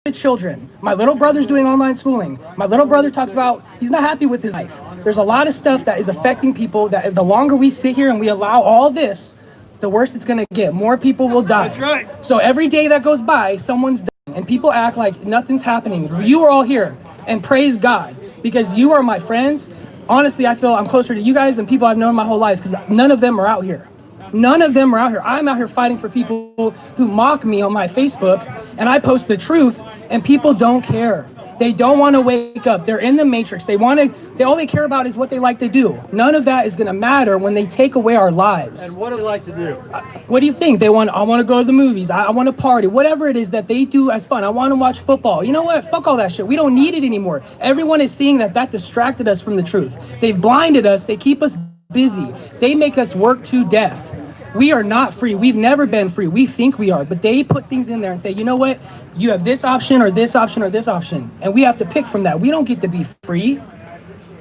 the children. My little brother's doing online schooling. My little brother talks about he's not happy with his life. There's a lot of stuff that is affecting people that the longer we sit here and we allow all this, the worse it's going to get. More people will die. That's right. So every day that goes by, someone's dying, and people act like nothing's happening. You are all here, and praise God, because you are my friends. Honestly, I feel I'm closer to you guys than people I've known my whole lives, because none of them are out here. None of them are out here. I'm out here fighting for people who mock me on my Facebook, and I post the truth, and people don't care. They don't want to wake up. They're in the matrix. All they care about is what they like to do. None of that is going to matter when they take away our lives. And what do they like to do? What do you think? I want to go to the movies. I want to party. Whatever it is that they do as fun. I want to watch football. You know what? Fuck all that shit. We don't need it anymore. Everyone is seeing that distracted us from the truth. They've blinded us. They keep us busy. They make us work to death. We are not free. We've never been free. We think we are, but they put things in there and say, you know what? You have this option or this option or this option. And we have to pick from that. We don't get to be free.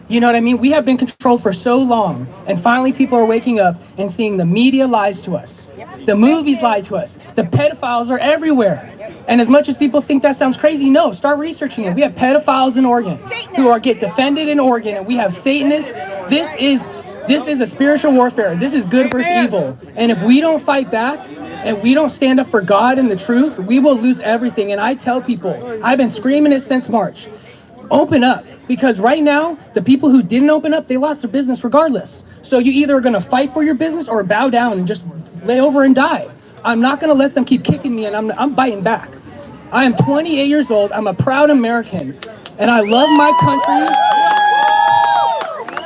You know what I mean? We have been controlled for so long. And finally, people are waking up and seeing the media lies to us. The movies lie to us. The pedophiles are everywhere. And as much as people think that sounds crazy, no, start researching it. We have pedophiles in Oregon who get defended in Oregon, and we have Satanists. This is a spiritual warfare. This is good versus evil. And if we don't fight back and we don't stand up for God and the truth, we will lose everything. And I tell people, I've been screaming it since March, open up. Because right now, the people who didn't open up, they lost their business regardless. So you either are going to fight for your business or bow down and just lay over and die. I'm not going to let them keep kicking me, and I'm biting back. I am 28 years old. I'm a proud American, and I love my country.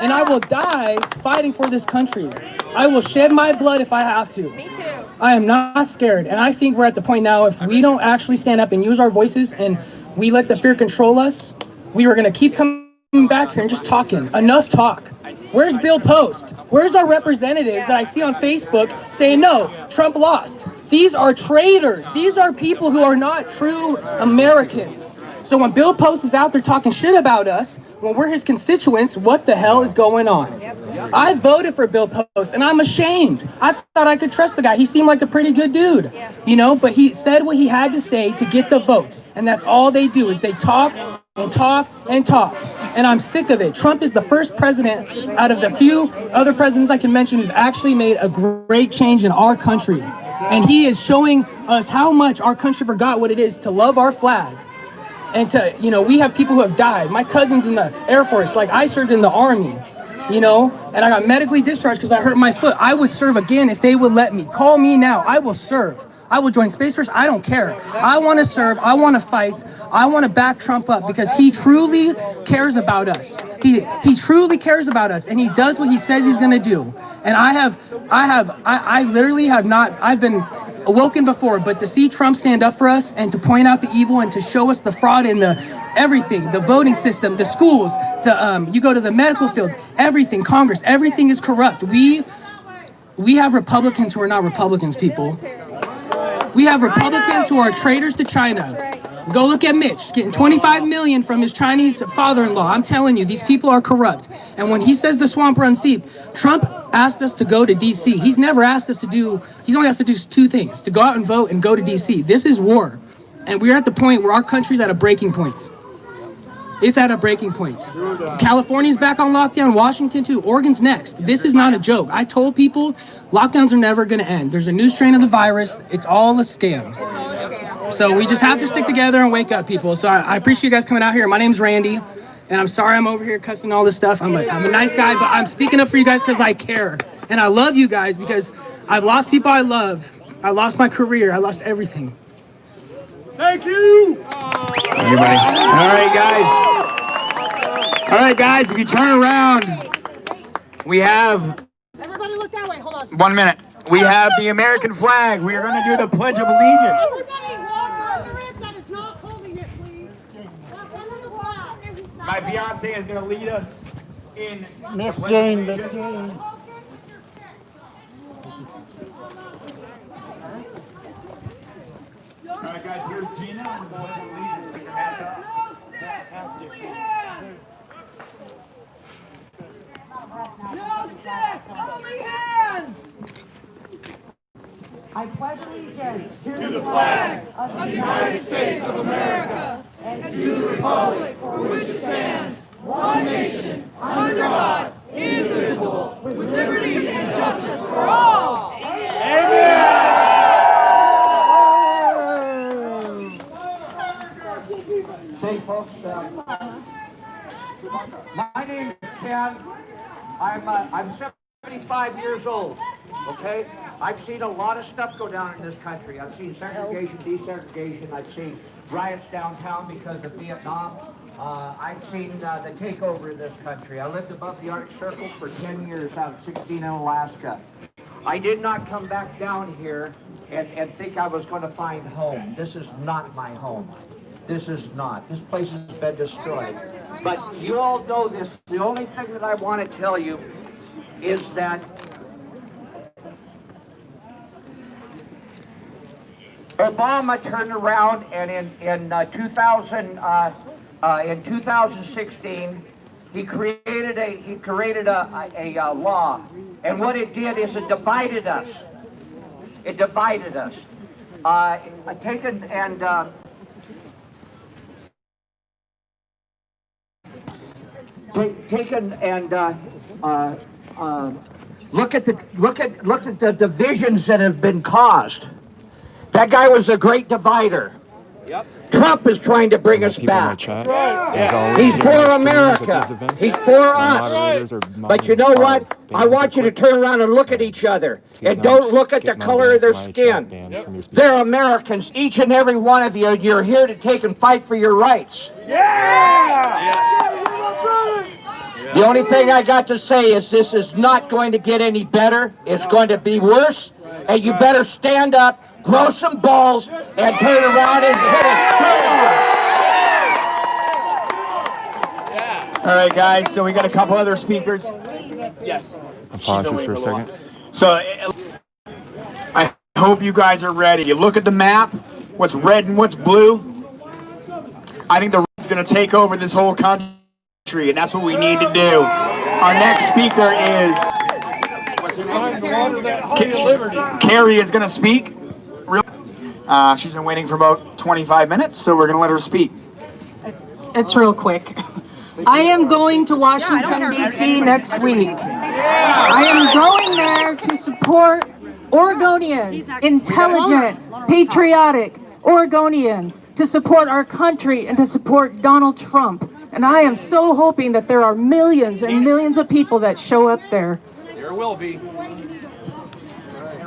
And I will die fighting for this country. I will shed my blood if I have to. Me too. I am not scared. And I think we're at the point now, if we don't actually stand up and use our voices and we let the fear control us, we are going to keep coming back here and just talking. Enough talk. Where's Bill Post? Where's our representatives that I see on Facebook saying, no, Trump lost? These are traitors. These are people who are not true Americans. So when Bill Post is out there talking shit about us, when we're his constituents, what the hell is going on? I voted for Bill Post, and I'm ashamed. I thought I could trust the guy. He seemed like a pretty good dude, but he said what he had to say to get the vote. And that's all they do is they talk and talk and talk. And I'm sick of it. Trump is the first president out of the few other presidents I can mention who's actually made a great change in our country. And he is showing us how much our country forgot what it is to love our flag. And we have people who have died. My cousin's in the Air Force, like I served in the Army, and I got medically discharged because I hurt my foot. I would serve again if they would let me. Call me now. I will serve. I will join Space Force. I don't care. I want to serve. I want to fight. I want to back Trump up because he truly cares about us. He truly cares about us, and he does what he says he's going to do. And I literally have not, I've been awoken before, but to see Trump stand up for us and to point out the evil and to show us the fraud in the everything, the voting system, the schools, you go to the medical field, everything, Congress, everything is corrupt. We have Republicans who are not Republicans, people. We have Republicans who are traitors to China. Go look at Mitch, getting $25 million from his Chinese father-in-law. I'm telling you, these people are corrupt. And when he says the swamp runs deep, Trump asked us to go to D.C. He's never asked us to do, he's only asked us to do two things, to go out and vote and go to D.C. This is war. And we're at the point where our country's at a breaking point. It's at a breaking point. California's back on lockdown, Washington too, Oregon's next. This is not a joke. I told people lockdowns are never gonna end. There's a new strain of the virus. It's all a scam. So we just have to stick together and wake up, people. So I appreciate you guys coming out here. My name's Randy, and I'm sorry I'm over here cussing all this stuff. I'm a nice guy, but I'm speaking up for you guys because I care. And I love you guys because I've lost people I love. I lost my career. I lost everything. Thank you. Thank you, buddy. All right, guys, if you turn around, we have... Everybody look that way. Hold on. 1 minute. We have the American flag. We are going to do the Pledge of Allegiance. Everybody walk under it that is not holding it, please. Walk under the flag. My fiance is going to lead us in... Miss Jane, Miss Jane. All right, guys, here's Gina on the Pledge of Allegiance. Take your hats off. No sticks, only hands! I pledge allegiance to the flag of the United States of America and to the republic for which it stands, one nation, under God, indivisible, with liberty and justice for all. Say, folks, my name is Ken. I'm 75 years old. Okay, I've seen a lot of stuff go down in this country. I've seen segregation, desegregation. I've seen riots downtown because of Vietnam. I've seen the takeover of this country. I lived above the Arctic Circle for 10 years out of 16 in Alaska. I did not come back down here and think I was going to find home. This is not my home. This is not. This place has been destroyed. But you all know this. The only thing that I want to tell you is that Obama turned around and in 2016 he created a law, and what it did is it divided us. It divided us. Look at the divisions that have been caused. That guy was a great divider. Yep. Trump is trying to bring us back. He's for America. He's for us. But you know what? I want you to turn around and look at each other. And don't look at the color of their skin. They're Americans, each and every one of you. You're here to take and fight for your rights. The only thing I got to say is this is not going to get any better. It's going to be worse. And you better stand up, grow some balls, and turn around and hit it. All right, guys, so we got a couple other speakers. Yes. I'll pause this for a second. So I hope you guys are ready. You look at the map, what's red and what's blue. I think the red's going to take over this whole country, and that's what we need to do. Our next speaker is... Carrie is going to speak. She's been waiting for about 25 minutes, so we're going to let her speak. It's real quick. I am going to Washington, D.C. next week. I am going there to support Oregonians, intelligent, patriotic Oregonians, to support our country and to support Donald Trump. And I am so hoping that there are millions and millions of people that show up there. There will be.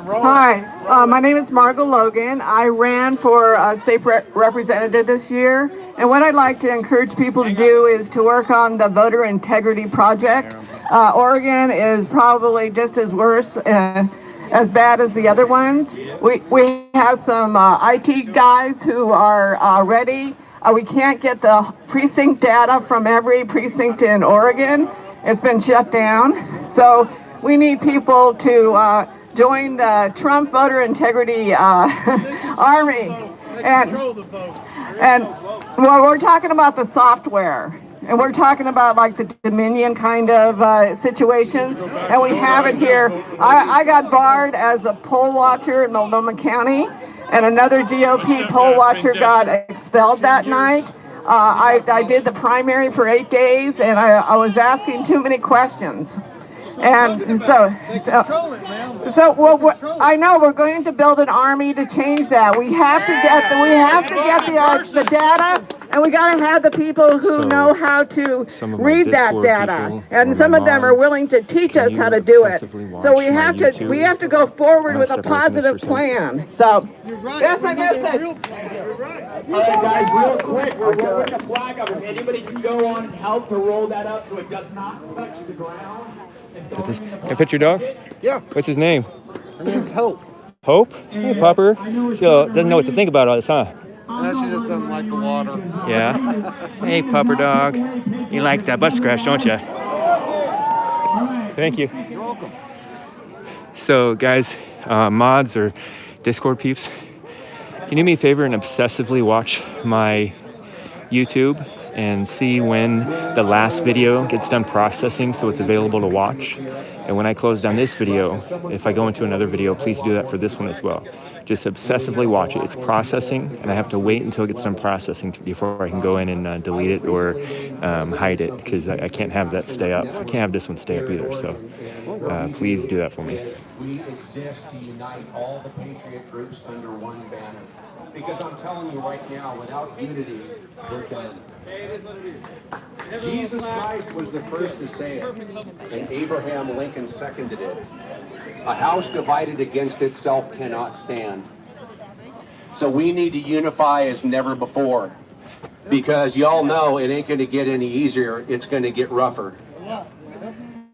Hi, my name is Margot Logan. I ran for state representative this year, and what I'd like to encourage people to do is to work on the voter integrity project. Oregon is probably just as worse, as bad as the other ones. We have some IT guys who are ready. We can't get the precinct data from every precinct in Oregon. It's been shut down, so we need people to join the Trump voter integrity army. And well, we're talking about the software, and we're talking about like the Dominion kind of situations, and we have it here. I got barred as a poll watcher in Multnomah County, and another GOP poll watcher got expelled that night. I did the primary for 8 days, and I was asking too many questions. And so I know we're going to build an army to change that. We have to get the data, and we got to have the people who know how to read that data. And some of them are willing to teach us how to do it. So we have to go forward with a positive plan. So that's my message. All right, guys, real quick, we're rolling the flag up. If anybody can go on and help to roll that up so it does not touch the ground. Can I pet your dog? Yeah. What's his name? Her name's Hope. Hope? Hey, Popper. She doesn't know what to think about all this, huh? No, she just doesn't like the water. Yeah. Hey, Popper dog. You like that butt scratch, don't you? Thank you. You're welcome. So, guys, mods or Discord peeps, can you do me a favor and obsessively watch my YouTube and see when the last video gets done processing so it's available to watch. And when I close down this video, if I go into another video, please do that for this one as well. Just obsessively watch it. It's processing, and I have to wait until it gets done processing before I can go in and delete it or hide it, because I can't have that stay up. I can't have this one stay up either, so please do that for me. We exist to unite all the patriot groups under one banner. Because I'm telling you right now, without unity, we're done. Jesus Christ was the first to say it, and Abraham Lincoln seconded it. A house divided against itself cannot stand. So we need to unify as never before, because y'all know it ain't going to get any easier, it's going to get rougher.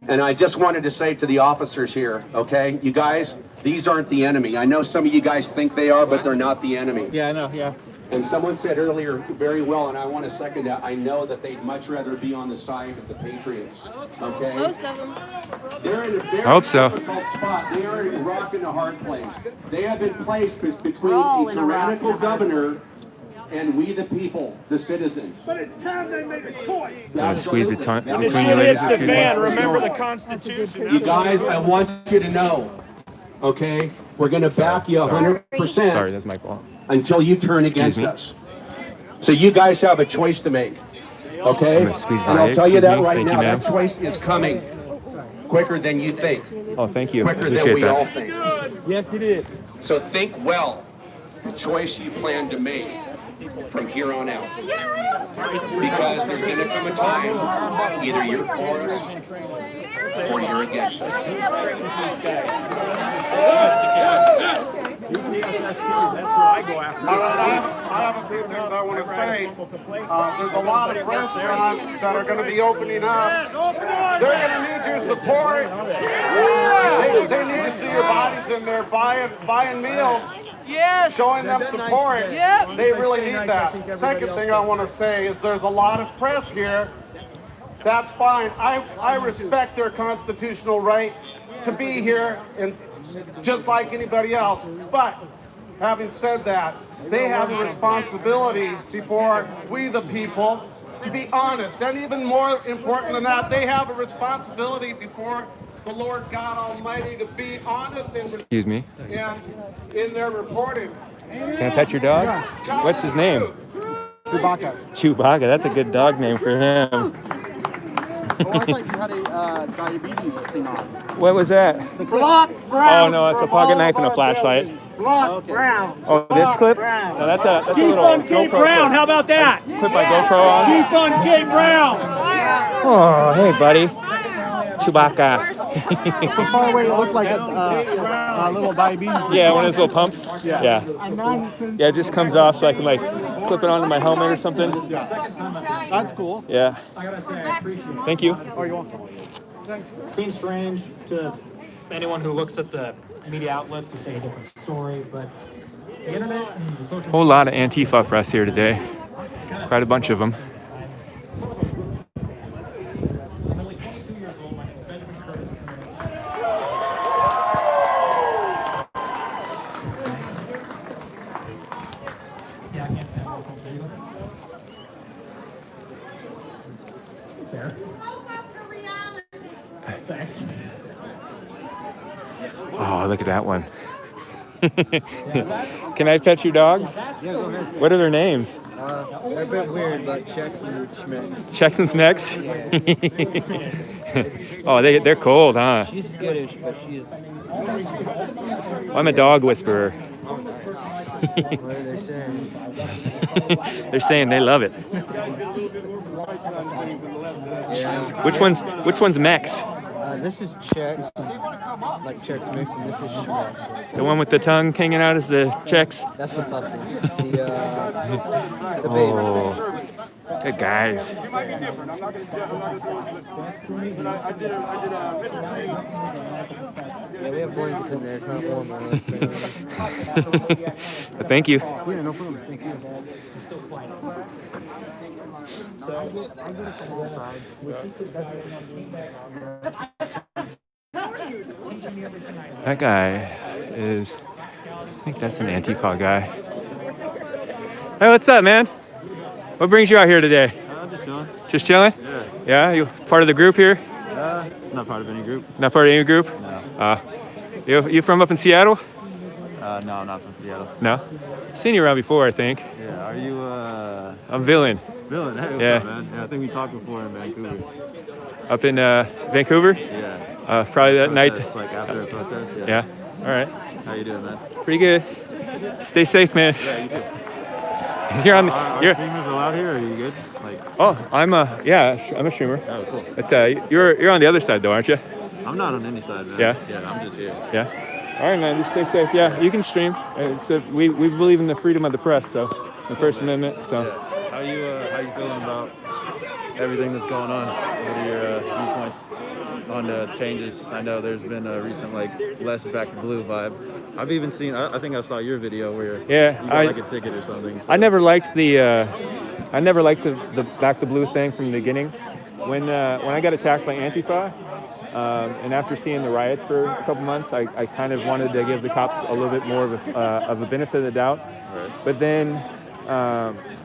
And I just wanted to say to the officers here, okay, you guys, these aren't the enemy. I know some of you guys think they are, but they're not the enemy. Yeah, I know, yeah. And someone said earlier very well, and I want to second that, I know that they'd much rather be on the side of the Patriots, okay? Most of them. They're in a very hope so. difficult spot. They are in a rock and a hard place. They have been placed between a tyrannical governor and we the people, the citizens. But it's time they make a choice. Squeeze between you When ladies. it's the fan, remember the Constitution. You guys, I want you to know, okay? We're going to back you 100%. Sorry, that's my fault. Until you turn against me. us. So you guys have a choice to make, okay? I'm gonna squeeze my And I'll egg. tell you Excuse that me. right Thank now, you, ma'am. that choice is coming quicker than you think, Oh, thank you. quicker than Appreciate we all that. think. Yes, it is. So think well, the choice you plan to make from here on out. Because there's going to come a time, either you're for us or you're against us. I have a few things I want to say. There's a lot of restaurants that are going to be opening up. They're going to need your support. They need to see your bodies in there buying meals. Yes. Showing them support. Yep. They really need that. Second thing I want to say is there's a lot of press here. That's fine. I respect their constitutional right to be here, and just like anybody else. But having said that, they have a responsibility before we the people to be honest. And even more important than that, they have a responsibility before the Lord God Almighty to be honest and Excuse me. in their reporting. Can I pet your dog? What's his name? Chewbacca. Chewbacca. That's a good dog name for him. Oh, I thought you had a diabetes thing on. What was that? Block Brown. Oh no, it's a pocket knife and a flashlight. Block Brown. Oh, this clip? No, that's a little GoPro Brown. clip. How about that? Put my GoPro on. Defund Kate Brown. Oh, hey, buddy. Chewbacca. From far away, it looked like a little diabetes. Yeah, one of those little pumps. Yeah. Yeah, it just comes off so I can like clip it onto my helmet or something. That's cool. Yeah. I gotta say, I appreciate it. Thank you. Oh, you're welcome. Seems strange to anyone who looks at the media outlets who say a different story, but the internet and the social Whole lot of Antifa press here today. Quite a bunch of them. So I'm only 22 years old. My name is Benjamin Curtis. Yeah, I can't stand local either. Fair. Thanks. Oh, look at that one. Can I pet your dogs? Yeah, go ahead. What are their names? They're a bit weird, but Chex and Schmidt. Chex and Smex? Oh, they're cold, huh? She's skittish, but she's... I'm a dog whisperer. What are they saying? They're saying they love it. Yeah. Which one's Mex? This is Chex, like Chex Mix, and this is Schmex. The one with the tongue hanging out is the Chex? That's the puppy. The baby. Oh, good guys. You might be different. I'm not going to do it. But I did Yeah, we have blankets in there. It's not warm. But thank you. Yeah, no problem. Thank you. That guy is, I think that's an Antifa guy. Hey, what's up, man? What brings you out here today? I'm just Just chilling. Just chilling? Yeah. Yeah, you part of the group here? Not part of any group. Not part of any group? No. You from up in Seattle? No, I'm not from Seattle. No? Seen you around before, I think. Yeah. Are you I'm Villain. Villain? Hey, what's Yeah. up, man? Yeah, I think we talked before in Vancouver. Up in Vancouver? Yeah. Probably that night. Like after a protest. Yeah. Yeah. All right. How you doing, man? Pretty good. Stay safe, man. Yeah, you too. You're on. Are streamers allowed here? Or are you good? Like. Oh, I'm a streamer. Oh, cool. But you're on the other side though, aren't you? I'm not on any side, man. Yeah. Yeah, I'm just here. Yeah. All right, man. Just stay safe. Yeah, you can stream. We believe in the freedom of the press, so the First Amendment. So. Yeah. How you feeling about everything that's going on? What are your viewpoints on the changes? I know there's been a recent less back to blue vibe. I've even seen. I think I saw your video where you got like a ticket or something. So. I never liked the back to blue thing from the beginning. When I got attacked by Antifa, and after seeing the riots for a couple months, I kind of wanted to give the cops a little bit more of a benefit of the doubt. Right. But then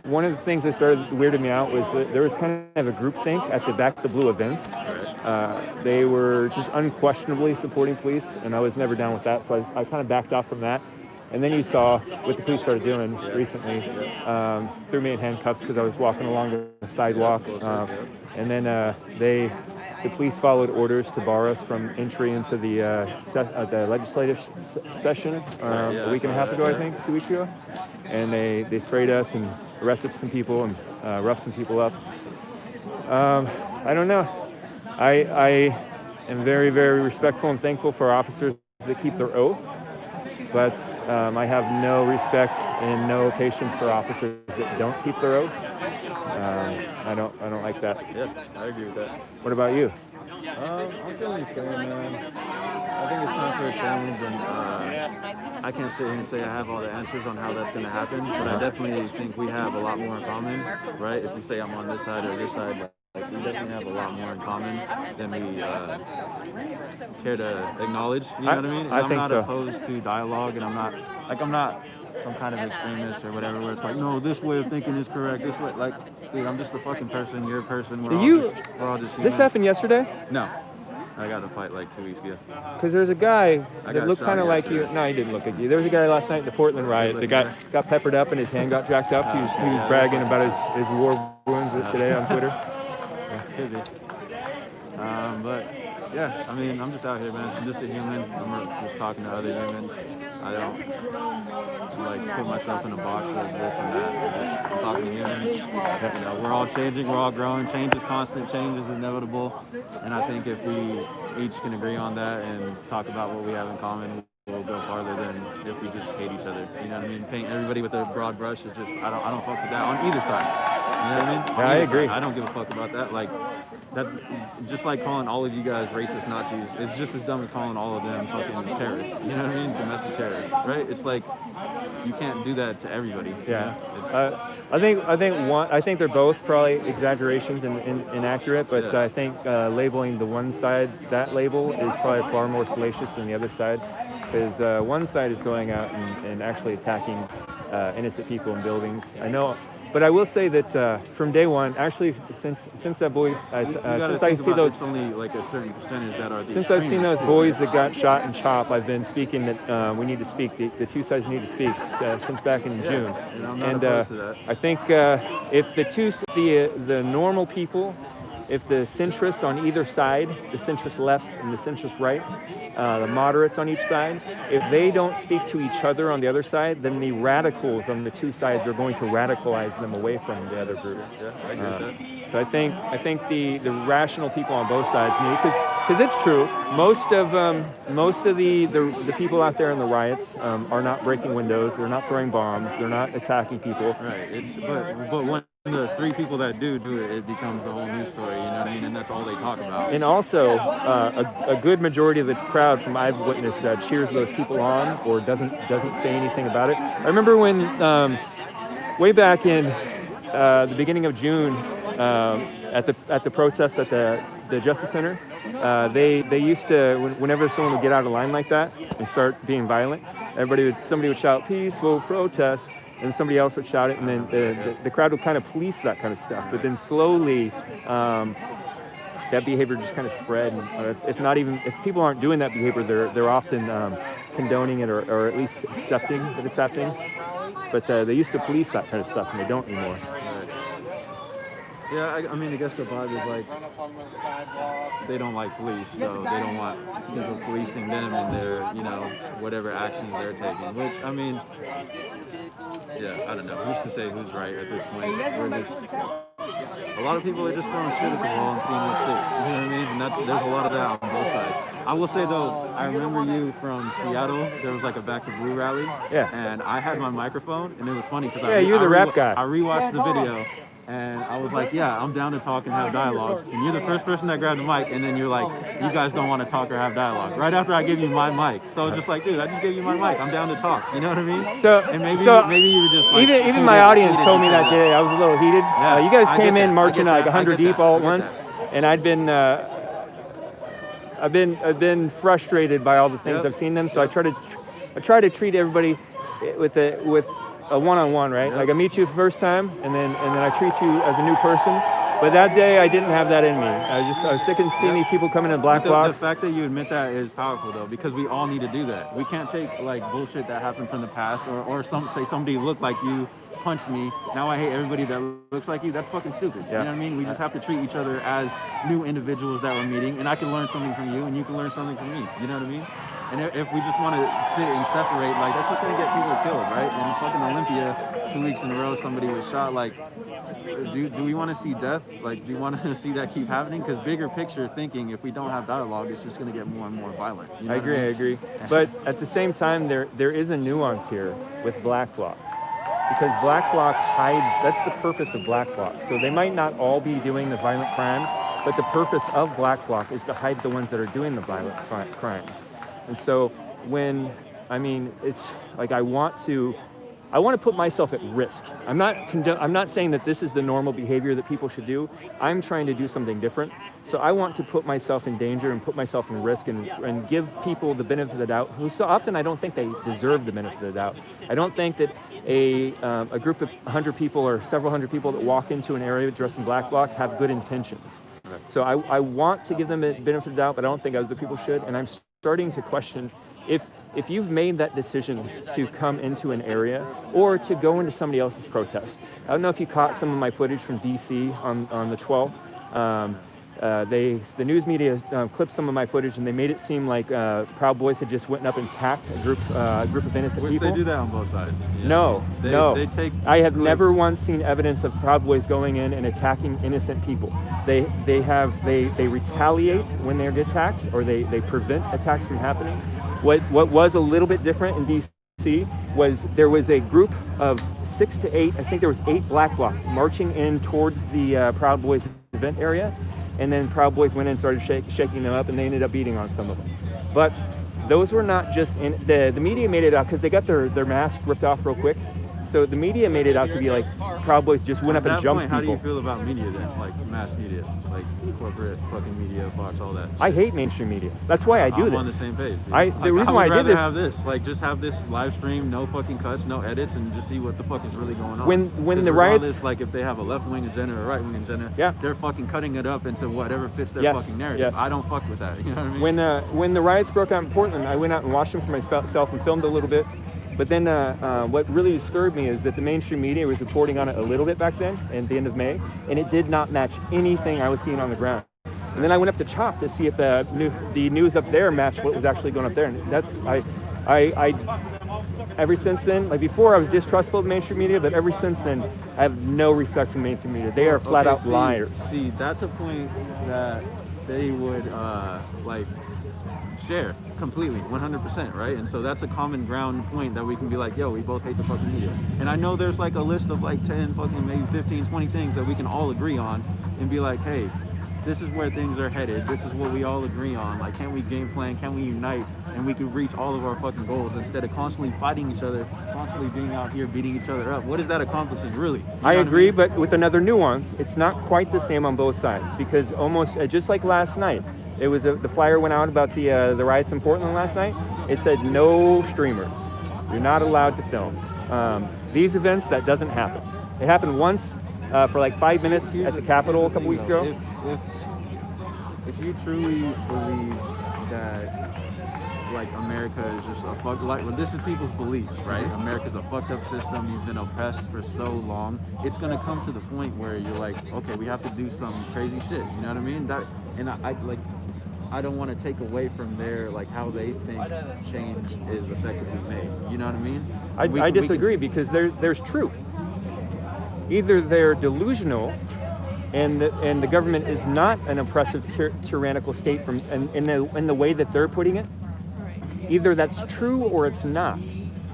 one of the things that started weirding me out was that there was kind of a groupthink at the Back to Blue events. Right. They were just unquestionably supporting police, and I was never down with that, so I kind of backed off from that. And then you saw what the police started doing recently. Threw me in handcuffs because I was walking along the sidewalk. And then the police followed orders to bar us from entry into the legislative session a week and a half ago, I think, 2 weeks ago. And they sprayed us and arrested some people and roughed some people up. I don't know. I am very, very respectful and thankful for officers that keep their oath. But I have no respect and no patience for officers that don't keep their oath. I don't like that. Yeah, I agree with that. What about you? I'm feeling the same, man. I think it's time for a change, and I can't sit here and say I have all the answers on how that's going to happen, but I definitely think we have a lot more in common, right? If you say I'm on this side or this side, like we definitely have a lot more in common than we care to acknowledge. You know what I mean? And I'm not opposed to dialogue, and I'm not some kind of extremist or whatever, where it's like, no, this way of thinking is correct. This way, like, dude, I'm just a fucking person. You're a person. We're all just human. This happened yesterday? No. I got in a fight like 2 weeks ago. Because there's a guy that looked kind of like you. No, he didn't look like you. There was a guy last night in the Portland riot that got peppered up and his hand got jacked up. He was bragging about his war wounds today on Twitter. Could be. But yeah, I mean, I'm just out here, man. I'm just a human. I'm just talking to other humans. I don't put myself in a box of this and that. I'm talking to humans. You know, we're all changing, we're all growing. Change is constant, change is inevitable. And I think if we each can agree on that and talk about what we have in common, we'll go farther than if we just hate each other. You know what I mean? Paint everybody with a broad brush is just I don't fuck with that on either side. You know what I mean? Yeah, I agree. I don't give a fuck about that. Like that, just like calling all of you guys racist Nazis, it's just as dumb as calling all of them fucking terrorists. You know what I mean? Domestic terrorists, right? It's like you can't do that to everybody. Yeah. I think they're both probably exaggerations and inaccurate, but I think labeling the one side that label is probably far more salacious than the other side, because one side is going out and actually attacking innocent people in buildings. I know. But I will say that from day one, actually, since that boy, since I see those, only like a certain percentage that are. Since I've seen those boys that got shot in CHOP, I've been speaking that we need to speak. The two sides need to speak since back in June. And I think if the normal people, if the centrists on either side, the centrist left and the centrist right, the moderates on each side, if they don't speak to each other on the other side, then the radicals on the two sides are going to radicalize them away from the other group. Yeah, I agree with that. So I think the rational people on both sides need, because it's true. Most of the people out there in the riots are not breaking windows. They're not throwing bombs. They're not attacking people. Right. But when the three people that do it, it becomes a whole news story. You know what I mean? And that's all they talk about. And also, a good majority of the crowd, from I've witnessed, cheers those people on or doesn't say anything about it. I remember when way back in the beginning of June, at the protests at the Justice Center, they used to, whenever someone would get out of line like that and start being violent, somebody would shout peaceful protest, and somebody else would shout it, and then the crowd would kind of police that kind of stuff. But then slowly, that behavior just kind of spread. And, if people aren't doing that behavior, they're often condoning it or at least accepting that it's happening. But they used to police that kind of stuff, and they don't anymore. Yeah, I mean, I guess the vibe is like they don't like police, so they don't want people policing them and their, whatever actions they're taking. Which, I mean, yeah, I don't know. Who's to say who's right at this point? A lot of people are just throwing shit at the wall and seeing what sticks. You know what I mean? And there's a lot of that on both sides. I will say though, I remember you from Seattle. There was like a Back to Blue rally. Yeah. And I had my microphone, and it was funny because you're the rap guy. I rewatched the video. And I was like, yeah, I'm down to talk and have dialogue. And you're the first person that grabbed the mic, and then you're like, you guys don't want to talk or have dialogue. Right after I give you my mic. So it's just like, dude, I just gave you my mic. I'm down to talk. You know what I mean? And maybe you were just like, even my audience told me that day I was a little heated. Yeah, you guys came in marching like 100 deep all at once, and I've been frustrated by all the things I've seen them. So I try to treat everybody with a one-on-one, right? Like I meet you the first time, and then I treat you as a new person. But that day, I didn't have that in me. I was sick of seeing these people coming in black box. The fact that you admit that is powerful, though, because we all need to do that. We can't take like bullshit that happened from the past, or say somebody looked like you, punched me. Now I hate everybody that looks like you. That's fucking stupid. You know what I mean? We just have to treat each other as new individuals that we're meeting, and I can learn something from you, and you can learn something from me. You know what I mean? And if we just want to sit and separate, like, that's just going to get people killed, right? And fucking Olympia, 2 weeks in a row, somebody was shot. Like, do we want to see death? Like, do you want to see that keep happening? Because bigger picture thinking, if we don't have dialogue, it's just going to get more and more violent. You know I agree. But at the same time, there is a nuance here with Black Bloc. Because Black Bloc hides, that's the purpose of Black Bloc. So they might not all be doing the violent crimes, but the purpose of Black Bloc is to hide the ones that are doing the violent crimes. And so it's like I want to put myself at risk. I'm not saying that this is the normal behavior that people should do. I'm trying to do something different. So I want to put myself in danger and put myself in risk and give people the benefit of the doubt, who so often I don't think they deserve the benefit of the doubt. I don't think that a group of 100 people or several hundred people that walk into an area dressed in Black Bloc have good intentions. So I want to give them the benefit of the doubt, but I don't think other people should. And I'm starting to question if you've made that decision to come into an area or to go into somebody else's protest. I don't know if you caught some of my footage from DC on the 12th. The news media clipped some of my footage, and they made it seem like Proud Boys had just went up and attacked a group of innocent people. They do that on both sides. Yeah. No. They I have never once seen evidence of Proud Boys going in and attacking innocent people. They retaliate when they get attacked, or they prevent attacks from happening. What was a little bit different in DC was there was a group of 6 to 8, I think there was 8 Black Bloc marching in towards the Proud Boys event area. And then Proud Boys went in and started shaking them up, and they ended up beating on some of them. But those were not just the media made it out because they got their mask ripped off real quick. So the media made it out to be like Proud Boys just went up and jumped people. How do you feel about media then? Like mass media, like corporate fucking media, Fox, all that? I hate mainstream media. That's why I do this. I'm on the same page. The reason why I did this. Have this, like, just have this live stream, no fucking cuts, no edits, and just see what the fuck is really going on. When the riots, like, if they have a left wing agenda or a right wing agenda, they're fucking cutting it up into whatever fits their fucking narrative. I don't fuck with that. You know what I mean? When the riots broke out in Portland, I went out and watched them for myself and filmed a little bit. But then what really disturbed me is that the mainstream media was reporting on it a little bit back then, at the end of May, and it did not match anything I was seeing on the ground. And then I went up to CHOP to see if the news up there matched what was actually going up there. And that's, I ever since then, like before I was distrustful of mainstream media, but ever since then, I have no respect for mainstream media. They are flat out liars. See, that's a point that they would, share completely, 100%, right? And so that's a common ground point that we can be like, yo, we both hate the fucking media. And I know there's like a list of like 10 fucking maybe 15, 20 things that we can all agree on and be like, hey, this is where things are headed. This is what we all agree on. Like, can we game plan? Can we unite? And we can reach all of our fucking goals instead of constantly fighting each other, constantly being out here beating each other up. What is that accomplishing, really? I agree, but with another nuance, it's not quite the same on both sides, because almost just like last night, it was the flyer went out about the riots in Portland last night. It said no streamers. You're not allowed to film. These events, that doesn't happen. It happened once for like 5 minutes at the Capitol a couple weeks ago. If you truly believe that like America is just a fuck, like, well, this is people's beliefs, right? America's a fucked up system. You've been oppressed for so long. It's gonna come to the point where you're like, okay, we have to do some crazy shit. You know what I mean? That, and I don't want to take away from their like how they think change is effectively made. You know what I mean? I disagree because there's truth. Either they're delusional, and the government is not an oppressive, tyrannical state from in the way that they're putting it. Either that's true or it's not.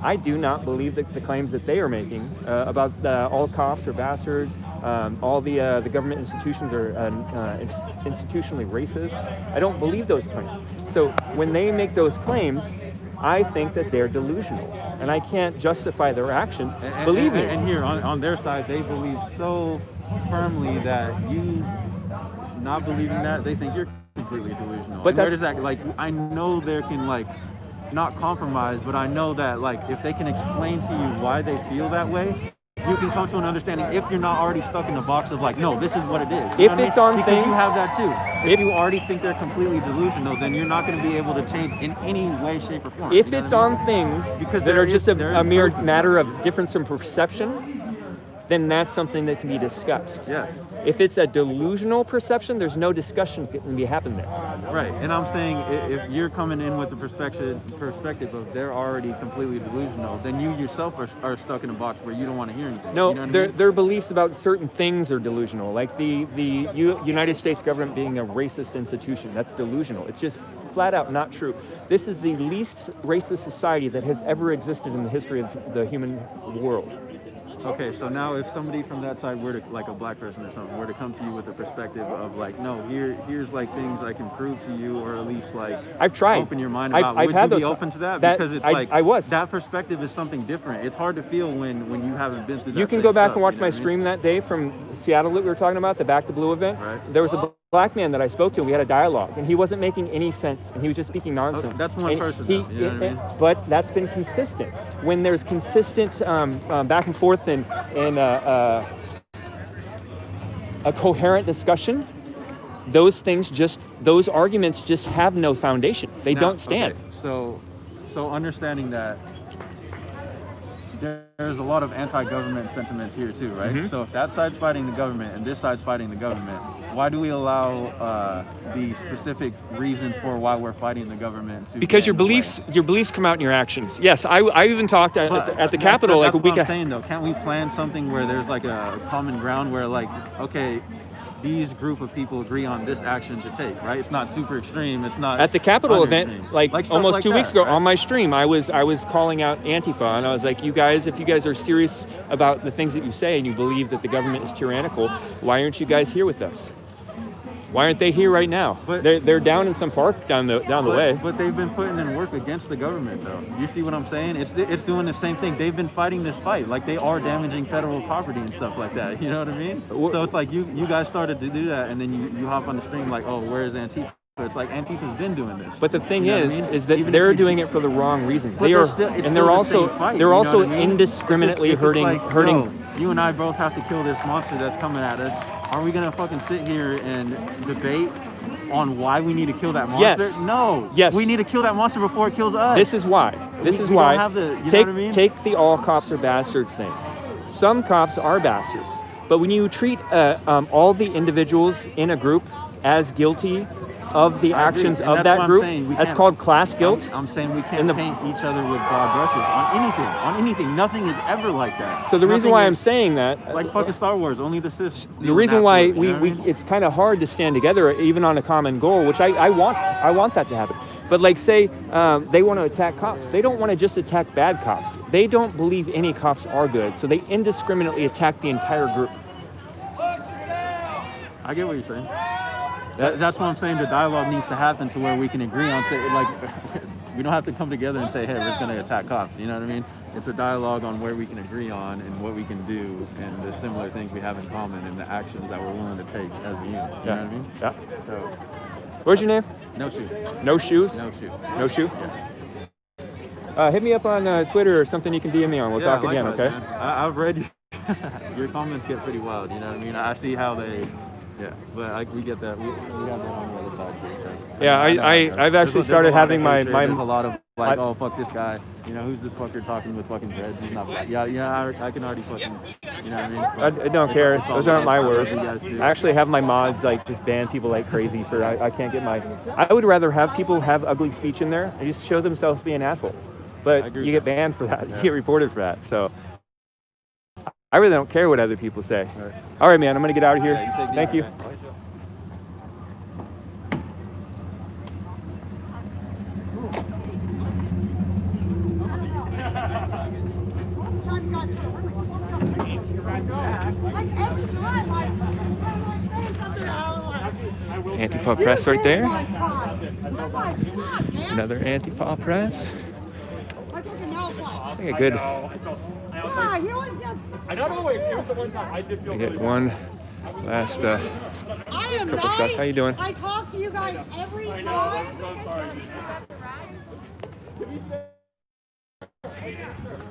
I do not believe that the claims that they are making about all cops are bastards, all the government institutions are institutionally racist. I don't believe those claims. So when they make those claims, I think that they're delusional, and I can't justify their actions. Believe me. And here on their side, they believe so firmly that you not believing that, they think you're completely delusional. But where does that, like, I know there can, like, not compromise, but I know that, like, if they can explain to you why they feel that way, you can come to an understanding if you're not already stuck in the box of like, no, this is what it is. You if it's on because things, you have that too. If you already think they're completely delusional, then you're not going to be able to change in any way, shape, or form. If it's on things that are just a mere matter of difference in perception, then that's something that can be discussed. Yes. If it's a delusional perception, there's no discussion that can be happening there. Right, and I'm saying if you're coming in with the perspective of they're already completely delusional, then you yourself are stuck in a box where you don't want to hear anything. No, you know what I mean? their beliefs about certain things are delusional, like the United States government being a racist institution. That's delusional. It's just flat out not true. This is the least racist society that has ever existed in the history of the human world. Okay, so now if somebody from that side were to, like a black person or something, were to come to you with a perspective of like, no, here's like things I can prove to you, or at least like I've tried. Open your mind about. I've would had you be those, open to that? Because it's I was. That perspective is something different. It's hard to feel when you haven't been through that. You can go back and watch my stream that day from Seattle that we were talking about, the Back to Blue event. Right. There was a black man that I spoke to, and we had a dialogue, and he wasn't making any sense, and he was just speaking nonsense. Okay, that's one person, though, you know what I mean? But that's been consistent. When there's consistent back and forth and a coherent discussion, those arguments just have no foundation. They don't stand. Okay, so understanding that there's a lot of anti-government sentiments here too, right? Mm-hmm. So if that side's fighting the government and this side's fighting the government, why do we allow the specific reasons for why we're fighting the government? Because your beliefs come out in your actions. Yes, I even talked at the Capitol like a week ago. That's what I'm saying though. Can't we plan something where there's like a common ground where like, okay, these group of people agree on this action to take, right? It's not super extreme. It's not at the Capitol event, extreme. like almost like 2 weeks ago, right? on my stream, I was calling out Antifa, and I was like, if you guys are serious about the things that you say and you believe that the government is tyrannical, why aren't you guys here with us? Why aren't they here right now? But they're down in some park down the way. But they've been putting in work against the government, though. You see what I'm saying? It's doing the same thing. They've been fighting this fight. Like, they are damaging federal property and stuff like that. You know what I mean? So it's like you guys started to do that, and then you hop on the stream like, oh, where's Antifa? It's like Antifa's been doing this. But the thing is that Even they're doing it for the wrong reasons. They're also indiscriminately hurting. Yo, you and I both have to kill this monster that's coming at us. Are we gonna fucking sit here and debate on why we need to kill that monster? Yes. No. Yes. We need to kill that monster before it kills us. This is why. We don't have the, you know what I mean? Take the all cops are bastards thing. Some cops are bastards, but when you treat all the individuals in a group as guilty of the actions of that group, that's called class guilt. I'm saying we can't paint each other with broad brushes on anything. Nothing is ever like that. So the reason why I'm saying that, like fucking Star Wars, only the Sith. The reason why it's kind of hard to stand together, even on a common goal, which I want that to happen. But like, say they want to attack cops. They don't want to just attack bad cops. They don't believe any cops are good, so they indiscriminately attack the entire group. I get what you're saying. That's what I'm saying. The dialogue needs to happen to where we can agree on, say, like, we don't have to come together and say, hey, we're going to attack cops. You know what I mean? It's a dialogue on where we can agree on and what we can do and the similar things we have in common and the actions that we're willing to take as a unit. You know what I mean? Yeah. So, what's your name? No Shoe. No Shoes? No Shoe. No Shoe? Yeah. Hit me up on Twitter or something you can DM me on. We'll talk again, likewise, okay? Man. I've read your comments get pretty wild, you know what I mean? I see how they, but we get that. We have that on the other side too. So. Yeah, I've actually started having my There's a lot of like, oh fuck this guy, you know, who's this fucker talking with fucking dreads? He's not black. Yeah, I can already fucking, you know what I mean? I don't care. Those aren't my words. I I actually have my mods like just ban people like crazy for I can't get my. I would rather have people have ugly speech in there and just show themselves being assholes. But you get banned for that. You get reported for that. So I really don't care what other people say. All right, man. I'm gonna get out of here. Thank you. Antifa press right there. Another Antifa press. I think a good. I get one last couple shots. How you doing? I talk to you guys every time.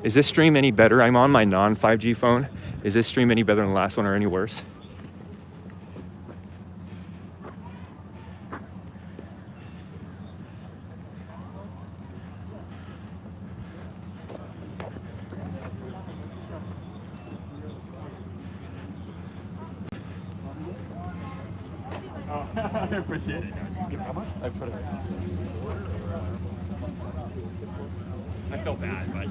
Is this stream any better? I'm on my non-5G phone. Is this stream any better than the last one or any worse? I appreciate it. How much? I put it. I felt bad, but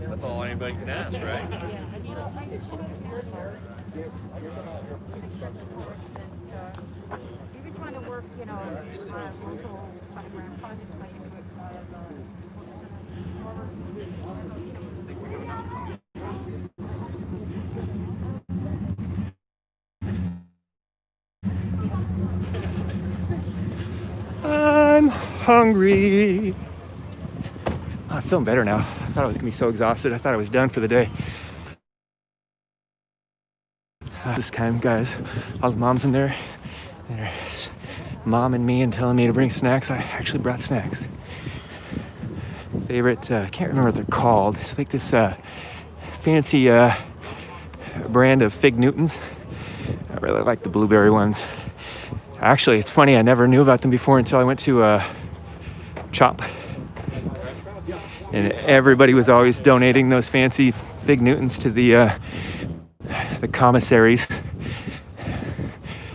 that's all anybody can ask, right? You've been trying to work, you know, I'm hungry. Oh, I'm feeling better now. I thought I was gonna be so exhausted. I thought I was done for the day. This time, guys, all the moms in there. There's mom and me and telling me to bring snacks. I actually brought snacks. Favorite, I can't remember what they're called. It's like this fancy brand of Fig Newtons. I really like the blueberry ones. Actually, it's funny, I never knew about them before until I went to Chop. And everybody was always donating those fancy Fig Newtons to the commissaries.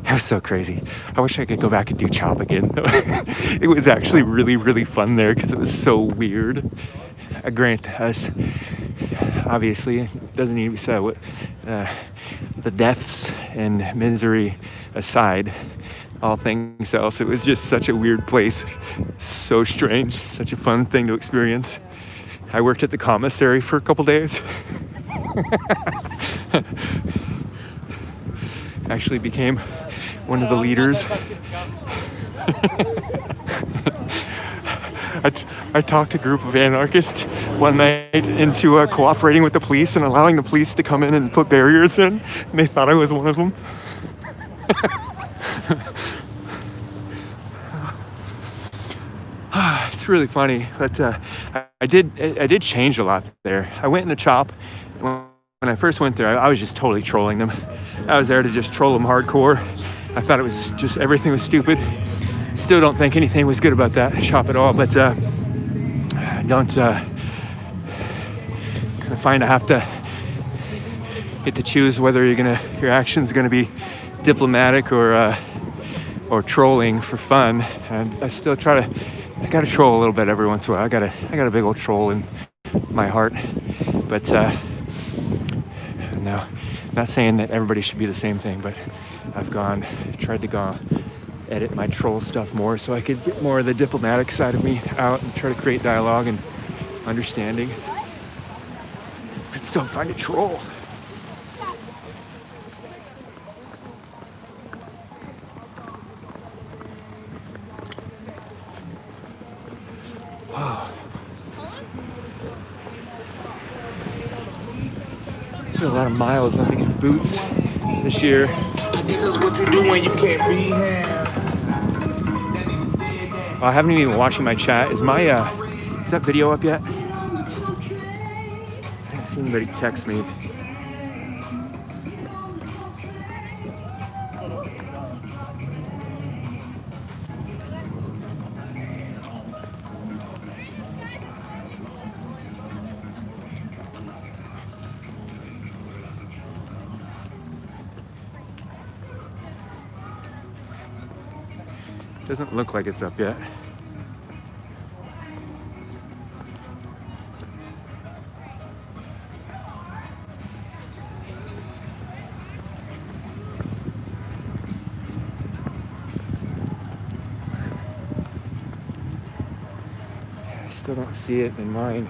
That was so crazy. I wish I could go back and do Chop again. It was actually really, really fun there because it was so weird. Grant us, obviously, it doesn't need to be said. The deaths and misery aside, all things else, it was just such a weird place. So strange, such a fun thing to experience. I worked at the commissary for a couple days. Actually became one of the leaders. I talked a group of anarchists one night into cooperating with the police and allowing the police to come in and put barriers in, and they thought I was one of them. It's really funny, but I did change a lot there. I went into Chop. When I first went there, I was just totally trolling them. I was there to just troll them hardcore. I thought it was just everything was stupid. Still don't think anything was good about that shop at all, but I don't kind of find I have to get to choose whether your action's gonna be diplomatic or trolling for fun. And I still I gotta troll a little bit every once in a while. I got a big old troll in my heart, but no, not saying that everybody should be the same thing, but I've tried to go edit my troll stuff more so I could get more of the diplomatic side of me out and try to create dialogue and understanding. It's so fun to troll. A lot of miles on these boots this year. I haven't even been watching my chat. Is that video up yet? I haven't seen anybody text me. Doesn't look like it's up yet. I still don't see it in mine.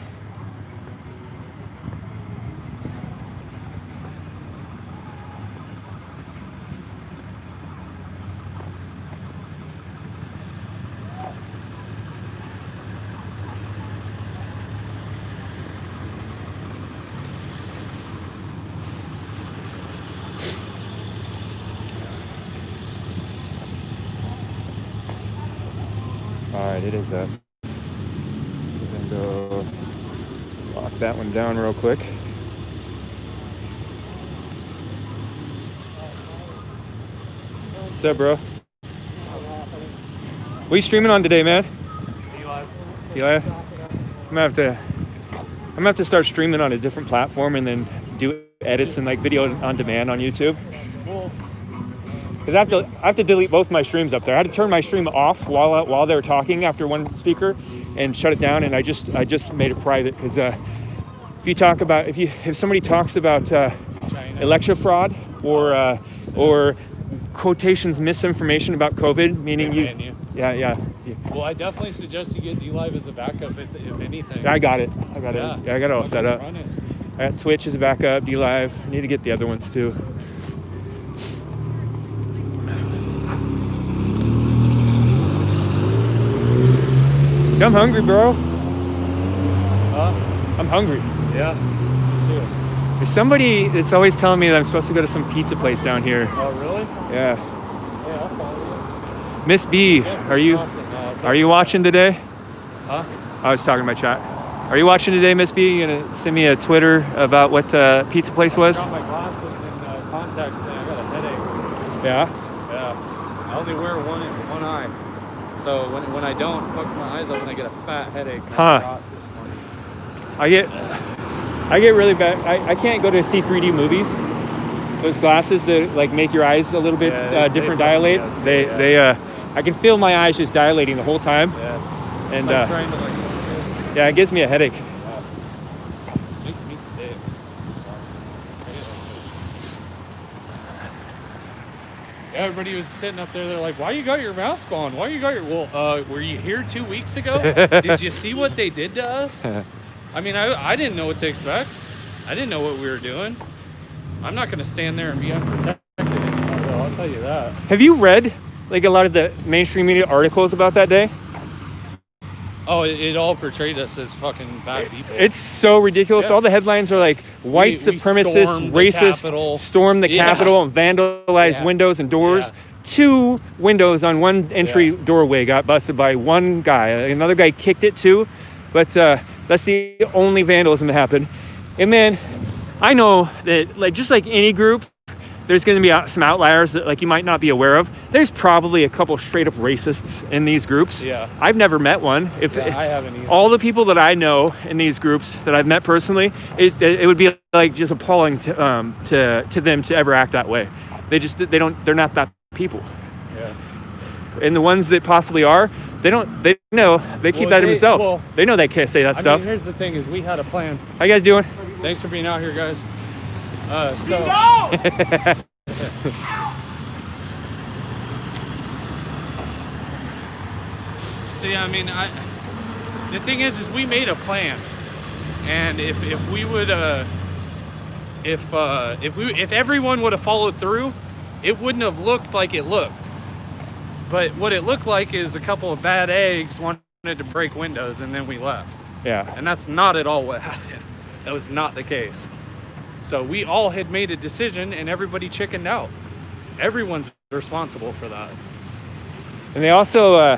Alright, it is up. We're gonna go lock that one down real quick. What's up, bro? What are you streaming on today, man? You live? I'm gonna have to start streaming on a different platform and then do edits and like video on demand on YouTube. Because I have to delete both my streams up there. I had to turn my stream off while they were talking after one speaker and shut it down. And I just made it private because if somebody talks about election fraud or quotations misinformation about COVID, meaning you. Yeah. Well, I definitely suggest you get DLive as a backup if anything. I got it. Yeah, I got it all set up. Run it. I got Twitch as a backup, DLive. I need to get the other ones too. I'm hungry, bro. I'm hungry. Yeah, me too. There's somebody that's always telling me that I'm supposed to go to some pizza place down here. Oh, really? Yeah. Yeah, I'll follow you. Miss B, are you watching today? Huh? I was talking to my chat. Are you watching today, Miss B? You gonna send me a Twitter about what the pizza place was? I got my glasses and contacts and I got a headache. Yeah? Yeah. I only wear one in one eye. So when I don't, it fucks my eyes up and I get a fat headache. Huh. I get really bad. I can't go to C3D movies. Those glasses that like make your eyes a little bit different dilate. I can feel my eyes just dilating the whole time. Yeah. And I'm trying to yeah, it gives me a headache. Makes me sick. Everybody was sitting up there. They're like, "Why you got your mask on? Why you got your?" Well, were you here 2 weeks ago? Did you see what they did to us? I mean, I didn't know what to expect. I didn't know what we were doing. I'm not going to stand there and be unprotected. I'll tell you that. Have you read like a lot of the mainstream media articles about that day? Oh, it all portrayed us as fucking bad people. It's so ridiculous. Yeah. All the headlines are like white supremacists, racists, storm the Capitol and vandalize windows and doors. Yeah. 2 windows on one entry doorway got busted by one guy. Another guy kicked it too. But that's the only vandalism that happened. And man, I know that like just like any group, there's going to be some outliers that like you might not be aware of. There's probably a couple straight up racists in these groups. Yeah. I've never met one. I haven't either. All the people that I know in these groups that I've met personally, it would be like just appalling to them to ever act that way. They're not that people. Yeah. And the ones that possibly are, they keep that to themselves. Well, they know they can't say that stuff. I mean, here's the thing: is we had a plan. How you guys doing? Thanks for being out here, guys. So yeah, I mean, the thing is we made a plan, and if we would if everyone would have followed through, it wouldn't have looked like it looked. But what it looked like is a couple of bad eggs wanted to break windows, and then we left. Yeah. And that's not at all what happened. That was not the case. So we all had made a decision, and everybody chickened out. Everyone's responsible for that. And they also,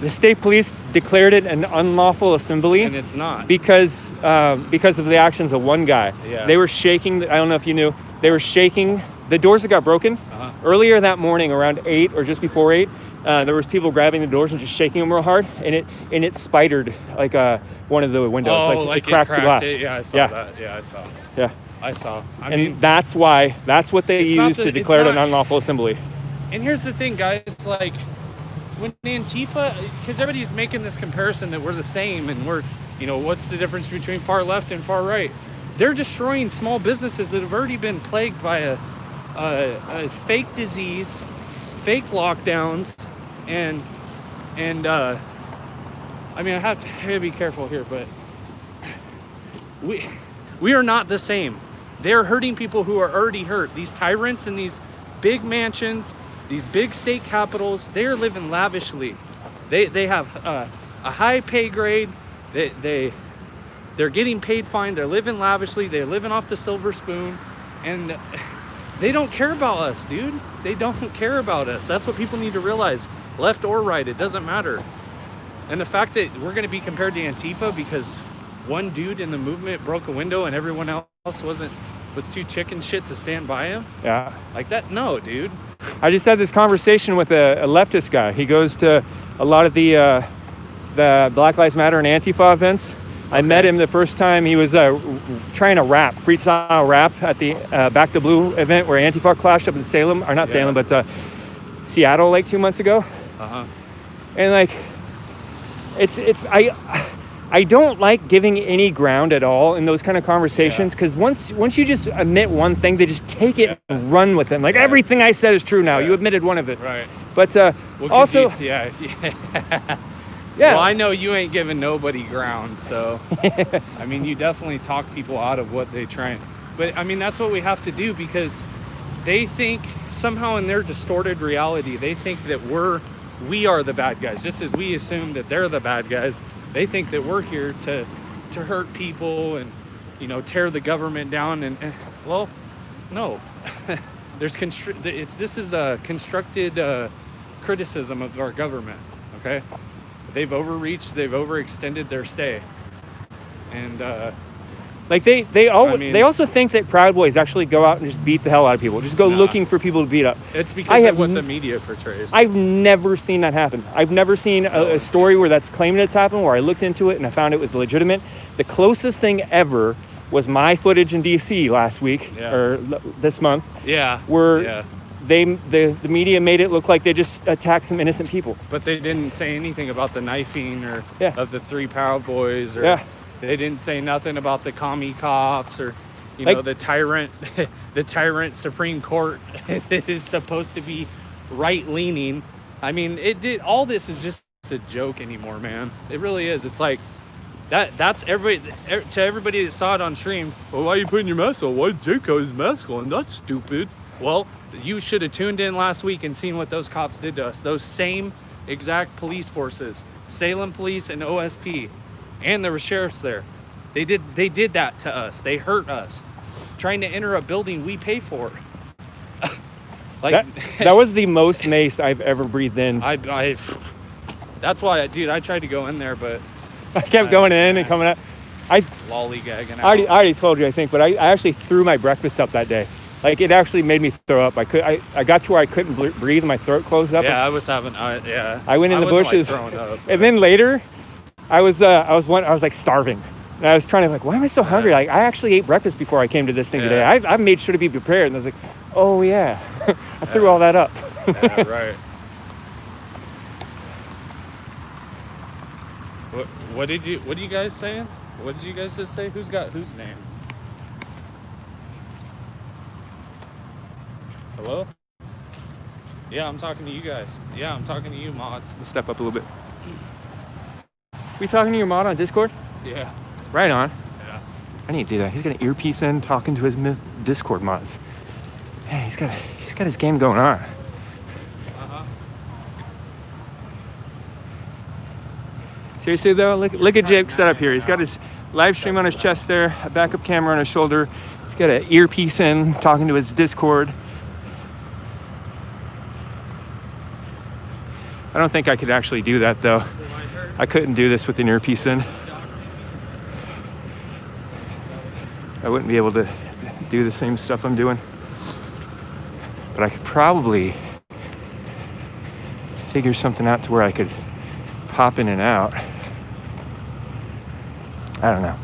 the state police declared it an unlawful assembly, And it's not. because of the actions of one guy. Yeah. They were shaking. I don't know if you knew. They were shaking the doors that got broken earlier that morning around 8 or just before 8. There was people grabbing the doors and just shaking them real hard, and it spidered like one of the windows. Oh, Like it cracked the glass. it. Yeah, I saw that. Yeah, I saw. Yeah. I saw. I And mean, that's what they It's not used the- to it's declare it an not- unlawful assembly. and here's the thing, guys. Like, when Antifa, because everybody's making this comparison that we're the same, and we're, what's the difference between far left and far right? They're destroying small businesses that have already been plagued by a fake disease, fake lockdowns, and I mean, I have to be careful here, but we are not the same. They're hurting people who are already hurt. These tyrants in these big mansions, these big state capitals, they are living lavishly. They have a high pay grade. They're getting paid fine. They're living lavishly. They're living off the silver spoon, and they don't care about us, dude. They don't care about us. That's what people need to realize. Left or right, it doesn't matter. And the fact that we're going to be compared to Antifa because one dude in the movement broke a window and everyone else was too chicken shit to stand by him. Yeah. Like that? No, dude. I just had this conversation with a leftist guy. He goes to a lot of the Black Lives Matter and Antifa events. I met him the first time he was trying to rap, freestyle rap at the Back to Blue event where Antifa clashed up in Salem, or not Salem, but Seattle like 2 months ago. And like, I don't like giving any ground at all in those kind of conversations, because once you just admit one thing, they just take it and run with it. Like everything I said is true now. You admitted one of it. Right. But Well, also, yeah. Yeah. Well, I know you ain't giving nobody ground, so I mean, you definitely talk people out of what they try. But I mean, that's what we have to do, because they think somehow in their distorted reality, they think that we are the bad guys, just as we assume that they're the bad guys. They think that we're here to hurt people and tear the government down. And well, no. This is a constructed criticism of our government. Okay. They've overreached, they've overextended their stay, and like they also think that Proud Boys actually go out and just beat the hell out of people, just go looking for people to beat up. It's because of what the media portrays. I've never seen that happen. I've never seen a story where that's claiming it's happened, where I looked into it and I found it was legitimate. The closest thing ever was my footage in DC last week or this month. Yeah. Where the media made it look like they just attacked some innocent people. But they didn't say anything about the knifing or of the 3 Proud Boys, or they didn't say nothing about the commie cops, or the tyrant Supreme Court that is supposed to be right leaning. I mean, all this is just a joke anymore, man. It really is. It's like that's everybody that saw it on stream. Well, why are you putting your mask on? Why did Jake got his mask on? That's stupid. Well, you should have tuned in last week and seen what those cops did to us. Those same exact police forces, Salem Police and OSP, and there were sheriffs there. They did that to us. They hurt us, trying to enter a building we pay for. That was the most mace I've ever breathed in. That's why, dude, I tried to go in there, but I kept going in and coming out. Lollygagging out. I already told you, I think, but I actually threw my breakfast up that day. Like, it actually made me throw up. I got to where I couldn't breathe, and my throat closed up. Yeah, I was having. I went in the bushes, like, throwing up, and then later, I was like starving, and I was trying to why am I so hungry? Like, I actually ate breakfast before I came to this thing today. I made sure to be prepared, and I was like, oh yeah, I threw all that up. Yeah, right. What are you guys saying? What did you guys just say? Who's got whose name? Hello? Yeah, I'm talking to you guys. Yeah, I'm talking to you, mods. Let's step up a little bit. We talking to your mod on Discord? Yeah. Right on. Yeah. I need to do that. He's got an earpiece in, talking to his Discord mods. Man, he's got his game going on. Seriously though, look at Jake's setup here. He's got his live stream on his chest there, a backup camera on his shoulder. He's got an earpiece in, talking to his Discord. I don't think I could actually do that though. I couldn't do this with an earpiece in. I wouldn't be able to do the same stuff I'm doing. But I could probably figure something out to where I could pop in and out. I don't know.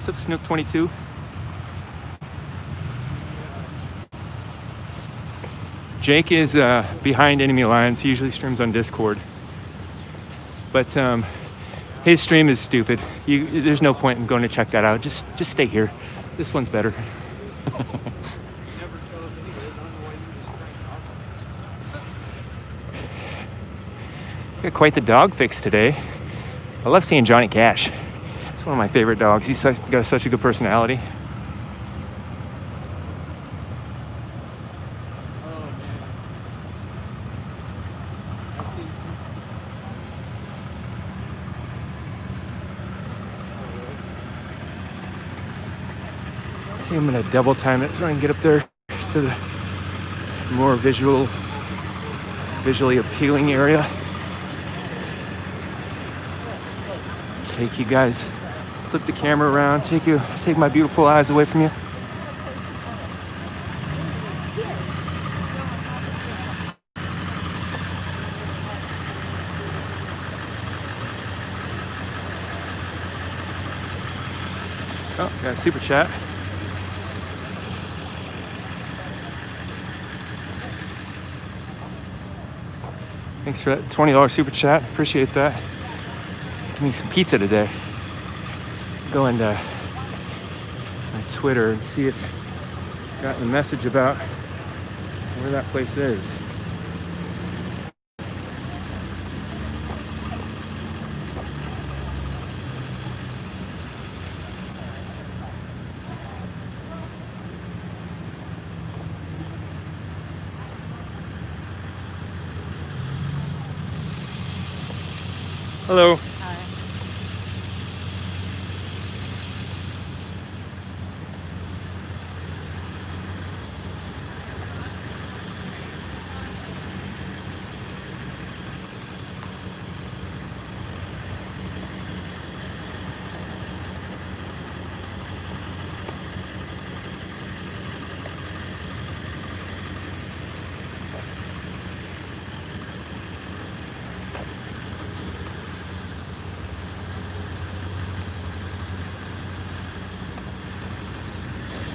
What's up, Snook 22? Jake is behind enemy lines. He usually streams on Discord. But his stream is stupid. There's no point in going to check that out. Just stay here. This one's better. Got quite the dog fix today. I love seeing Johnny Cash. It's one of my favorite dogs. He's got such a good personality. I'm gonna double time it so I can get up there to the more visually appealing area. Take you guys, flip the camera around, take my beautiful eyes away from you. Oh, got a super chat. Thanks for that $20 super chat. Appreciate that. Give me some pizza today. Go into my Twitter and see if I've gotten a message about where that place is. Hello. Hi.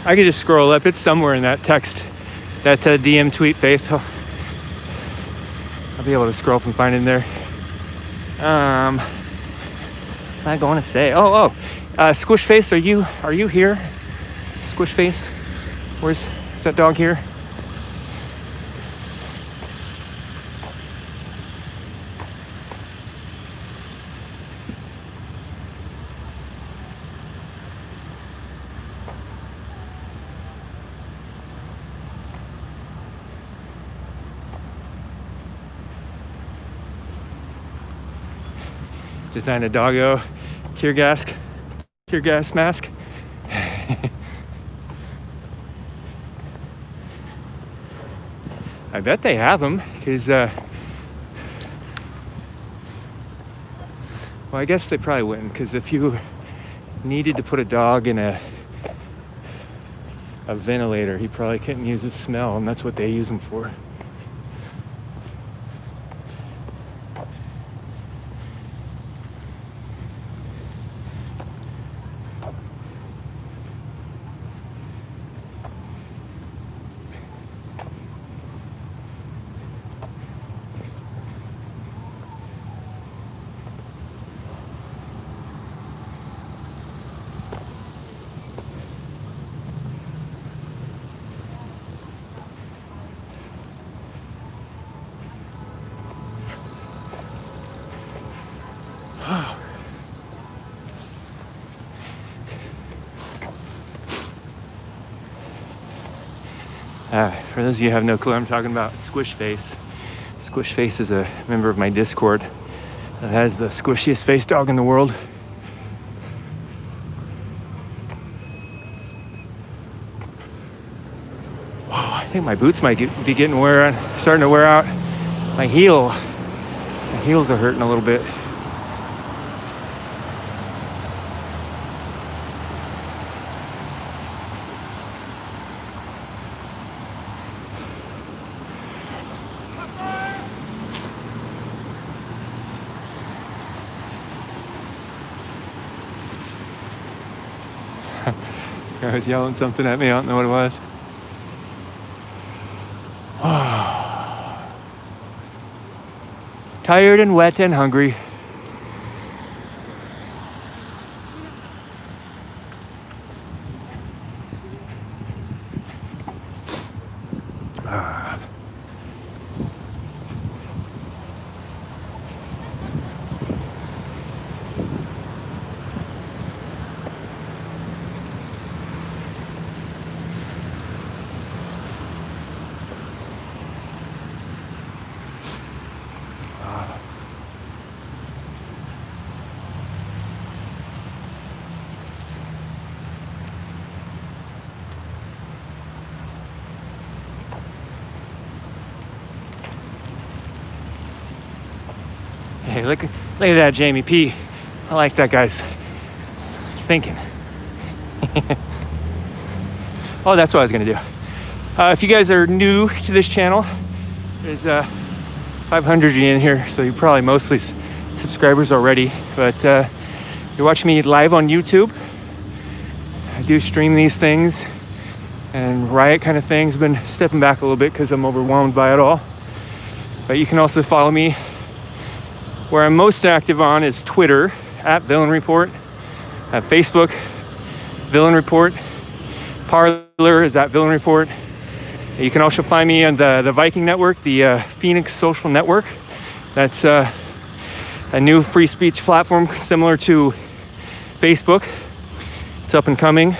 I could just scroll up. It's somewhere in that text, that DM tweet, Faith. I'll be able to scroll up and find it in there. What's I going to say? Squish Face, are you here? Squish Face, is that dog here? Design a doggo tear gas mask. I bet they have them because well, I guess they probably wouldn't, because if you needed to put a dog in a ventilator, he probably couldn't use the smell, and that's what they use them for. For those of you who have no clue, I'm talking about Squish Face. Squish Face is a member of my Discord that has the squishiest face dog in the world. think my boots might be starting to wear out. My heels are hurting a little bit. I was yelling something at me. I don't know what it was. Tired and wet and hungry. Hey, look at that Jamie P. I like that guy's thinking. Oh, that's what I was gonna do. If you guys are new to this channel, there's 500 in here, so you're probably mostly subscribers already. But you're watching me live on YouTube. I do stream these things, and Riot kind of things. Been stepping back a little bit because I'm overwhelmed by it all. But you can also follow me. Where I'm most active on is Twitter, @Villain Report, Facebook, Villain Report, Parler is @Villain Report. You can also find me on the Viking Network, the Phoenix Social Network. That's a new free speech platform similar to Facebook. It's up and coming,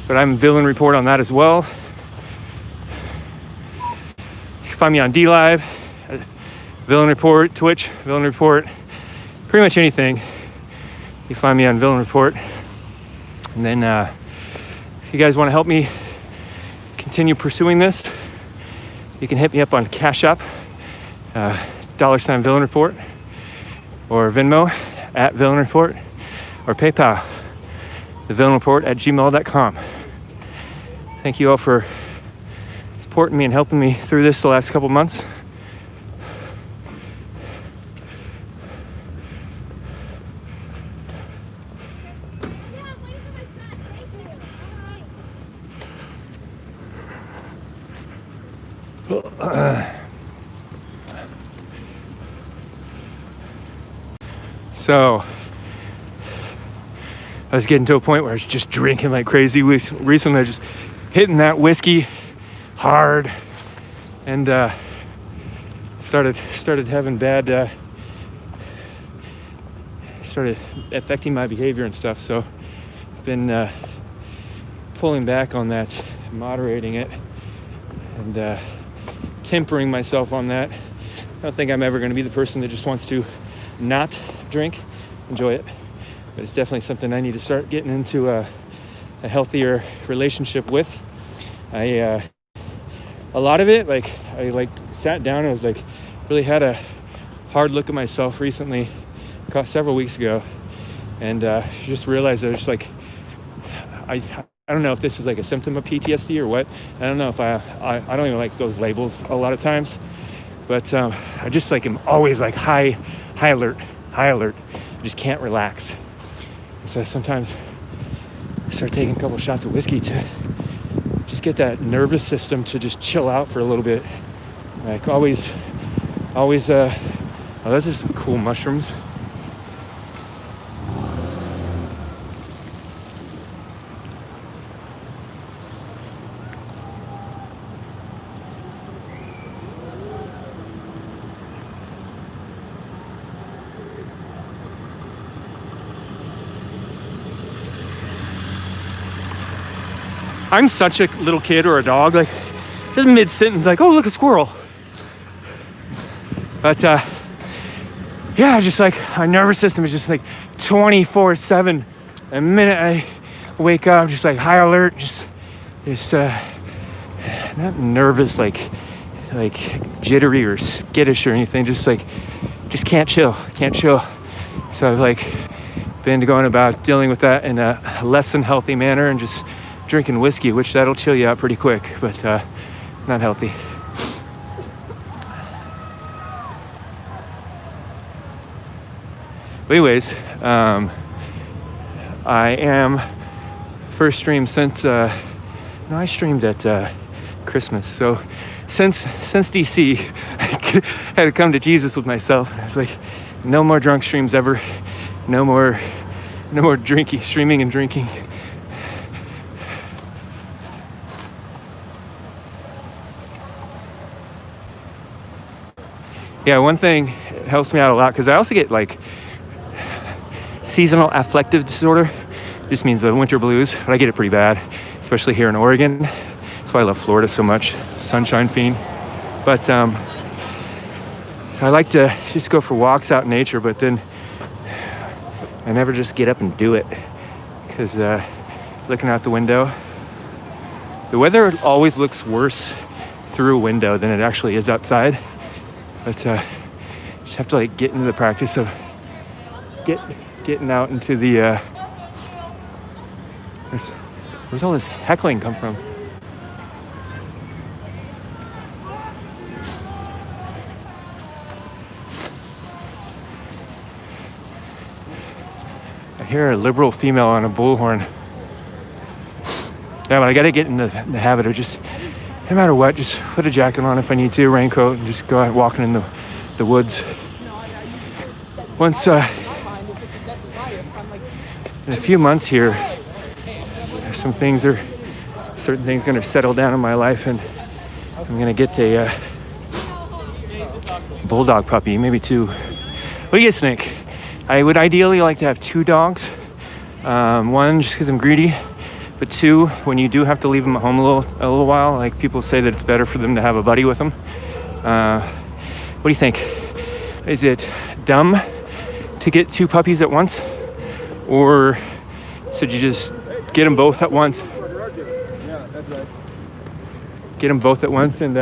but I'm Villain Report on that as well. You can find me on DLive, Villain Report, Twitch, Villain Report, pretty much anything. You find me on Villain Report. And then if you guys want to help me continue pursuing this, you can hit me up on Cash App, $Villain Report, or Venmo @Villain Report, or PayPal, thevillainreport@gmail.com. Thank you all for supporting me and helping me through this the last couple months. So I was getting to a point where I was just drinking like crazy. Recently I was just hitting that whiskey hard, and started having bad, started affecting my behavior and stuff. So I've been pulling back on that, moderating it, and tempering myself on that. I don't think I'm ever going to be the person that just wants to not drink, enjoy it, but it's definitely something I need to start getting into a healthier relationship with. A lot of it, like I sat down and was really had a hard look at myself recently, several weeks ago, and just realized I was just I don't know if this is a symptom of PTSD or what. I don't know if I don't even like those labels a lot of times, but I just am always high alert. I just can't relax. So sometimes I start taking a couple shots of whiskey to just get that nervous system to just chill out for a little bit. Always, oh, those are some cool mushrooms. I'm such a little kid or a dog, just mid-sentence, oh, look, a squirrel. But, yeah, just our nervous system is just 24/7. The minute I wake up, just high alert, just not nervous, like jittery or skittish or anything. Just can't chill. So I've like been going about dealing with that in a less than healthy manner and just drinking whiskey, which that'll chill you out pretty quick, but not healthy. But anyways, I am first stream since I streamed at Christmas. So since DC, I had to come to Jesus with myself, and I was like, no more drunk streams ever. No more drinking, streaming and drinking. Yeah, one thing helps me out a lot, because I also get like seasonal affective disorder. Just means the winter blues, but I get it pretty bad, especially here in Oregon. That's why I love Florida so much, sunshine fiend. But so I like to just go for walks out in nature, but then I never just get up and do it, because looking out the window, the weather always looks worse through a window than it actually is outside. But just have to like get into the practice of getting out into the where's all this heckling come from? I hear a liberal female on a bullhorn. Yeah, but I gotta get in the habit of just, no matter what, just put a jacket on if I need to, raincoat, and just go out walking in the woods. Once, in a few months here, certain things gonna settle down in my life, and I'm gonna get a bulldog puppy, maybe 2. What do you guys think? I would ideally like to have 2 dogs. 1, just because I'm greedy. But 2, when you do have to leave them at home a little while, like people say that it's better for them to have a buddy with them. What do you think? Is it dumb to get 2 puppies at once? Or should you just get them both at once? Get them both at once and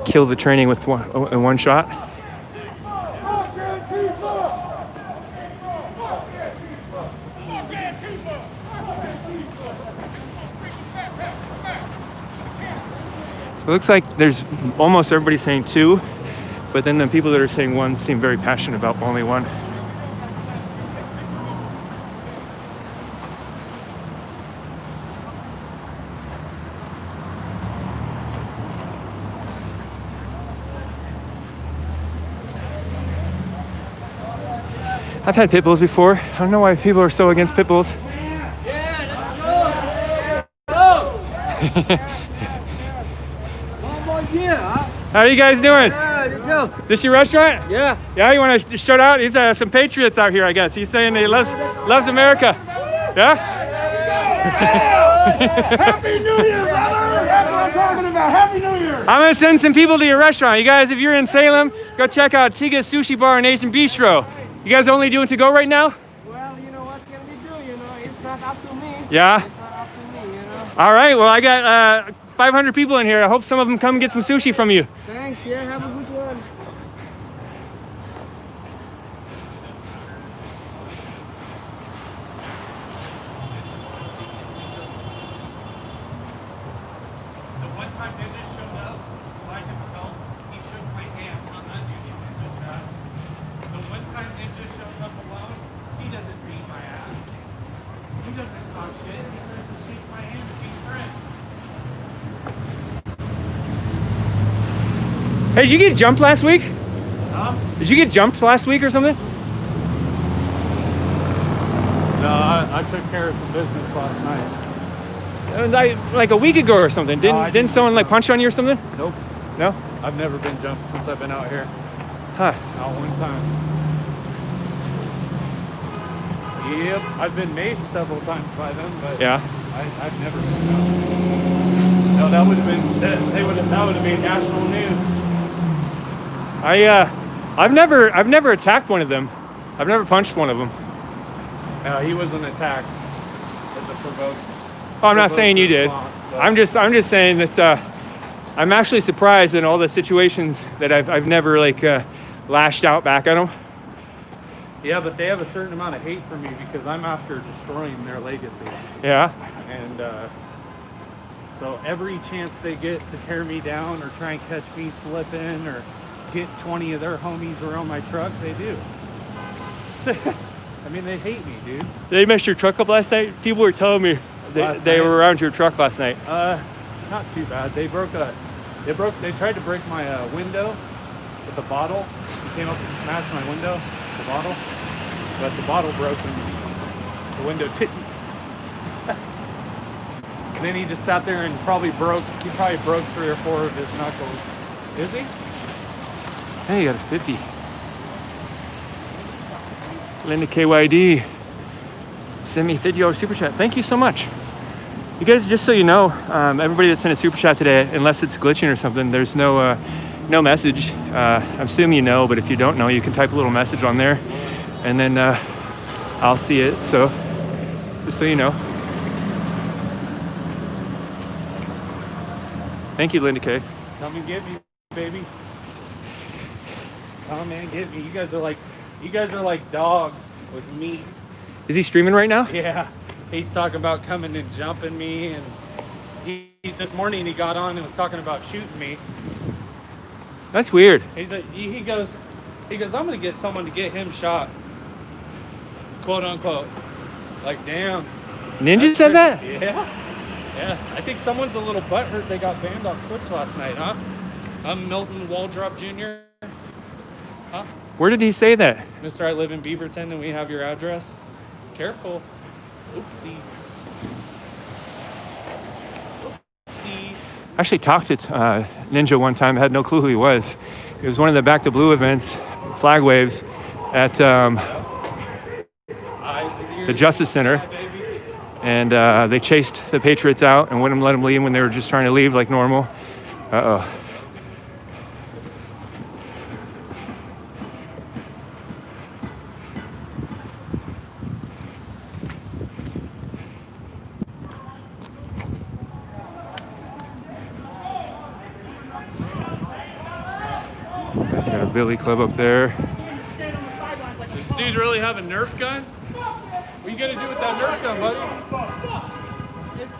kill the training with one shot? So it looks like there's almost everybody saying 2, but then the people that are saying 1 seem very passionate about only 1. I've had pit bulls before. I don't know why people are so against pit bulls. How are you guys doing? This your restaurant? Yeah. Yeah, you want to shout out? He's some patriots out here, I guess. He's saying he loves America. Yeah? Happy New Year, brother! That's what I'm talking about. Happy New Year! I'm going to send some people to your restaurant. You guys, if you're in Salem, go check out Tiga's Sushi Bar and Asian Bistro. You guys only doing to go right now? Well, you know, what can we do? You know, it's not up to me. Yeah? It's not up to me, you know. All right, well, I got 500 people in here. I hope some of them come get some sushi from you. Thanks, yeah, have a good one. Hey, did you get jumped last week? Huh? Did you get jumped last week or something? No, I took care of some business last night. Like a week ago or something. Didn't someone like punch on you or something? Nope. No? I've never been jumped since I've been out here. Huh. Not one time. Yep, I've been maced several times by them, but yeah, I've never been jumped. No, that would have been that would have made national news. I've never attacked one of them. I've never punched one of them. He wasn't attacked. It's a provoke. Oh, I'm not saying you did. I'm just saying that I'm actually surprised in all the situations that I've never like lashed out back at them. Yeah, but they have a certain amount of hate for me because I'm after destroying their legacy. Yeah. And so every chance they get to tear me down or try and catch me slipping or get 20 of their homies around my truck, they do. I mean, they hate me, dude. They messed your truck up last night? People were telling me they were around your truck last night. Not too bad. They tried to break my window with a bottle. He came up and smashed my window, the bottle. But the bottle broke and the window didn't. And then he just sat there and probably broke 3 or 4 of his knuckles. Is he? Hey, you got a 50. Linda KYD sent me a $50 super chat. Thank you so much. You guys, just so you know, everybody that sent a super chat today, unless it's glitching or something, there's no message. I assume you know, but if you don't know, you can type a little message on there, and then I'll see it. So, just so you know. Thank you, Linda K. Come and get me, baby. Come and get me. You guys are like dogs with meat. Is he streaming right now? Yeah. He's talking about coming and jumping me, and this morning he got on and was talking about shooting me. That's weird. He goes, I'm gonna get someone to get him shot, quote unquote. Like, damn. Ninja said that? Yeah. I think someone's a little butthurt. They got banned on Twitch last night, huh? I'm Milton Waldrop Jr. Huh? Where did he say that? Mr. I live in Beaverton and we have your address. Careful. Oopsie. I actually talked to Ninja one time. I had no clue who he was. It was one of the Back to Blue events, flag waves, at the Justice Center. And they chased the Patriots out and wouldn't let them leave when they were just trying to leave like normal. Uh-oh. Guys got a billy club up there. Does this dude really have a Nerf gun? What you gonna do with that Nerf gun, buddy? It's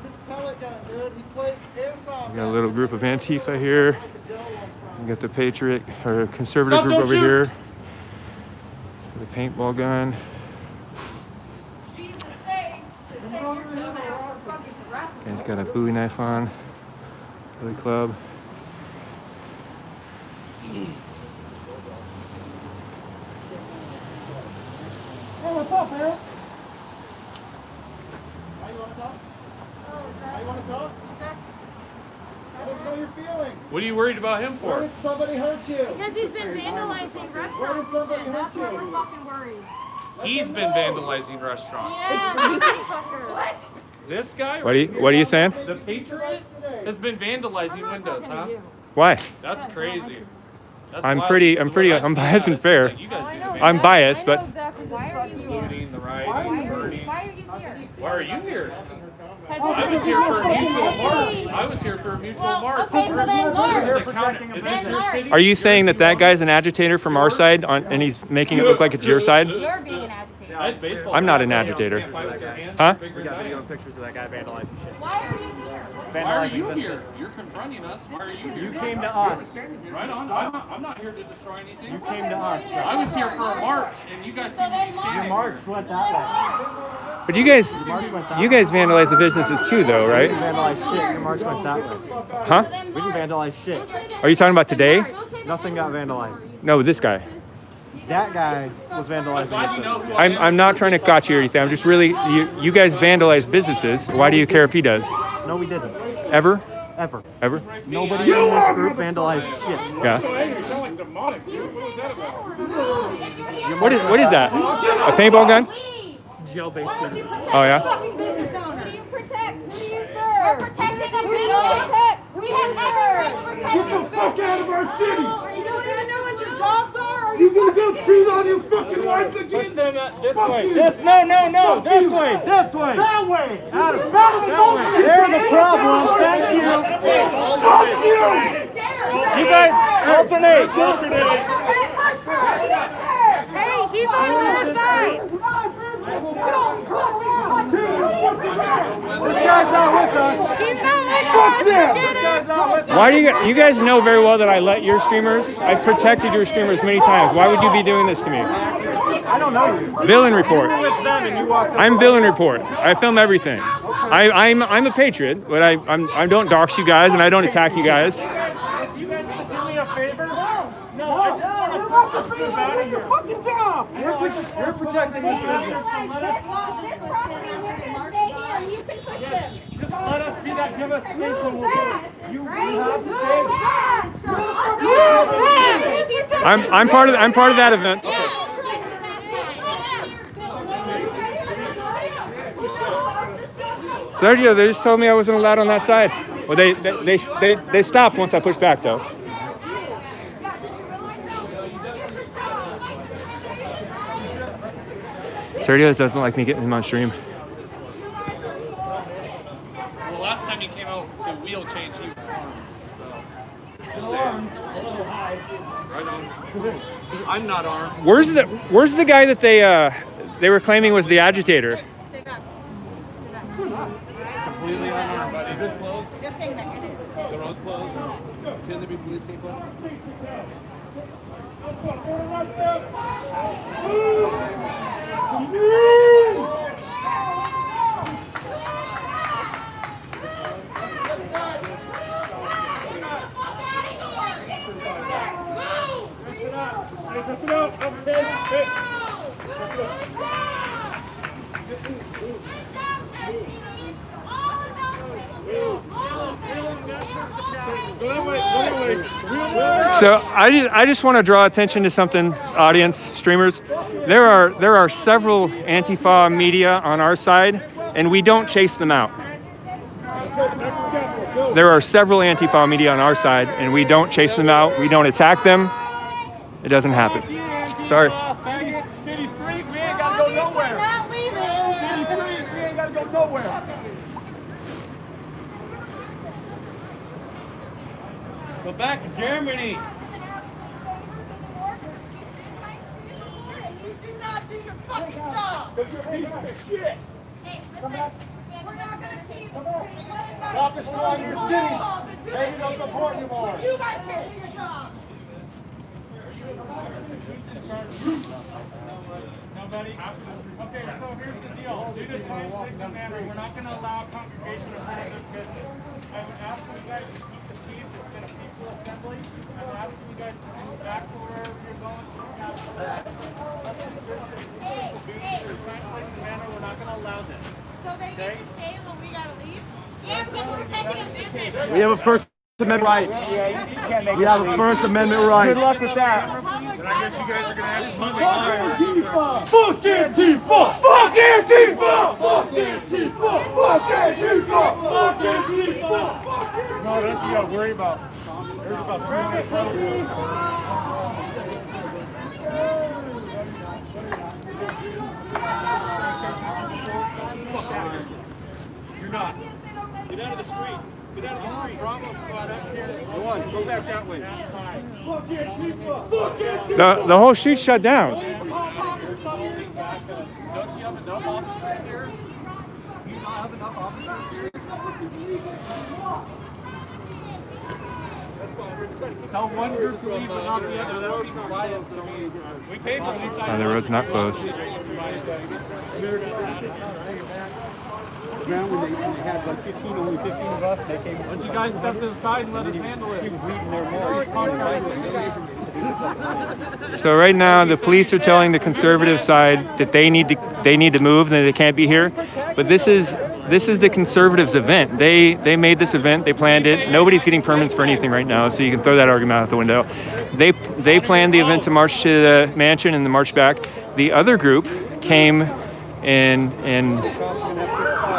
his pellet gun, dude. He plays airsoft. We got a little group of Antifa here. We got the Patriot or conservative group over here. The paintball gun. Guy's got a Bowie knife on. Billy club. Hey, what's up, man? Why you want to talk? Why you want to talk? Let us know your feelings. What are you worried about him for? Where did somebody hurt you? Because he's been vandalizing restaurants. Where did somebody hurt That's why you? we're fucking worried. He's been vandalizing restaurants. Yeah. What? This guy? What are you saying? The Patriot has been vandalizing windows, huh? Why? That's crazy. That's I'm wild. pretty, So I'm what pretty, I've I'm seen, biased and it seems fair. like you guys do the I'm biased, but Why are you here? looting, the rioting, burning. Why are you here? Why are you here? I was here for a mutual march. I was here for a mutual march. Okay, so then march. Is this your city? are you saying that that guy's an agitator from our side and he's making it look like it's your side? You're being an agitator. Nice baseball. I'm not an agitator. Huh? We got video and pictures of that guy vandalizing shit. Why are you here? Why are you here? You're confronting us. Why are you here? You came to us. Right on. I'm not here to destroy anything. You came to us. I was here for a march, and you guys seem to be Your serious. march went that way. But you guys vandalize the businesses too, though, right? We didn't vandalize shit. Your march went that way. Huh? We didn't vandalize shit. Are you talking about today? Nothing got vandalized. No, this guy. That guy was vandalizing his business. I'm not trying to gotcha you or anything. I'm just really, you guys vandalize businesses. Why do you care if he does? No, we didn't. Ever? Ever. Ever? Nobody in this group vandalized shit. Yeah. What is that? A paintball gun? Jail-based gun. Oh yeah. Fucking business owner. Who do you protect? Who do you serve? We're protecting a business. We have every right to protect Get the fuck out of our city! You don't even know what your jobs are or You gonna go cheat on your fucking wife again? Push them this Fuck way. you. This, no, no, no. Fuck This you. way. This way. That way. Adam, That way. They're the problem. Thank you. Fuck you. You guys alternate. Hey, he's on her side. This guy's not with us. He's not with Fuck us. them. This guy's not with us. Why do you guys know very well that I let your streamers? I've protected your streamers many times. Why would you be doing this to me? I don't know you. Villain report. You were with them and you walked up. I'm Villain Report. I film everything. I'm a patriot, but I don't dox you guys and I don't attack you guys. You guys do me a favor? No, I just want to push this dude out of here. Fucking job. You're protecting this business. Yes, Just let us do that. Give us space and we'll do it. You have space. I'm part of that event. Sergio, they just told me I wasn't allowed on that side. Well, they stopped once I pushed back, though. Sergio doesn't like me getting him on stream. Well, last time you came out to wheel change, he was armed. So, right on. I'm not armed. Where's the guy that they were claiming was the agitator? Completely unarmed, buddy. Is this closed? Just stay back. It is. The road's closed? Can there be police people? So I just want to draw attention to something, audience, streamers. There are several Antifa media on our side, and we don't chase them out. There are several Antifa media on our side, and we don't chase them out. We don't attack them. It doesn't happen. Sorry. City Street, we ain't gotta go nowhere. Not leaving. City Street, we ain't gotta go nowhere. Go back to Germany. You do not do your fucking job. You're a piece of shit. Hey, listen. We're not gonna keep. Stop destroying your cities. Maybe they'll support you more. You guys can't do your job. Nobody? Okay, so here's the deal. Due to time, place, and manner, we're not going to allow a congregation to run this business. I would ask you guys to keep the peace. It's been a peaceful assembly. I would ask you guys to move back to wherever you're going. Hey, hey. Due to time, place, and manner, we're not going to allow this. So they get to stay when we gotta leave? Yeah, because we're taking a business. We have a First Amendment right. We have a First Amendment right. Good luck with that. I guess you guys are gonna have to move Fuck on. Antifa! Fuck Antifa! Fuck Antifa! Fuck Antifa! Fuck Antifa! Fuck Antifa! No, that's what you gotta worry about. There's about 200 You're not. Get out of the street. Get out of the street. Bravo squad up here. Go on. Go back that way. Fuck Antifa! Fuck Antifa! The whole street shut down. Don't you have enough officers here? Do you not have enough officers here? Tell one group to leave but not the other. That seems biased to me. We paid for these The road's not closed. When they had like 15, only 15 of us, they came. Why don't you guys step to the side and let us handle it? He was leading their more. So right now, the police are telling the conservative side that they need to move, and that they can't be here. But this is the conservatives' event. They made this event. They planned it. Nobody's getting permits for anything right now, so you can throw that argument out the window. They planned the event to march to the mansion and the march back. The other group came and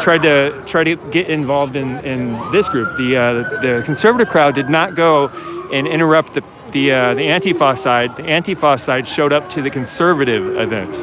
tried to get involved in this group. The conservative crowd did not go and interrupt the Antifa side. The Antifa side showed up to the conservative event.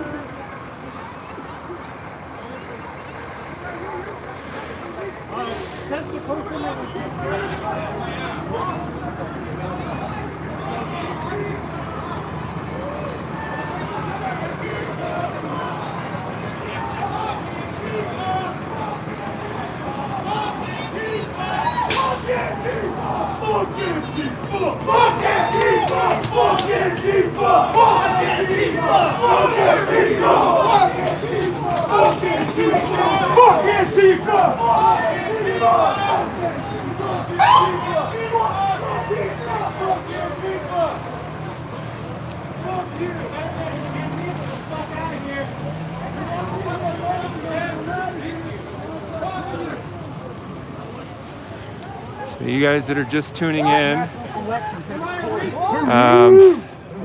So you guys that are just tuning in,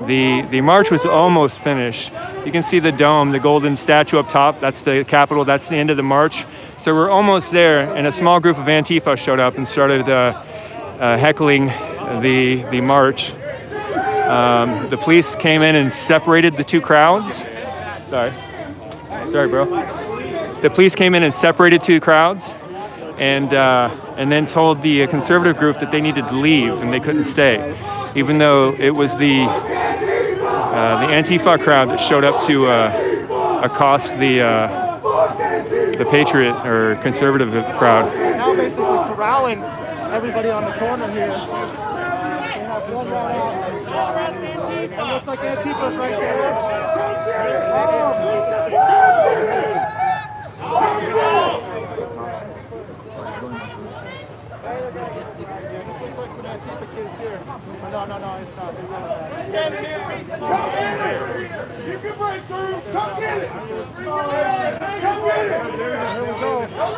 the march was almost finished. You can see the dome, the golden statue up top. That's the Capitol. That's the end of the march. So we're almost there, and a small group of Antifa showed up and started heckling the march. The police came in and separated the two crowds. Sorry, bro. The police came in and separated two crowds, and then told the conservative group that they needed to leave and they couldn't stay, even though it was the Antifa crowd that showed up to accost the Patriot or conservative crowd. Now basically corralling everybody on the corner here. They have one right out. It looks like Antifa's right there. Yeah, this looks like some Antifa kids here. No, it's not. You can break through. Come get it. Come get it. Here we go. Come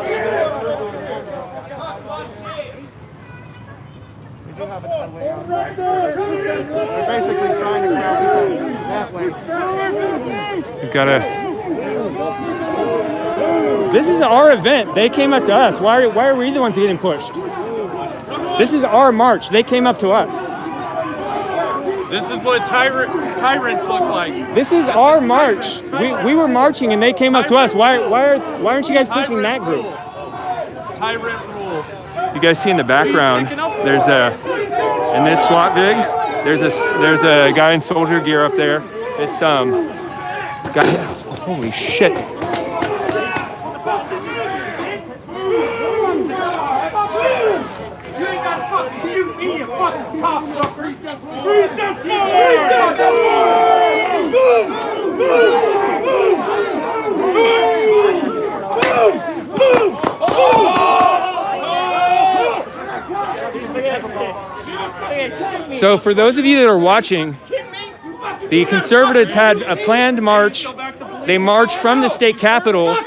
get it. We do have a way out. They're basically trying to grab people that way. We've got This is our event. They came up to us. Why are we the ones getting pushed? This is our march. They came up to us. This is what tyrants look like. This is our march. We were marching and they came up to us. Why aren't you guys pushing that group? Tyrant rule. You guys see in the background, there's in this SWAT vig, there's a guy in soldier gear up there. It's holy shit. So for those of you that are watching, the conservatives had a planned march. They marched from the state capitol.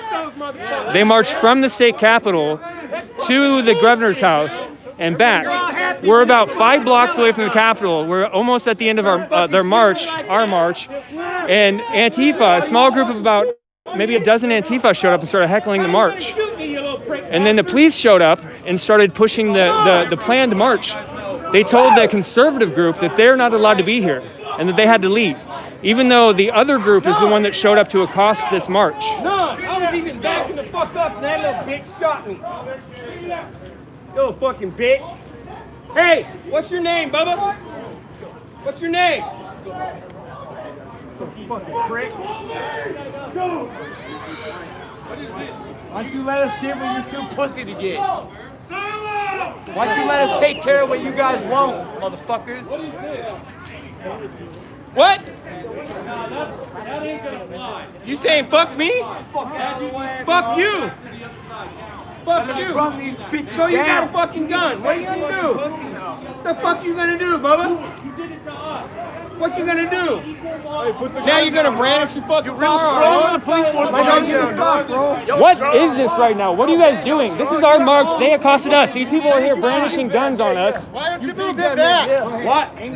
They marched from the state capitol to the governor's house and back. We're about 5 blocks away from the Capitol. We're almost at the end of our march, and Antifa, a small group of about maybe a dozen Antifa showed up and started heckling the march. And then the police showed up and started pushing the planned march. They told the conservative group that they're not allowed to be here and that they had to leave, even though the other group is the one that showed up to accost this march. No, I was even backing the fuck up and that little bitch shot me. You little fucking bitch. Hey, what's your name, Bubba? What's your name? Fucking prick. Why don't you let us get what you're too pussy to get? Why don't you let us take care of what you guys won't, motherfuckers? What is this? What? That ain't gonna fly. You saying fuck me? Fuck you. Fuck you. Run these bitches so you got a fucking gun. What are you gonna do? What the fuck you gonna do, Bubba? You did it to us. What you gonna do? Hey, now you're gonna brandish your fucking Real strong on the police force. What is this right now? What are you guys doing? This is our march. They accosted us. These people are here brandishing guns on us. Why don't you move it back?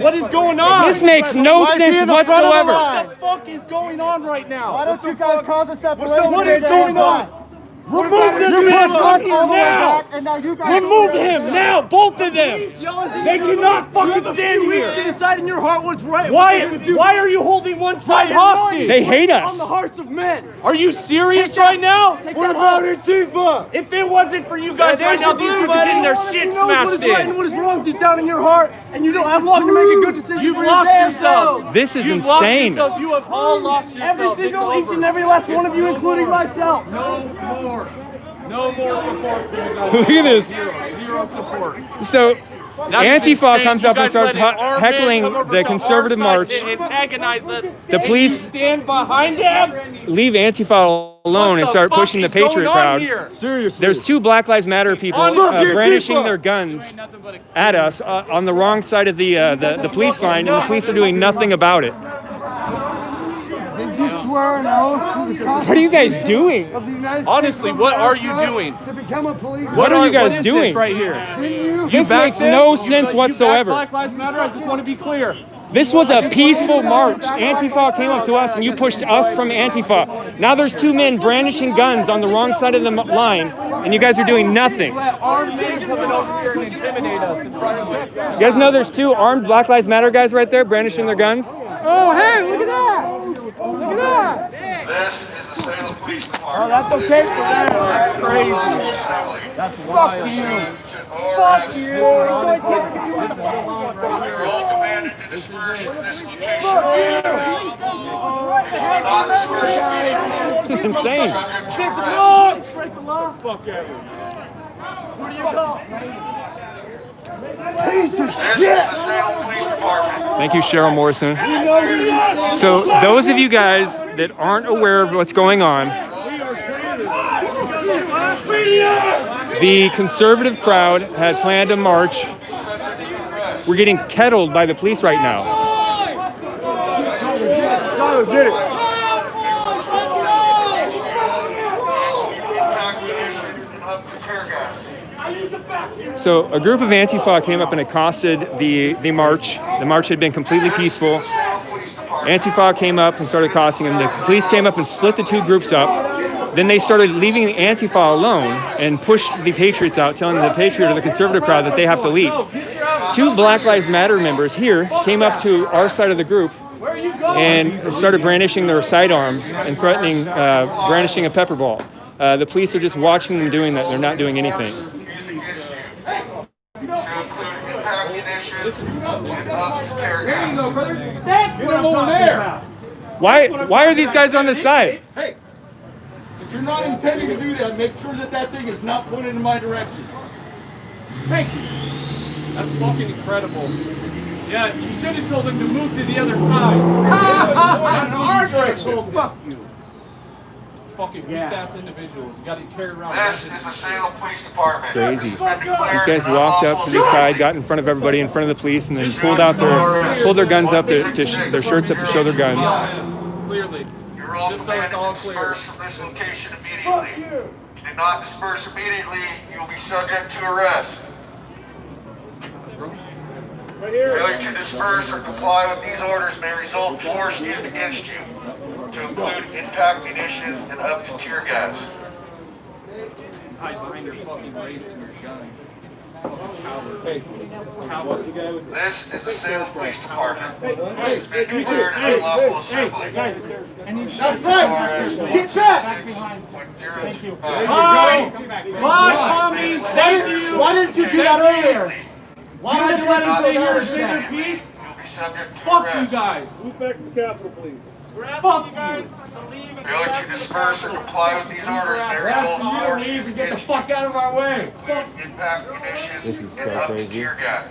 What is going on? This makes no sense whatsoever. What the fuck is going on right now? Why don't you guys cause a separation? What is going on? Remove this man fucking now! Remove him now, both of them! They cannot fucking stand here! To decide in your heart what's right. Why are you holding one side hostage? They hate us. On the hearts of men. Are you serious right now? What about Antifa? If it wasn't for you guys right now, these dudes are getting their shit smashed And in. what is wrong deep down in your heart, and you don't have long to make a good decision. You've for lost your damn yourselves. self. This is You've lost insane. yourselves. You have all lost yourselves. Every single, each and every last one of you, including myself. No more support for you guys. Look at this. Zero support. So That is Antifa insane. comes You up and guys starts let an armed man heckling come over the to conservative our march. side to antagonize us. The And police you stand behind him. leave Antifa alone and start pushing the Patriot crowd. Seriously. There's two Black Lives Matter people brandishing their guns at us on the wrong side of the police line, and the police are doing nothing about it. Did you swear an oath to the What are you guys doing? of the United States Honestly, of what are you America doing? To become a police What are you guys what is doing? this right here? Didn't you? This makes no sense whatsoever. Black Lives Matter. I just want to be clear. This was a peaceful march. Antifa came up to us and you pushed us from Antifa. Now there's two men brandishing guns on the wrong side of the line and you guys are doing nothing. You Armed men coming over here and intimidate us in front of us. guys know there's two armed Black Lives Matter guys right there brandishing their guns? Oh, hey, look at that! Look at that! This is the Salem Police Department. Oh, that's okay for them. That's crazy. That's Fuck you! Fuck you! You're all commanded to disperse from this location. Not disperse. This is insane. 6 o'clock. Break the law. Fuck everyone. What do you call? Piece of This is the Salem Police Department. Thank you, Cheryl Morrison. So those of you guys that aren't aware of what's going on, the conservative crowd had planned a march. We're getting kettled by the police right now. Let's get it. So a group of Antifa came up and accosted the march. The march had been completely peaceful. Antifa came up and started accosting them. The police came up and split the two groups up. Then they started leaving Antifa alone and pushed the Patriots out, telling the Patriot or the conservative crowd that they have to leave. Two Black Lives Matter members here came up to our side of the group and started brandishing their sidearms and threatening brandishing a pepper ball. The police are just watching them doing that. They're not doing anything. Why are these guys on this side? Hey, if you're not intending to do that, make sure that thing is not pointed in my direction. Thank you. That's fucking incredible. Yeah, you should have told them to move to the other side. That's our direction. Fuck you. Fucking weak-ass individuals. You got to carry around. This is the Salem Police Department. Crazy. These guys walked up to the side, got in front of everybody, in front of the police, and then pulled their guns up, their shirts up to show their guns. Clearly. You're all Just so it's all commanded to clear. disperse from this location immediately. If you do not disperse immediately, you will be subject to arrest. Failure to disperse or comply with these orders may result in force used against you, to include impact munitions and up to tear gas. Hide behind your fucking race and your guns. Coward. This is the Salem Police Department. It's been declared an unlawful assembly. That's right! Get back! Thank you. Bye! Bye, commies! Thank you! Why didn't you do that earlier? Why Did did you let him say you were that? saying your piece? You'll be subject to Fuck you arrest. guys! Move back to the Capitol, please. We're asking you guys to leave. Failure to disperse or comply with these orders may We're asking result in you to force leave used and get the against you, fuck out of our way. including impact munitions This is so and up to crazy. tear gas.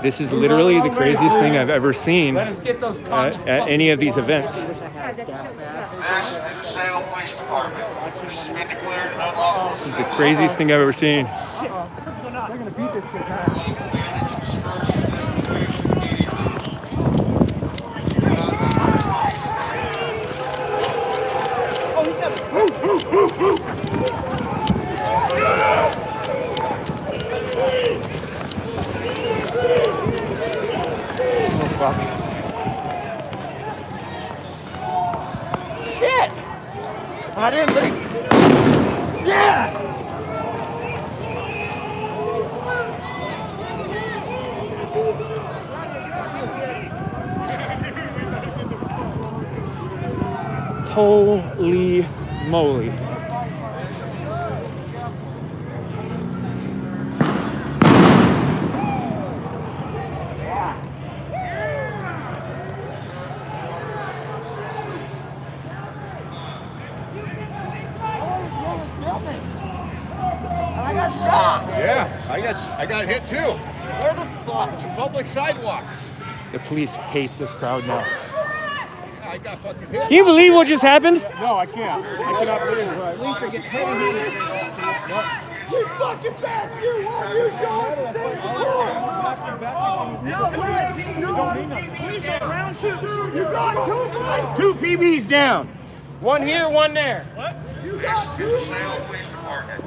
This is literally the craziest thing I've ever seen Let us get those at any of these events. This is the Salem Police Department. This has been declared an unlawful This is the craziest thing I've ever seen. They're gonna beat this kid back. Oh fuck. I didn't leave. Yeah! Holy moly. I got shot. Yeah, I got hit too. Where the fuck? It's a public sidewalk. The police hate this crowd now. I got fucking hit. Can you believe what just happened? No, I can't. I cannot believe it. At least I get heavy-handed. You fucking back! You want your No, police are round shooters. You got two guys. Two PBs down. One here, one there. What? You got two guys. Police Department.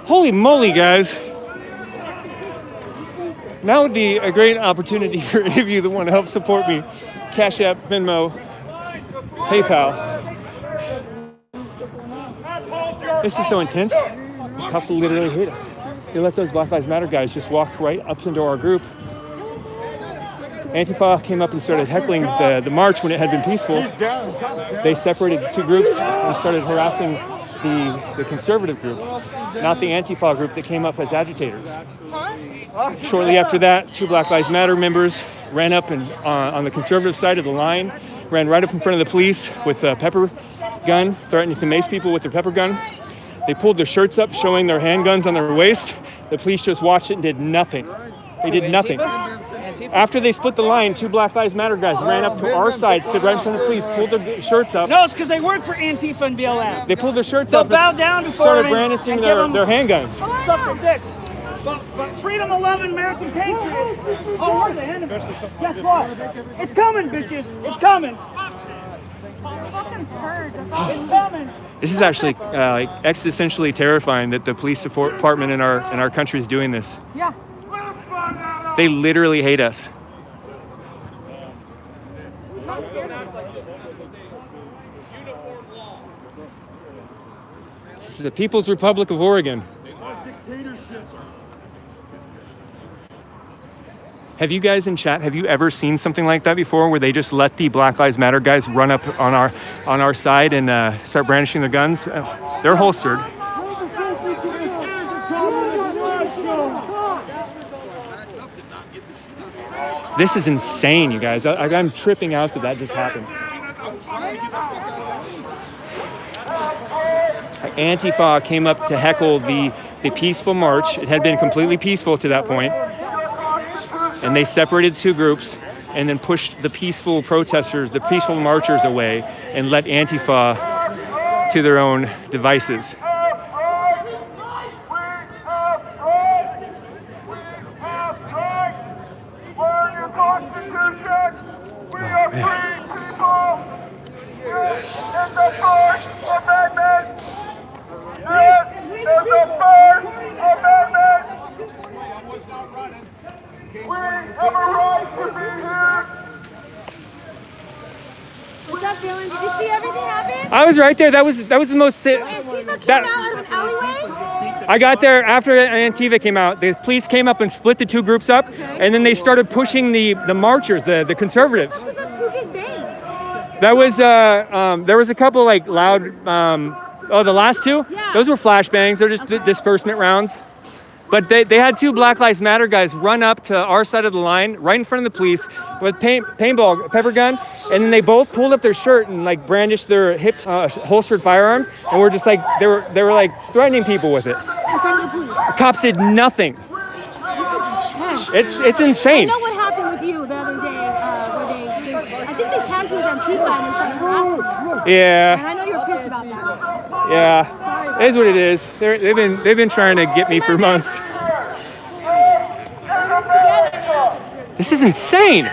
Holy moly, guys. Now would be a great opportunity for any of you that want to help support me. Cash App, Venmo, PayPal. This is so intense. These cops literally hate us. They let those Black Lives Matter guys just walk right up into our group. Antifa came up and started heckling the march when it had been peaceful. They separated the two groups and started harassing the conservative group, not the Antifa group that came up as agitators. Shortly after that, two Black Lives Matter members ran up and on the conservative side of the line, ran right up in front of the police with a pepper gun, threatening to mace people with their pepper gun. They pulled their shirts up, showing their handguns on their waist. The police just watched it and did nothing. They did nothing. After they split the line, two Black Lives Matter guys ran up to our side, stood right in front of the police, pulled their shirts up. No, it's because they work for Antifa and BLM. They pulled their shirts They'll up. bow down before started them brandishing and their give them- handguns. Suck their dicks. But freedom-loving American patriots. Oh, we're the enemy. Guess what? It's coming, bitches. It's coming. It's coming. This is actually like existentially terrifying that the police department in our country is doing this. Yeah. They literally hate us. This is the People's Republic of Oregon. Have you guys in chat, have you ever seen something like that before, where they just let the Black Lives Matter guys run up on our side and start brandishing their guns? They're holstered. This is insane, you guys. I'm tripping out that just happened. Antifa came up to heckle the peaceful march. It had been completely peaceful to that point. And they separated two groups and then pushed the peaceful protesters, the peaceful marchers away, and let Antifa to their own devices. What's up, Dylan? Did you see everything happen? I was right there. That was the most. Antifa came out of an alleyway? I got there after Antifa came out. The police came up and split the two groups up, and then they started pushing the marchers, the conservatives. What was that two big bangs? That was there was a couple like loud. The last two. Yeah. Those were flashbangs. They're just disbursement rounds. But they had two Black Lives Matter guys run up to our side of the line, right in front of the police, with paintball pepper gun, and then they both pulled up their shirt and like brandished their hip holstered firearms, and we're just like they were like threatening people with it. In front of the police. The cops did nothing. This is intense. It's insane. I know what happened with you the other day. Where I think they tagged you as Antifa and they started harassing you. Yeah. And I know you're pissed about that. Yeah. It is what it is. They've been trying to get me for months. This is insane.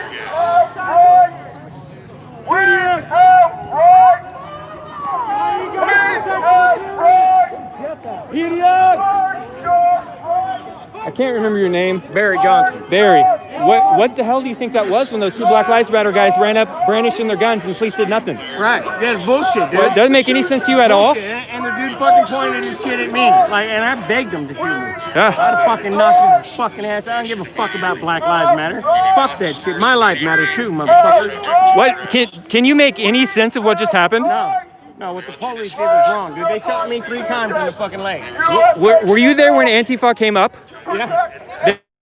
I can't remember your name. Barry Johnson. Barry. What the hell do you think that was when those two Black Lives Matter guys ran up brandishing their guns and the police did nothing? Right. That's bullshit, dude. It doesn't make any sense to you at all? And the dude fucking pointed his shit at me. And I begged him to shoot me. Yeah. I'd fucking knock his fucking ass out. I don't give a fuck about Black Lives Matter. Fuck that shit. My life matters too, motherfucker. What can you make any sense of what just happened? No, what the police did was wrong, dude. They shot me 3 times in the fucking leg. Were you there when Antifa came up? Yeah.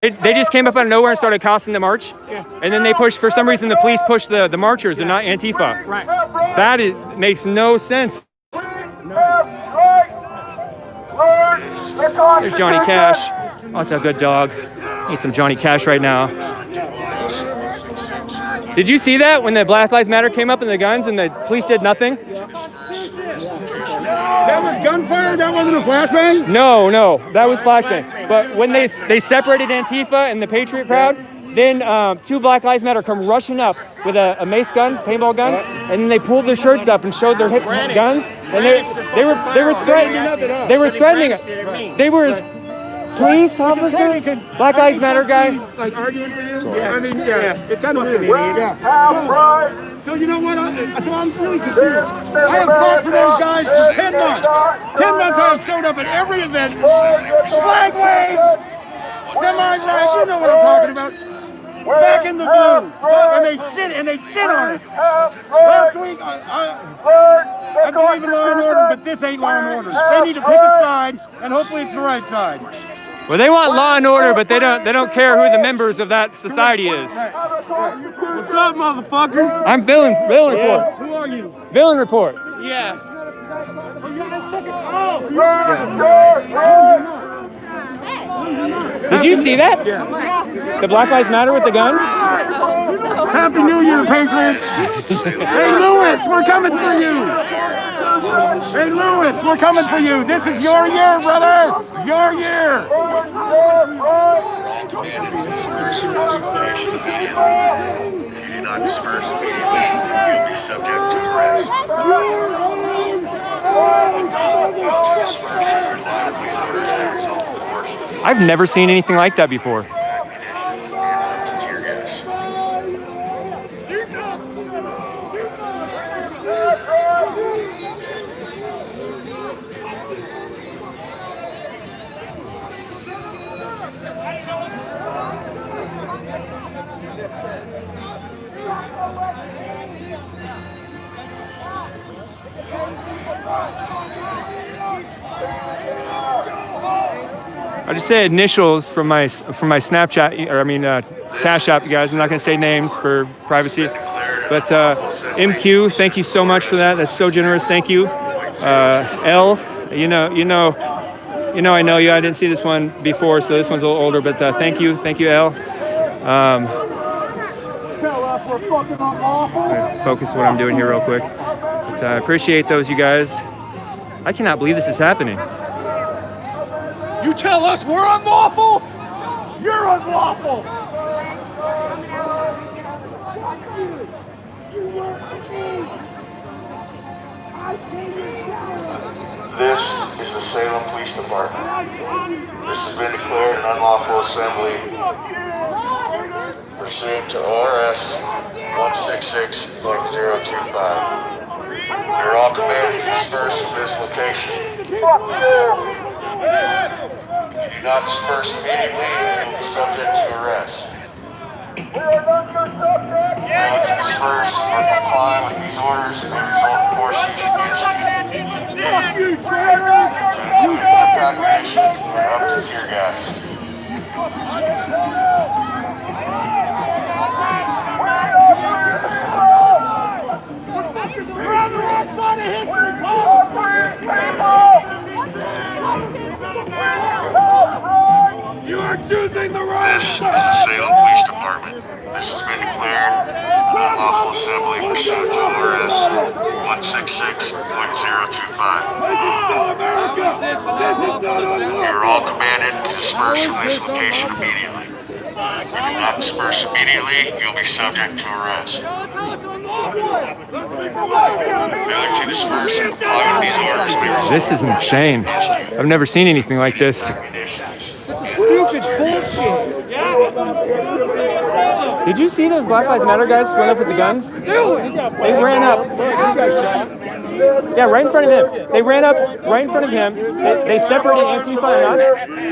They just came up out of nowhere and started accosting the march? Yeah. And then they pushed, for some reason, the police pushed the marchers and not Antifa. Right. That makes no sense. There's Johnny Cash. Oh, it's a good dog. Need some Johnny Cash right now. Did you see that when the Black Lives Matter came up and the guns and the police did nothing? That was gunfire? That wasn't a flashbang? No, that was flashbang. But when they separated Antifa and the Patriot crowd, then 2 Black Lives Matter come rushing up with a mace gun, paintball gun, and then they pulled their shirts up and showed their hip guns, and they were threatening. They were threatening it. They were his police officer, Black Lives Matter guy. Like arguing for you? Yeah. I mean, it's kind of weird. Yeah. So you know what? So I'm really confused. I have fought for those guys for 10 months. 10 months I have showed up at every event. Flag wave! Semi-right, you know what I'm talking about. Back in the blue. And they sit on it. Last week, I believe in law and order, but this ain't law and order. They need to pick a side, and hopefully it's the right side. Well, they want law and order, but they don't care who the members of that society is. What's up, motherfucker? I'm Villain Report. Who are you? Villain Report. Yeah. Did you see that? Yeah. The Black Lives Matter with the guns? Happy New Year, Patriots! Hey, Lewis, we're coming for you! Hey, Lewis, we're coming for you! This is your year, brother! Your year! If you do not disperse immediately, you'll be subject to arrest. I've never seen anything like that before. I just say initials from my Snapchat, or I mean Cash App, you guys. I'm not gonna say names for privacy, but MQ, thank you so much for that. That's so generous. Thank you. L, I know you. I didn't see this one before, so this one's a little older, but thank you, L. Focus what I'm doing here real quick. But I appreciate those, you guys. I cannot believe this is happening. You tell us we're unlawful? You're unlawful! This is the Salem Police Department. This has been declared an unlawful assembly pursuant to ORS 166.025. You're all commanded to disperse from this location. If you do not disperse immediately, you will be subject to arrest. Failure to disperse or comply with these orders may result in force used against you. Impact conditions and up to tear gas. We're on the wrong side of history, Paul! You choosing the wrong This is the Salem Police Department. This has been declared an unlawful assembly pursuant to RS 166.025. You are all commanded to disperse from this location immediately. If you do not disperse immediately, you'll be subject to arrest. Failure to disperse and comply with these orders may result This is insane. I've never seen anything like this. Stupid bullshit. Did you see those Black Lives Matter guys run up with the guns? They ran up. Yeah, right in front of him. They ran up right in front of him. They separated Antifa and us.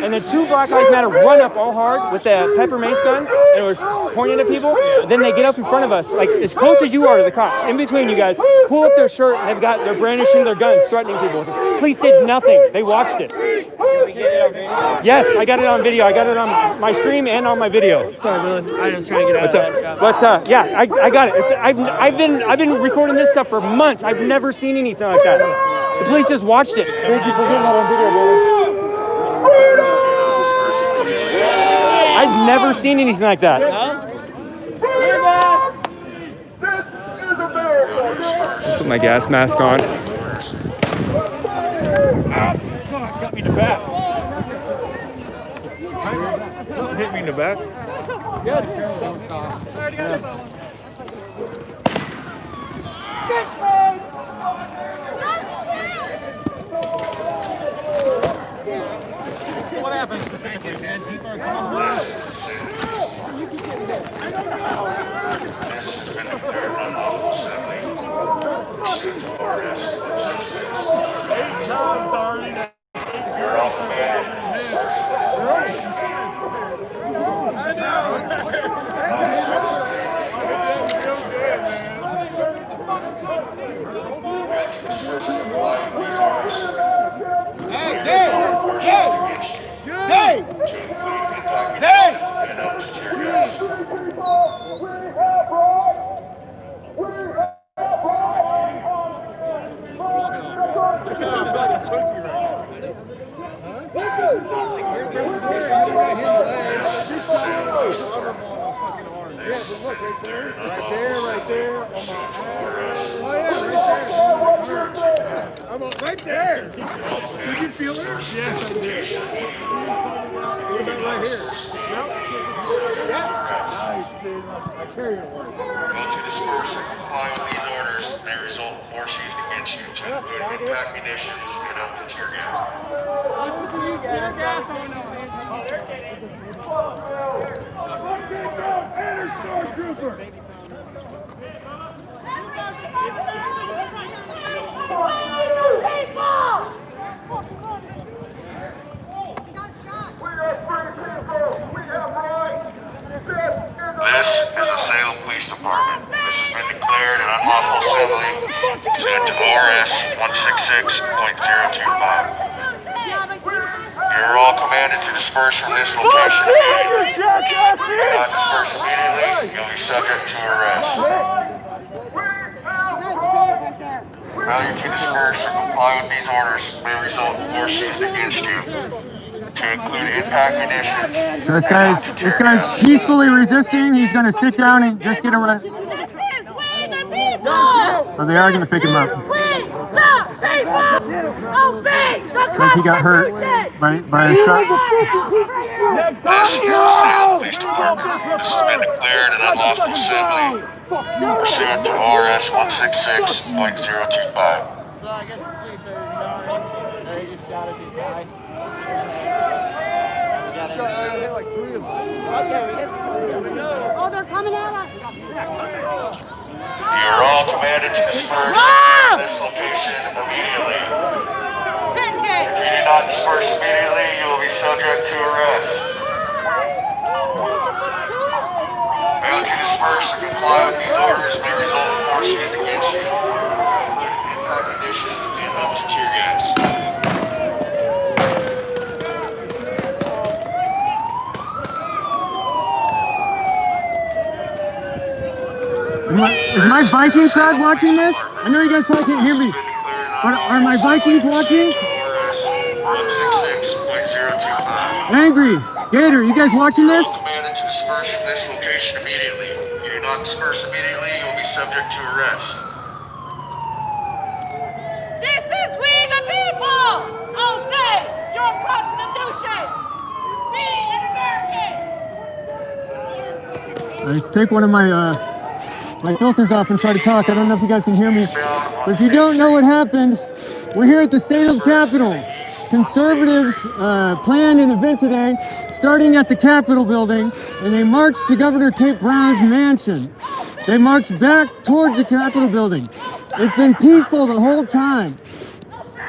And then two Black Lives Matter run up all hard with the pepper mace gun and was pointing at people. Then they get up in front of us, like as close as you are to the cops. In between you guys, pull up their shirt and they're brandishing their guns, threatening people. Police did nothing. They watched it. Yes, I got it on video. I got it on my stream and on my video. Sorry, brother. I was trying to get out of that shop. But yeah, I got it. I've been recording this stuff for months. I've never seen anything like that. The police just watched it. Thank you for getting that on video, brother. I've never seen anything like that. I'll put my gas mask on. Got me in the back. Hit me in the back. Good. What happens specifically? Antifa or come on? Right there. Did you feel it? Yes, I did. What about right here? No? Yeah. I carry it away. Fail to disperse and comply with these orders may result in force used against you to include impact munitions and up to tear gas. Use tear gas on them. This is the Salem Police Department. This has been declared an unlawful assembly pursuant to RS 166.025. You are all commanded to disperse from this location. If you do not disperse immediately, you'll be subject to arrest. Failure to disperse or comply with these orders may result in force used against you to include impact munitions. So this guy's peacefully resisting. He's gonna sit down and just get arrested. So they are gonna pick him up. Like he got hurt by a shot. This is the Salem Police Department. This has been declared an unlawful assembly pursuant to RS 166.025. So I guess the police are ignoring. They just got a big guy. I hit like 3 of them. Okay, we hit 3 of them. Oh, they're coming at us. You are all commanded to disperse from this location immediately. If you do not disperse immediately, you will be subject to arrest. Fail to disperse or comply with these orders may result in force used against you. Impact conditions and up to tear gas. Is my Viking crowd watching this? I know you guys probably can't hear me, but are my Vikings watching? RS 166.025. Angry. Gator, you guys watching this? Commanded to disperse from this location immediately. If you do not disperse immediately, you will be subject to arrest. This is we the people! Obey your Constitution! Be an American! I take one of my filters off and try to talk. I don't know if you guys can hear me. But if you don't know what happened, we're here at the Salem Capitol. Conservatives planned an event today, starting at the Capitol building, and they marched to Governor Kate Brown's mansion. They marched back towards the Capitol building. It's been peaceful the whole time.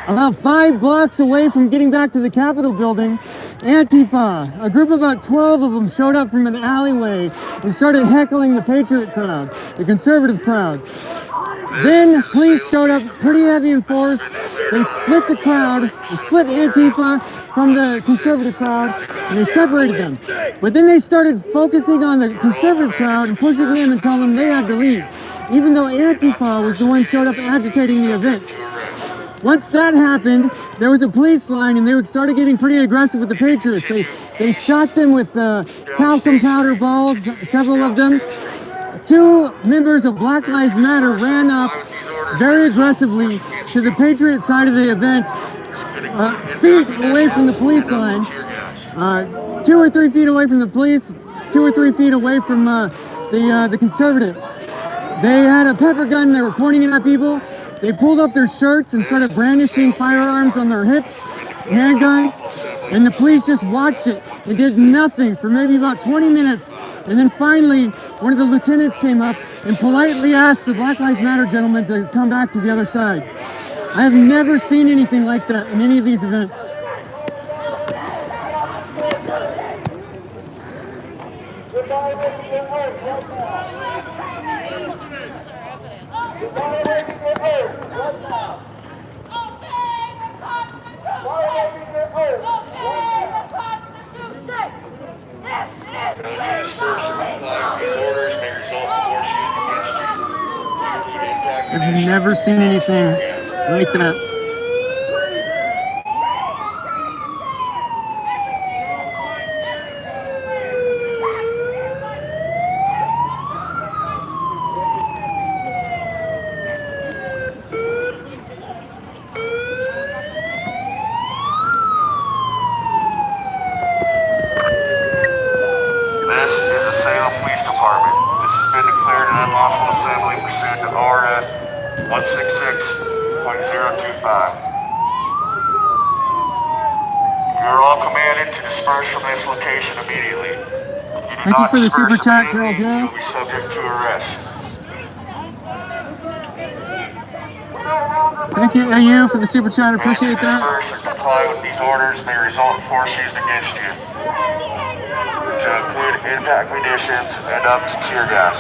About 5 blocks away from getting back to the Capitol building, Antifa, a group of about 12 of them, showed up from an alleyway and started heckling the Patriot crowd, the conservative crowd. Then police showed up pretty heavy in force. They split the crowd, they split Antifa from the conservative crowd, and they separated them. But then they started focusing on the conservative crowd and pushing them and telling them they had to leave, even though Antifa was the one who showed up agitating the event. Once that happened, there was a police line and they started getting pretty aggressive with the Patriots. They shot them with talcum powder balls, several of them. 2 members of Black Lives Matter ran up very aggressively to the Patriot side of the event, feet away from the police line, 2 or 3 feet away from the police, 2 or 3 feet away from the conservatives. They had a pepper gun, they were pointing it at people. They pulled up their shirts and started brandishing firearms on their hips, handguns, and the police just watched it and did nothing for maybe about 20 minutes. And then finally, one of the lieutenants came up and politely asked the Black Lives Matter gentleman to come back to the other side. I have never seen anything like that in any of these events. I've never seen anything like that. This is the Salem Police Department. This has been declared an unlawful assembly pursuant to RS 166.025. You're all commanded to disperse from this location immediately. If you do Thank you not for the disperse super chat, Carol immediately, J. you'll be subject to arrest. Thank you, AU, for the super chat. I appreciate that. Disperse or comply with these orders may result in force used against you, to include impact munitions and up to tear gas.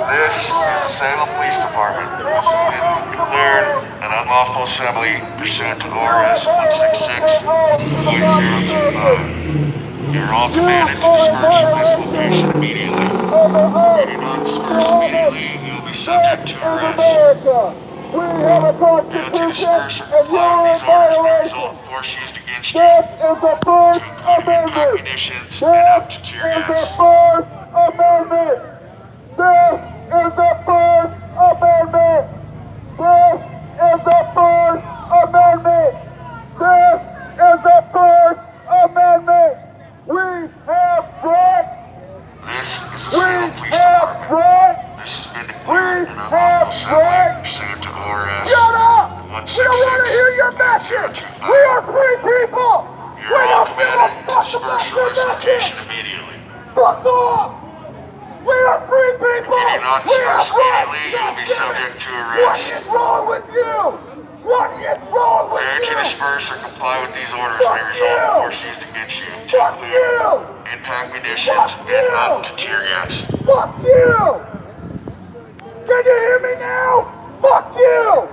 This is the Salem Police Department. This has been declared an unlawful assembly pursuant to ORS 166.025. You're all commanded to disperse from this location immediately. If you do not disperse immediately, you'll be subject to arrest. We have a constitution, and you're in violation. Force used against This is the First Amendment. This is the First Amendment. This is the First Amendment. This is the First Amendment. This is the First Amendment. We have rights. This is the Salem Police Department. This has been declared an unlawful assembly pursuant to ORS. Shut up! We don't want to hear your message. We are free people. We don't give a fuck about your message. Fuck off! We are free people. If you do not We have disperse immediately, you'll be subject to What arrest. is wrong with you? What is wrong with Failure to you? disperse or comply with these orders may result in force used against you, to include impact munitions and up to tear gas. Fuck you! Can you hear me now? Fuck you!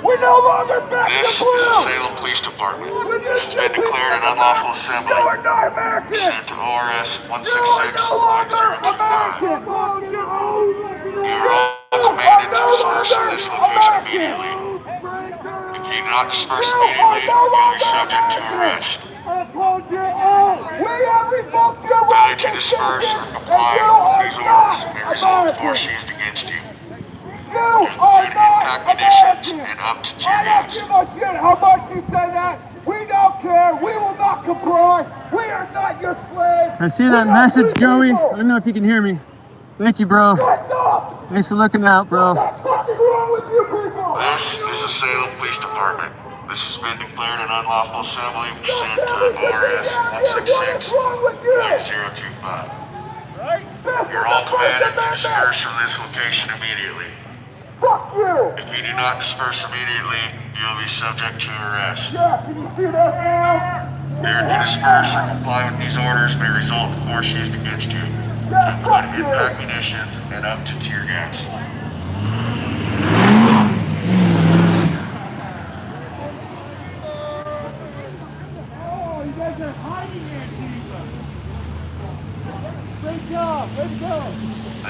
We no longer back This the is blue! the Salem Police Department. This has been declared an unlawful assembly You're not American! pursuant to ORS You are no longer 166.025. American! not disperse immediately, you'll be subject to arrest. Failure to disperse or comply with these orders may result in force used against you. Including impact munitions and up to tear gas. How much you say that? We don't care. We will not comply. We are not your slaves. I see that message, Joey. I don't know if you can hear me. Thank you, bro. Thanks for looking out, bro. This is the Salem Police Department. This has been declared an unlawful assembly pursuant to RS 166.025. You're all commanded to disperse from this location immediately. If you do not disperse immediately, you will be subject to arrest. Failure to disperse or comply with these orders may result in force used against you, including impact munitions and up to tear gas. Oh, you guys are hiding Antifa. Great job. Way to go.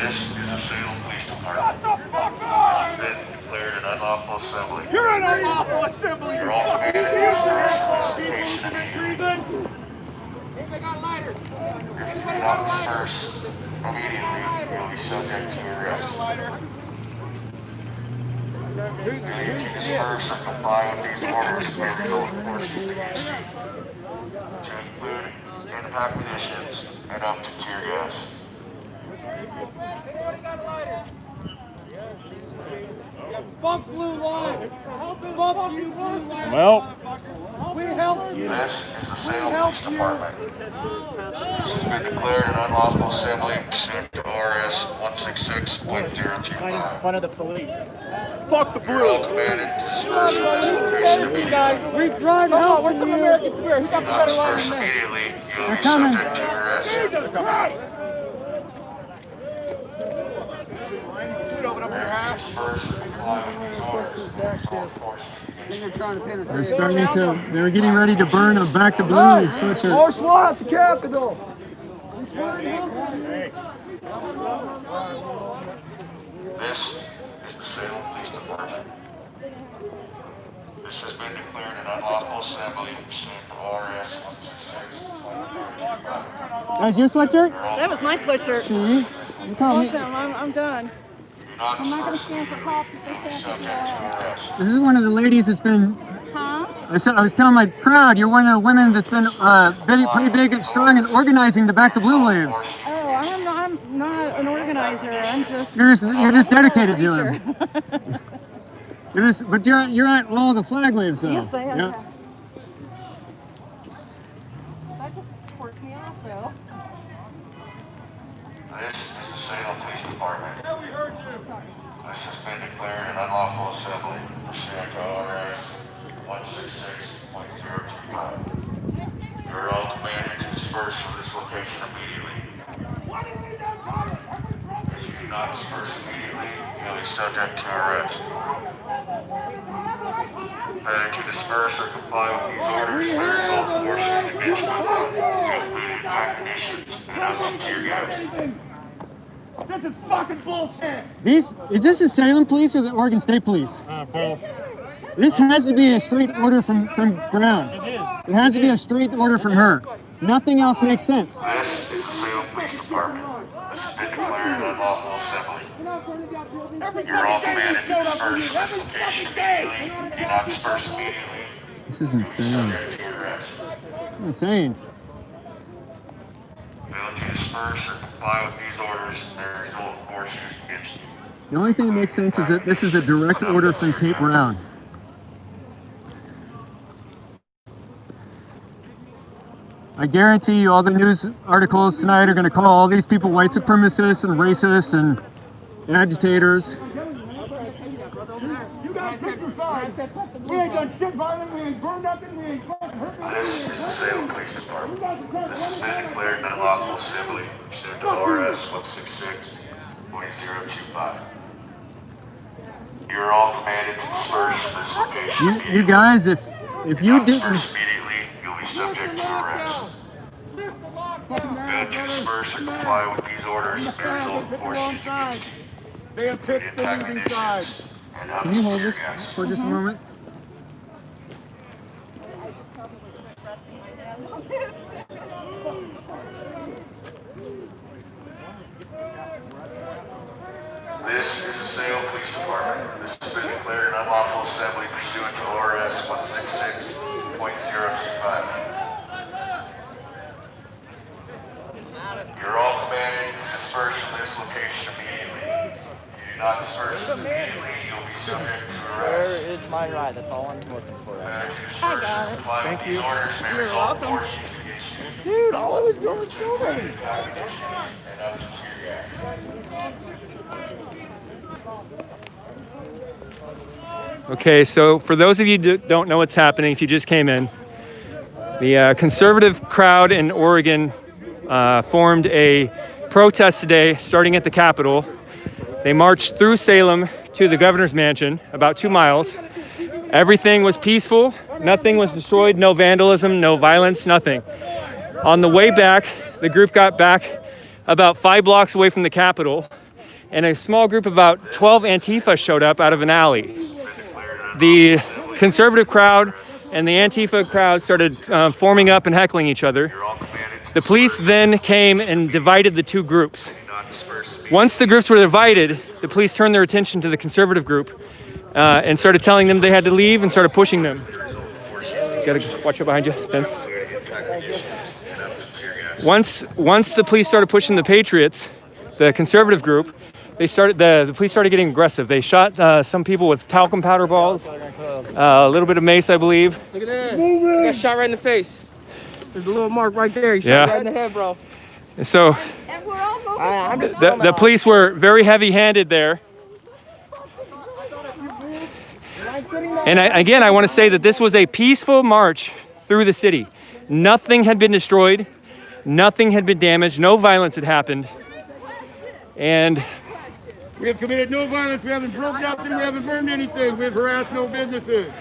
This is the Salem Police Department. Shut the fuck This up! has been declared an unlawful assembly. You're an unlawful assembly. You're all commanded to disperse from this location immediately. Anybody got a lighter? If you do not disperse immediately, you'll be subject to arrest. Failure to disperse or comply with these orders may result in force used against you, to include impact munitions and up to tear gas. Anybody got a lighter? Fuck blue lights. Fuck you blue lights. Well, We helped you. This is the Salem Police Department. This has been declared an unlawful assembly pursuant to RS 166.025. Front of the police. Fuck the You're all commanded to disperse from this location immediately. We tried helping Where's some American spirit? Who got If the you do not better lighter disperse than me? immediately, you'll be coming. subject to arrest. Jesus Christ! Shove it up your ass. Disperse or comply with these orders may result in force used against you. They're starting to, they're getting ready to burn a Back to Blue sweatshirt. More SWAT at the Capitol. This is the Salem Police Department. This has been declared an unlawful assembly pursuant to RS 166.025. Guys, your sweatshirt? That was my sweatshirt. See? You call me. I'm done. I'm not going to stand for cops if they stand for arrest. This is one of the ladies that's been. Huh? I was telling my crowd, you're one of the women that's been pretty big and strong in organizing the Back to Blue waves. Oh, I'm not an organizer. I'm just. You're just dedicated to them. But you're at all the flag waves though. Yes, I am. Yeah. That just worked me off though. This is the Salem Police Department. This has been declared an unlawful assembly pursuant to RS 166.025. You're all commanded to disperse from this location immediately. If you do not disperse immediately, you'll be subject to arrest. Failure to disperse or comply with these orders may result in force used against you, including impact munitions and up to tear gas. This is fucking bullshit. Is this the Salem Police or the Oregon State Police? Both. This has to be a straight order from ground. It has to be a straight order from her. Nothing else makes sense. This is the Salem Police Department. This has been declared an unlawful assembly. You're all commanded to disperse from this location immediately. Do not disperse immediately. This is insane. Subject to arrest. Insane. Failing to disperse or comply with these orders may result in force used against you. The only thing that makes sense is that this is a direct order from Kate Brown. I guarantee you all the news articles tonight are going to call all these people white supremacists and racists and agitators. You guys pick your side. We ain't done shit violent. We ain't burned nothing. We ain't fucking hurt This is the Salem Police Department. This has been declared an unlawful assembly pursuant to RS 166.025. You're all commanded to disperse from this location. You guys, if you didn't, Immediately, you'll be subject to arrest. Failure to disperse or comply with these orders may result in force used against you. They have picked the losing side. And up can you to hold tear this gas. for just a moment? Police Department. This has been declared an unlawful assembly pursuant to ORS 166.025. You're all commanded to disperse from this location immediately. If you do not disperse immediately, you'll be subject to arrest. Where is my ride? That's all I'm looking for. I got it. Thank you. You're welcome. Dude, all I was doing was filming. Okay, so for those of you who don't know what's happening, if you just came in, the conservative crowd in Oregon formed a protest today, starting at the Capitol. They marched through Salem to the governor's mansion, about 2 miles. Everything was peaceful, nothing was destroyed, no vandalism, no violence, nothing. On the way back, the group got back about 5 blocks away from the Capitol, and a small group of about 12 Antifa showed up out of an alley. The conservative crowd and the Antifa crowd started forming up and heckling each other. The police then came and divided the two groups. Once the groups were divided, the police turned their attention to the conservative group and started telling them they had to leave and started pushing them. You gotta watch out behind you, fence. Once the police started pushing the Patriots, the conservative group, the police started getting aggressive. They shot some people with talcum powder balls, a little bit of mace, I believe. Look at that. You got shot right in the face. There's a little mark right there. You shot right in the head, bro. So the police were very heavy-handed there. And again, I want to say that this was a peaceful march through the city. Nothing had been destroyed. Nothing had been damaged. No violence had happened. And we have committed no violence. We haven't broken nothing. We haven't burned anything. We have harassed no businesses.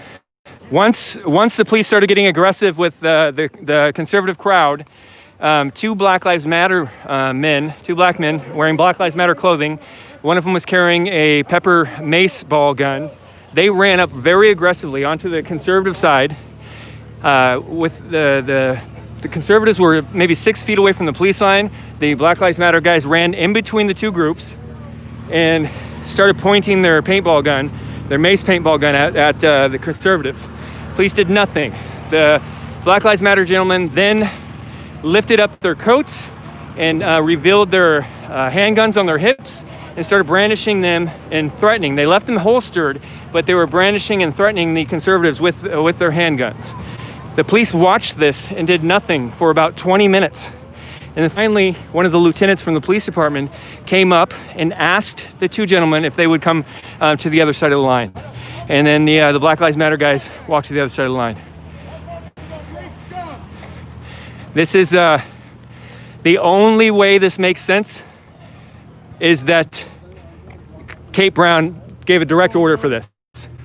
Once the police started getting aggressive with the conservative crowd, 2 Black Lives Matter men, 2 black men wearing Black Lives Matter clothing, one of them was carrying a pepper mace ball gun. They ran up very aggressively onto the conservative side. With the conservatives were maybe 6 feet away from the police line. The Black Lives Matter guys ran in between the two groups and started pointing their paintball gun, their mace paintball gun at the conservatives. Police did nothing. The Black Lives Matter gentlemen then lifted up their coats and revealed their handguns on their hips and started brandishing them and threatening. They left them holstered, but they were brandishing and threatening the conservatives with their handguns. The police watched this and did nothing for about 20 minutes. And then finally, one of the lieutenants from the police department came up and asked the 2 gentlemen if they would come to the other side of the line. And then the Black Lives Matter guys walked to the other side of the line. This is the only way this makes sense is that Kate Brown gave a direct order for this.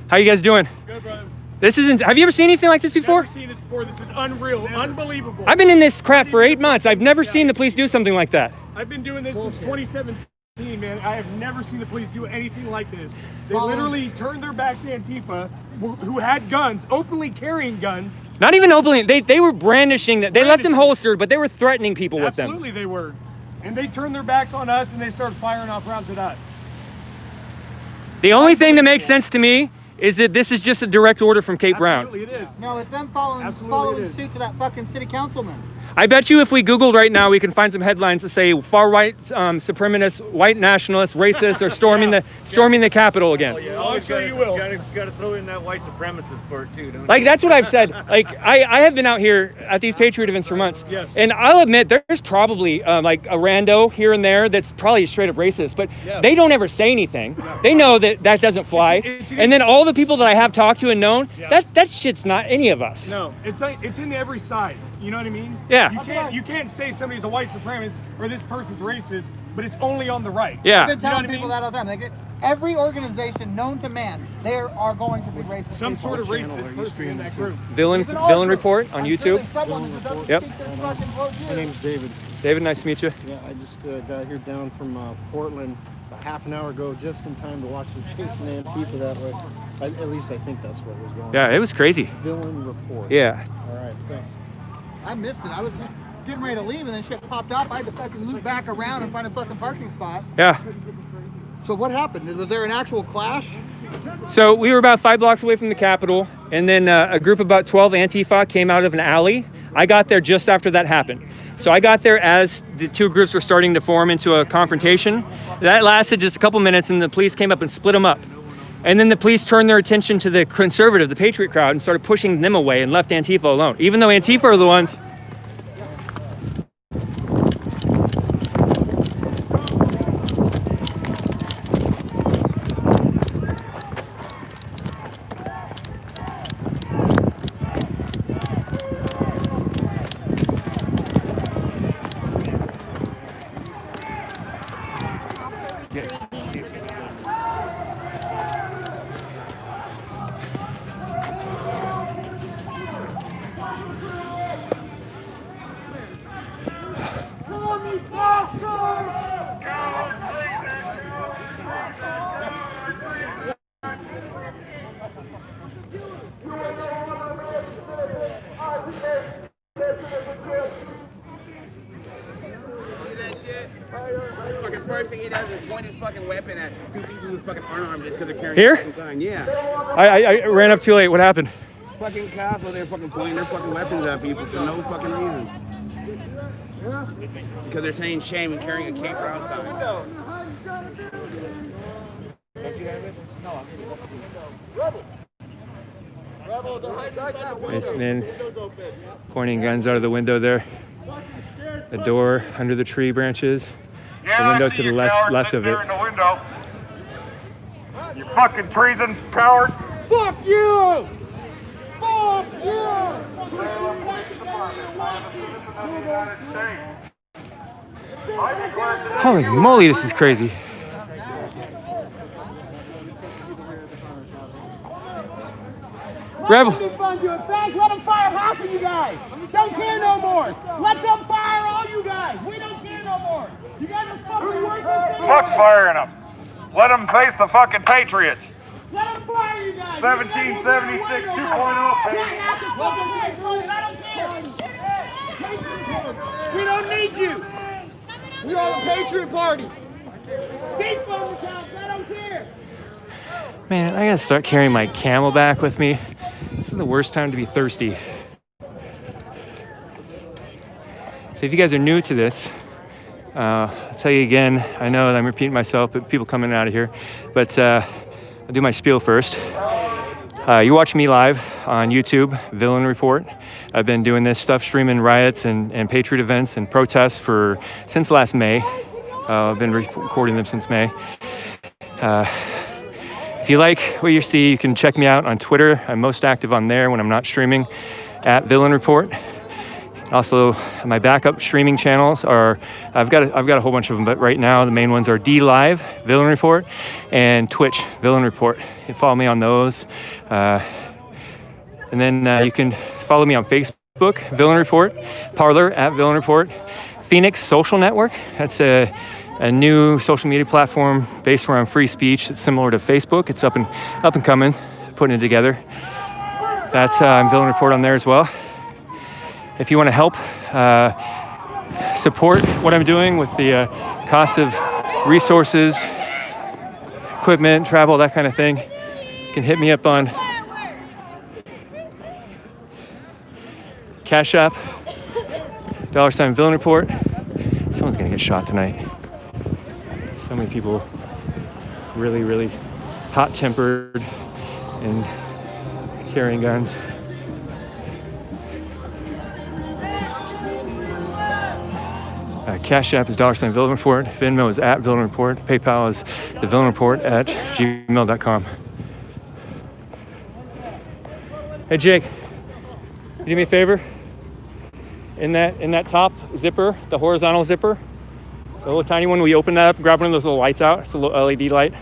How you guys doing? Good, brother. This isn't. Have you ever seen anything like this before? Never seen this before. This is unreal, unbelievable. I've been in this crap for 8 months. I've never seen the police do something like that. I've been doing this since 2017, man. I have never seen the police do anything like this. They literally turned their backs to Antifa, who had guns, openly carrying guns. Not even openly. They were brandishing that. They left them holstered, but they were threatening people with them. Absolutely, they were. And they turned their backs on us, and they started firing off rounds at us. The only thing that makes sense to me is that this is just a direct order from Kate Brown. Absolutely, it is. No, it's them following suit to that fucking city councilman. I bet you if we Googled right now, we can find some headlines that say far-right supremacists, white nationalists, racists are storming the Capitol again. I'm sure you will. You gotta throw in that white supremacist part too, don't you? Like, that's what I've said. Like, I have been out here at these Patriot events for months. Yes. And I'll admit, there's probably like a rando here and there that's probably straight up racist, but they don't ever say anything. They know that doesn't fly. And then all the people that I have talked to and known, that shit's not any of us. No, it's in every side. You know what I mean? Yeah. You can't say somebody's a white supremacist or this person's racist, but it's only on the right. Yeah. I've been telling people that all the time. Like, every organization known to man, they are going to be racist. Some sort of racist person in that group. Villain Report on YouTube. Yep. My name's David. David, nice to meet you. Yeah, I just got here down from Portland a half an hour ago, just in time to watch them chasing Antifa that way. At least I think that's what was going on. Yeah, it was crazy. Villain Report. Yeah. All right, thanks. I missed it. I was getting ready to leave, and then shit popped up. I had to fucking loop back around and find a fucking parking spot. Yeah. So what happened? Was there an actual clash? So we were about 5 blocks away from the Capitol, and then a group of about 12 Antifa came out of an alley. I got there just after that happened. So I got there as the two groups were starting to form into a confrontation. That lasted just a couple minutes, and the police came up and split them up. And then the police turned their attention to the conservative, the Patriot crowd, and started pushing them away and left Antifa alone, even though Antifa are the ones. First thing he does is point his fucking weapon at two people who's fucking unarmed just because they're carrying Here? a fucking sign. Yeah. I ran up too late. What happened? Fucking cops over there fucking pointing their fucking weapons at people for no fucking reason. Because they're saying shame and carrying a cape or outside. Don't you have it? No. Nice man pointing guns out of the window there. The door under the tree branches. The window to the left of it. In the window. You fucking treason coward. Fuck you! Fuck you! Holy moly, this is crazy. Rebel. Let them fire half of you guys. Don't care no more. Let them fire all you guys. We don't care no more. You guys are fucking worthless. Fuck firing them. Let them face the fucking Patriots. Let them fire you guys. 1776 2.0. We don't need you. We are the Patriot Party. Defund the cops. I don't care. Man, I gotta start carrying my Camelback with me. This is the worst time to be thirsty. So if you guys are new to this, I'll tell you again, I know that I'm repeating myself, but people coming out of here, but I'll do my spiel first. You watch me live on YouTube, Villain Report. I've been doing this stuff, streaming riots and Patriot events and protests since last May. I've been recording them since May. If you like what you see, you can check me out on Twitter. I'm most active on there when I'm not streaming, at Villain Report. Also, my backup streaming channels are, I've got a whole bunch of them, but right now the main ones are DLive, Villain Report, and Twitch, Villain Report. You follow me on those. And then you can follow me on Facebook, Villain Report, Parler, at Villain Report, Phoenix Social Network. That's a new social media platform based around free speech. It's similar to Facebook. It's up and coming, putting it together. That's I'm Villain Report on there as well. If you want to help support what I'm doing with the cost of resources, equipment, travel, that kind of thing, you can hit me up on Cash App, $ Villain Report. Someone's gonna get shot tonight. So many people really, really hot-tempered and carrying guns. Cash App is $ Villain Report. Venmo is at Villain Report. PayPal is thevillainreport@gmail.com. Hey Jake, you do me a favor? In that top zipper, the horizontal zipper, the little tiny one, we open that up, grab one of those little lights out. It's a little LED light.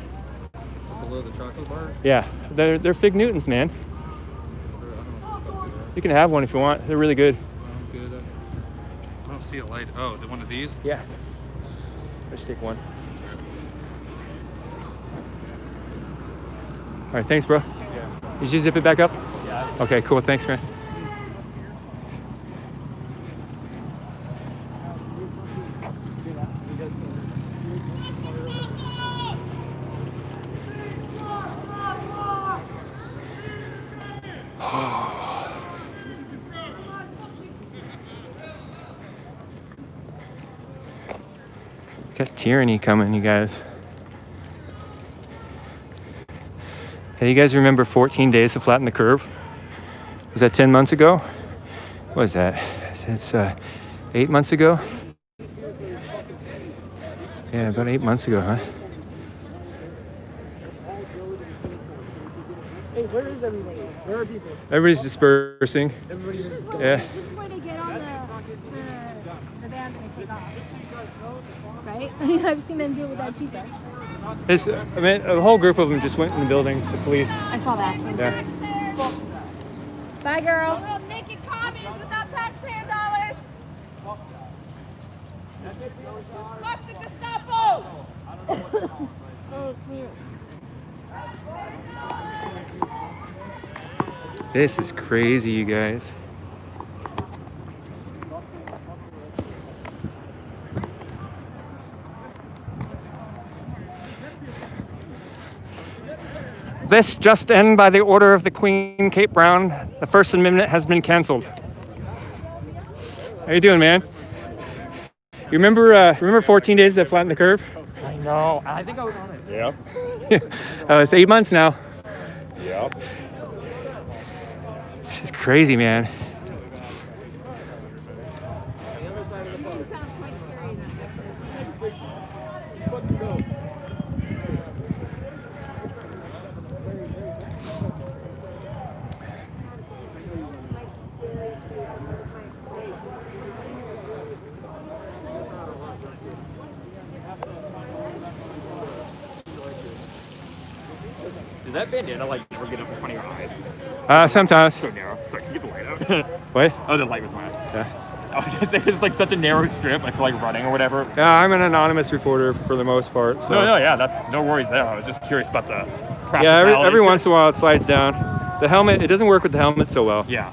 Below the chocolate bar? Yeah, they're Fig Newtons, man. You can have one if you want. They're really good. I don't see a light. Oh, one of these? Yeah. Let's take one. All right, thanks, bro. Yeah. Did you zip it back up? Yeah. Okay, cool. Thanks, man. Got tyranny coming, you guys. Hey, you guys remember 14 days to flatten the curve? Was that 10 months ago? What is that? It's 8 months ago? Yeah, about 8 months ago, huh? Hey, where is everybody? Where are people? Everybody's dispersing. Everybody's just Yeah. This is where they get on the vans and they take off. Right? I mean, I've seen them do it with Antifa. I mean, a whole group of them just went in the building, the police. I saw that. Yeah. Bye, girl. Naked commies without taxpayer dollars. Fuck the Gestapo. This is crazy, you guys. This just in by the order of the Queen, Kate Brown. The First Amendment has been canceled. How you doing, man? You remember 14 days that flattened the curve? I know. I think I was on it. Yep. It's 8 months now. Yep. This is crazy, man. Does that bandana like never get up in front of your eyes? Sometimes. So narrow. Sorry, can you get the light out? What? Oh, the light was on. Yeah. I was gonna say it's like such a narrow strip. I feel like running or whatever. Yeah, I'm an anonymous reporter for the most part. So. No, yeah, that's no worries there. I was just curious about the practicality. Yeah, every once in a while it slides down. The helmet, it doesn't work with the helmet so well. Yeah.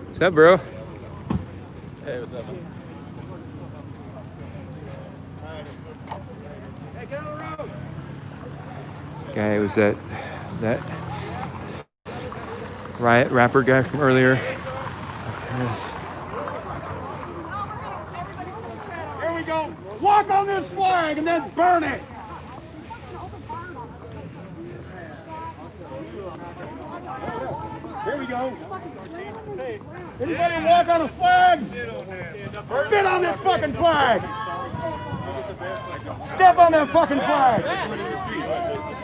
What's up, bro? Hey, what's up? Guy was that riot rapper guy from earlier. Yes. Here we go. Walk on this flag and then burn it. Here we go. Anybody walk on a flag? Spit on this fucking flag. Step on that fucking flag.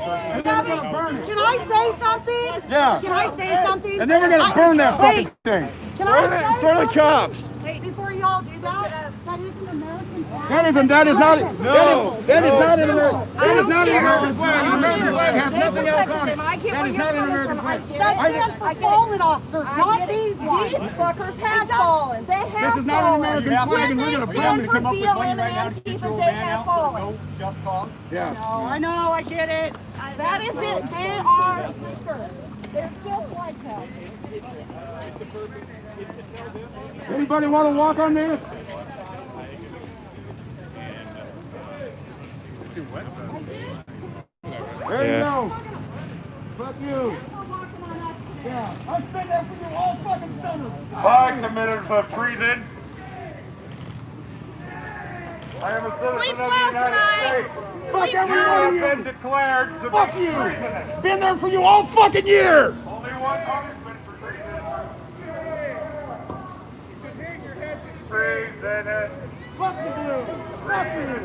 And then we're gonna burn it. Can I say something? Yeah. Can I say something? And then we're gonna burn that fucking thing. Can I say Throw the something? cops. Wait, before y'all do that, that is an American flag. That is not an American flag. That is not an American flag. An American flag has nothing else on it. That is not an American flag. That stands for fallen officers, not these ones. These fuckers have fallen. They have fallen. This is not an American flag, and we're gonna burn it. Come up with money right now to get your old man out. No just cause. Yeah. No, I know, I get it. That is it. They are the skirt. They're just like that. Anybody want to walk on this? There you go. Fuck you. Yeah. I've been there for you all fucking summer. 5 committers of treason. I am a citizen of the United States. Fuck You every one of have you. been declared to Fuck be you. treasonous. Been there for you all fucking year. Only one punishment for treason. Treasonous. Fuck the blue. Fuck you.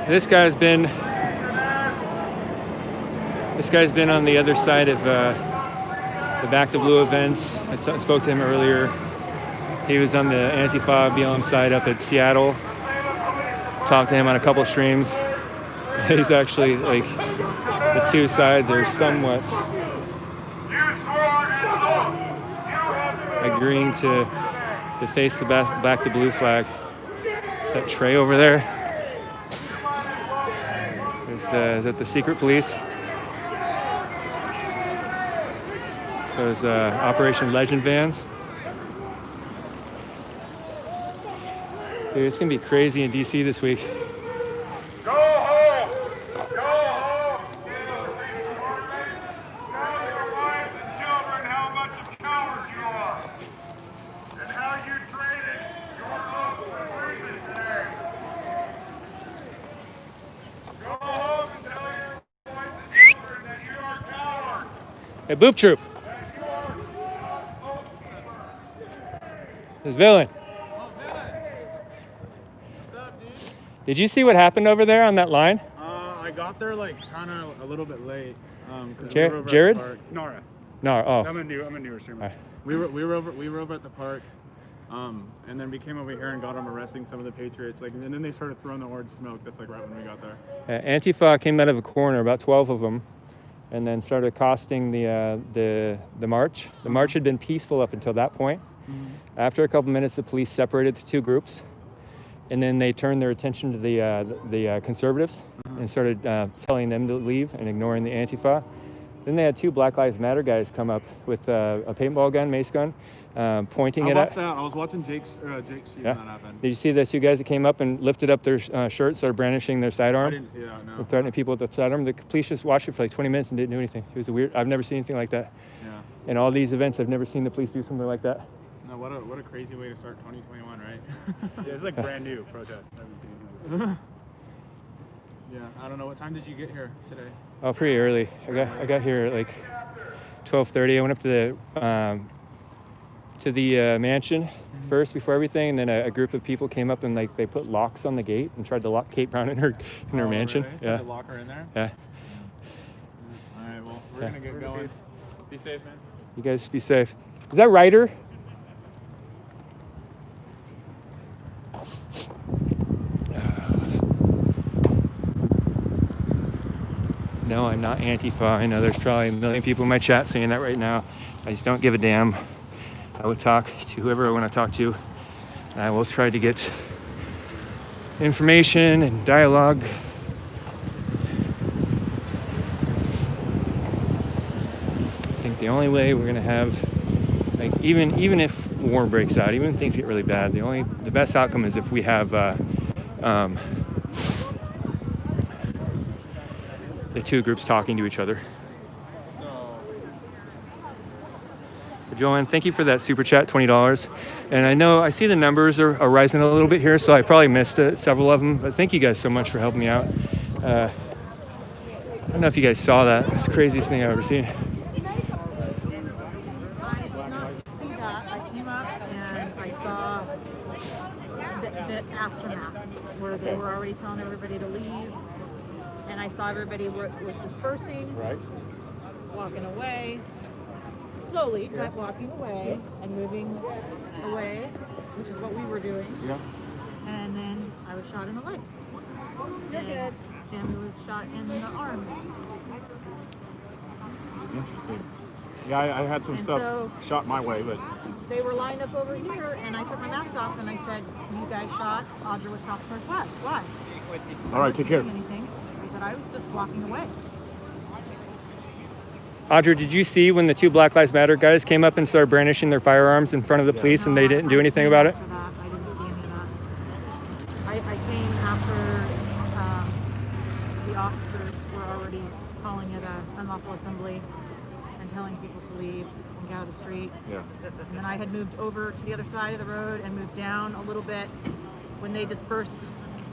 This guy's been on the other side of the Back to Blue events. I spoke to him earlier. He was on the Antifa BLM side up at Seattle. Talked to him on a couple streams. He's actually like, the two sides are somewhat agreeing to face the Back to Blue flag. Is that Trey over there? Is that the secret police? So it's Operation Legend vans. Dude, it's gonna be crazy in DC this week. Go home! Go home! Tell your wives and children how much of cowards you are and how you traded your hope for freedom today. Go home and tell your wives and children that you are cowards. Hey, Boop Troop. This villain. Did you see what happened over there on that line? I got there like kind of a little bit late. Jared? Nora. No. Oh. I'm a newer streamer. Right. We were over at the park, and then we came over here and got them arresting some of the patriots. And then they started throwing the orange smoke. That's right when we got there. Antifa came out of a corner, about 12 of them, and then started accosting the march. The march had been peaceful up until that point. After a couple minutes, the police separated the two groups, and then they turned their attention to the conservatives and started telling them to leave and ignoring the Antifa. Then they had two Black Lives Matter guys come up with a paintball gun, mace gun, pointing it at. I was watching Jake's shoot when that happened. Did you see the two guys that came up and lifted up their shirts, started brandishing their sidearm? I didn't see that, no. And threatening people with the sidearm. The police just watched it for like 20 minutes and didn't do anything. It was I've never seen anything like that. Yeah. In all these events, I've never seen the police do something like that. No, what a crazy way to start 2021, right? Yeah, it's like brand new protest. I haven't seen anything. Yeah, I don't know. What time did you get here today? Oh, pretty early. I got here at like 12:30. I went up to the mansion first before everything, and then a group of people came up and like they put locks on the gate and tried to lock Kate Brown in her mansion. Really? Yeah. Tried to lock her in there? Yeah. All right. Well, we're gonna get going. Be safe, man. You guys be safe. Is that Ryder? No, I'm not Antifa. I know there's probably a million people in my chat saying that right now. I just don't give a damn. I will talk to whoever I want to talk to. And I will try to get information and dialogue. I think the only way we're gonna have, like, even if war breaks out, even if things get really bad, the best outcome is if we have the two groups talking to each other. Joanne, thank you for that super chat, $20. And I see the numbers are rising a little bit here, so I probably missed several of them, but thank you guys so much for helping me out. I don't know if you guys saw that. It's the craziest thing I've ever seen. I did not see that. I came up and I saw the aftermath where they were already telling everybody to leave. And I saw everybody was dispersing, walking away, slowly, but walking away and moving away, which is what we were doing. Yeah. And then I was shot in the leg. You're good. Sammy was shot in the arm. Interesting. Yeah, I had some And stuff so- shot my way, but They were lined up over here, and I took my mask off and I said, "You guys shot Audra with Cops Northwest. Why?" all right, take care. Anything? I said, "I was just walking away." Audra, did you see when the two Black Lives Matter guys came up and started brandishing their firearms in front of the police and they didn't do anything about it? I didn't see any of that. I came after the officers were already calling it an unlawful assembly and telling people to leave and get out of the street. Yeah. And then I had moved over to the other side of the road and moved down a little bit when they dispersed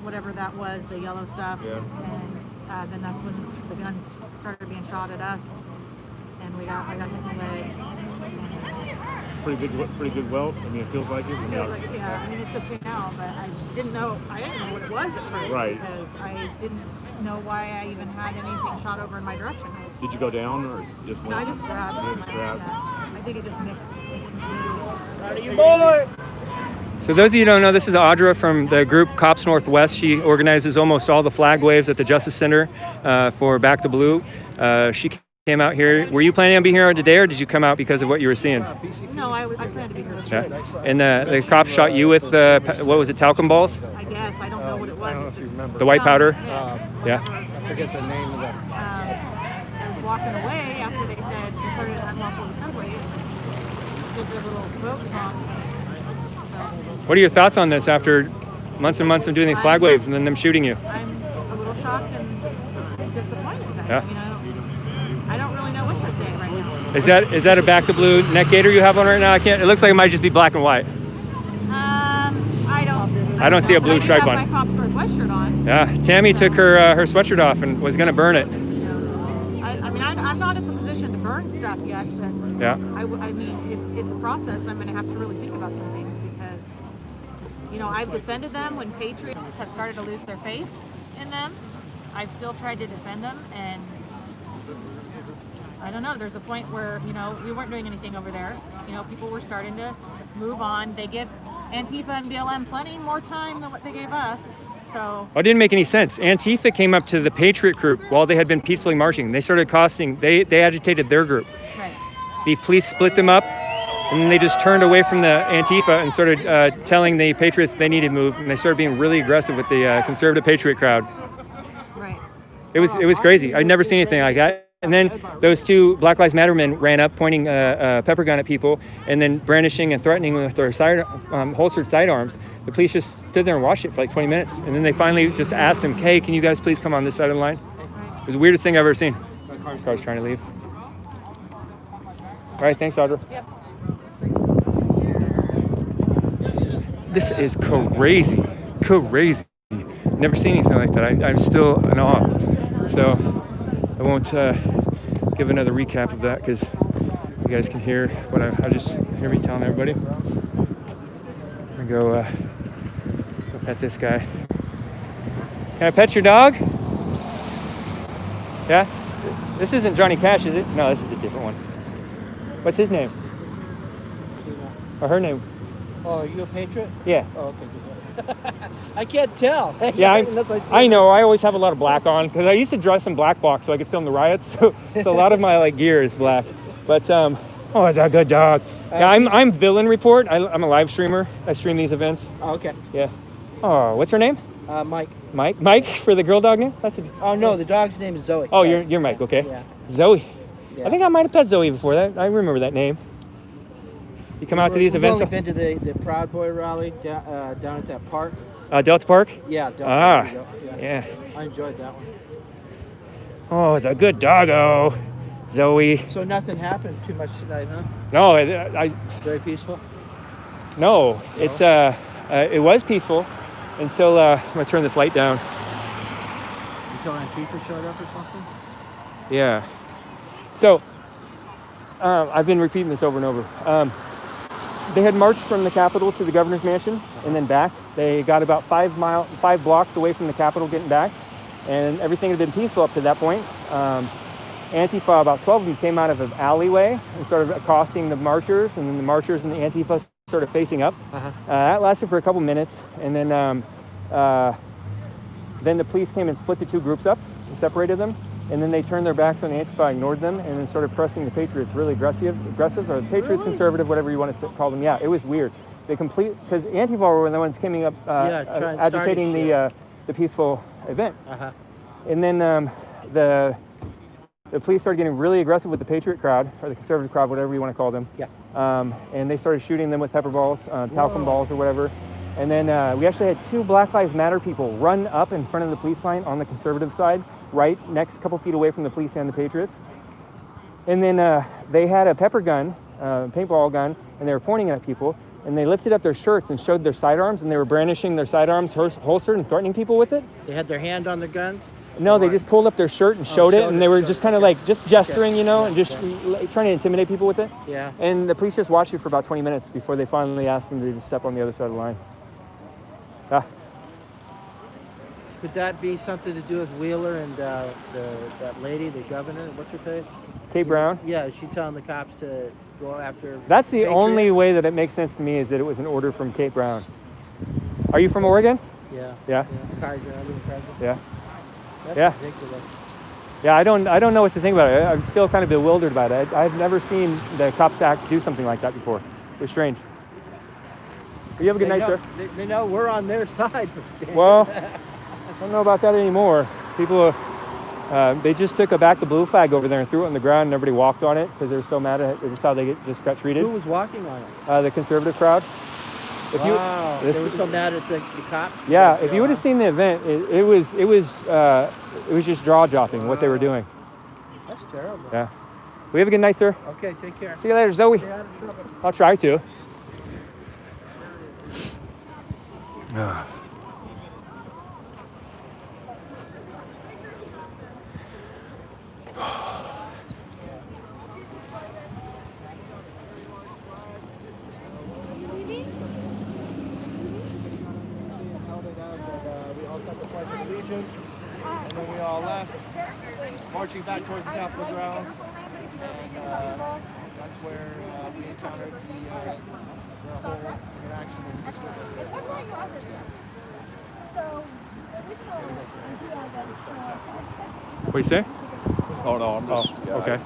whatever that was, the yellow stuff. Yeah. And then that's when the guns started being shot at us, and I got hit in the leg. Pretty good welt. I mean, it feels like it. Yeah, I mean, it's okay now, but I just didn't know. I didn't know what it was at first. Right. Because I didn't know why I even had anything shot over in my direction. Did you go down or just? No, I just grabbed. You just grabbed. I think it just nicked. Proud of you, boy! So those of you who don't know, this is Audra from the group Cops Northwest. She organizes almost all the flag waves at the Justice Center for Back to Blue. She came out here. Were you planning on being here today, or did you come out because of what you were seeing? No, I planned to be here. Yeah. And the cops shot you with, what was it, talcum balls? I guess. I don't know what it was. I don't know if you remember. The white powder? Yeah. Yeah. I forget the name of that. I was walking away after they said, started unlawful assembly. Did their little smoke bomb. What are your thoughts on this after months and months of doing these flag waves and then them shooting you? I'm a little shocked and disappointed. Yeah. I don't really know what to say right now. Is that a back to blue neck gaiter you have on right now? I can't. It looks like it might just be black and white. I don't see a blue stripe on. I have my Cop Sword sweatshirt on. Yeah, Tammy took her sweatshirt off and was gonna burn it. I'm not in the position to burn stuff yet, but Yeah. I mean, it's a process. I'm going to have to really think about some things because, I've defended them when patriots have started to lose their faith in them. I've still tried to defend them, and I don't know. There's a point where, we weren't doing anything over there. People were starting to move on. They give Antifa and BLM plenty more time than what they gave us. So It didn't make any sense. Antifa came up to the Patriot group while they had been peacefully marching. They started accosting. They agitated their group. Right. The police split them up, and then they just turned away from the Antifa and started telling the Patriots they needed to move. And they started being really aggressive with the conservative Patriot crowd. Right. It was crazy. I'd never seen anything like that. And then those two Black Lives Matter men ran up, pointing a pepper gun at people, and then brandishing and threatening with their holstered sidearms. The police just stood there and watched it for like 20 minutes. And then they finally just asked them, "Hey, can you guys please come on this side of the line?" It was the weirdest thing I've ever seen. This car's trying to leave. All right, thanks, Audra. Yep. This is crazy. Crazy. Never seen anything like that. I'm still in awe. So I won't give another recap of that because you guys can hear what I just hear me telling everybody. I'm gonna go pet this guy. Can I pet your dog? Yeah? This isn't Johnny Cash, is it? No, this is a different one. What's his name? Or her name? Oh, are you a patriot? Yeah. Oh, okay. I can't tell. Yeah, Unless see I know. I always have a lot of black on because I used to dress in black box so I could film the riots. So a lot of my gear is black. But oh, it's a good dog. Yeah, I'm Villain Report. I'm a live streamer. I stream these events. Oh, okay. Yeah. Oh, what's her name? Mike. Mike for the girl dog name? Oh no, the dog's name is Zoe. Oh, you're Mike. Okay. Yeah. Zoe. Yeah. I think I might have pet Zoe before. I remember that name. You come out to these events? We've only been to the Proud Boy rally down at that park. Delta Park? Yeah, Delta Park. Yeah. I enjoyed that one. Oh, it's a good doggo, Zoe. So nothing happened too much tonight, huh? No, Very peaceful. No, it's it was peaceful until I'm gonna turn this light down. Until Antifa showed up or something. Yeah. So I've been repeating this over and over. They had marched from the Capitol to the governor's mansion and then back. They got about 5 blocks away from the Capitol getting back, and everything had been peaceful up to that point. Antifa, about 12 of them, came out of an alleyway and started accosting the marchers, and then the marchers and the Antifa started facing up. That lasted for a couple minutes, and then the police came and split the two groups up and separated them. And then they turned their backs on the Antifa, ignored them, and then started pressing the Patriots really aggressive, or the Patriots conservative, whatever you want to call them. Yeah, it was weird. Because Antifa were the ones coming up agitating the peaceful event. And then the police started getting really aggressive with the Patriot crowd, or the conservative crowd, whatever you want to call them. Yeah. And they started shooting them with pepper balls, talcum balls or whatever. And then we actually had 2 Black Lives Matter people run up in front of the police line on the conservative side, right next, couple feet away from the police and the Patriots. And then they had a pepper gun, paintball gun, and they were pointing it at people. And they lifted up their shirts and showed their sidearms, and they were brandishing their sidearms holstered and threatening people with it. They had their hand on their guns? No, they just pulled up their shirt and showed it, and they were just kind of like just gesturing, and just trying to intimidate people with it. Yeah. And the police just watched it for about 20 minutes before they finally asked them to just step on the other side of the line. Yeah. Could that be something to do with Wheeler and that lady, the governor? What's her face? Kate Brown? Yeah, is she telling the cops to go after? That's the only way that it makes sense to me, is that it was an order from Kate Brown. Are you from Oregon? Yeah. Yeah. Kaiser, I live in Kaiser. Yeah. That's ridiculous. Yeah, I don't know what to think about it. I'm still kind of bewildered by it. I've never seen the cops act do something like that before. It's strange. You have a good night, sir. They know we're on their side. Well, I don't know about that anymore. People They just took back the blue flag over there and threw it on the ground, and everybody walked on it because they're so mad at it. It's how they just got treated. Who was walking on it? The conservative crowd. Wow, they were so mad at the cops. Yeah, if you would have seen the event, it was just jaw dropping what they were doing. That's terrible. Yeah. We have a good night, sir. Okay, take care. See you later, Zoe. Stay out of trouble. I'll try to. We all said the Pledge of Allegiance, and then we all left, marching back towards the Capitol grounds. And that's where we encountered the whole interaction that we just witnessed there. What do you say? Oh no, I'm just. Oh, okay.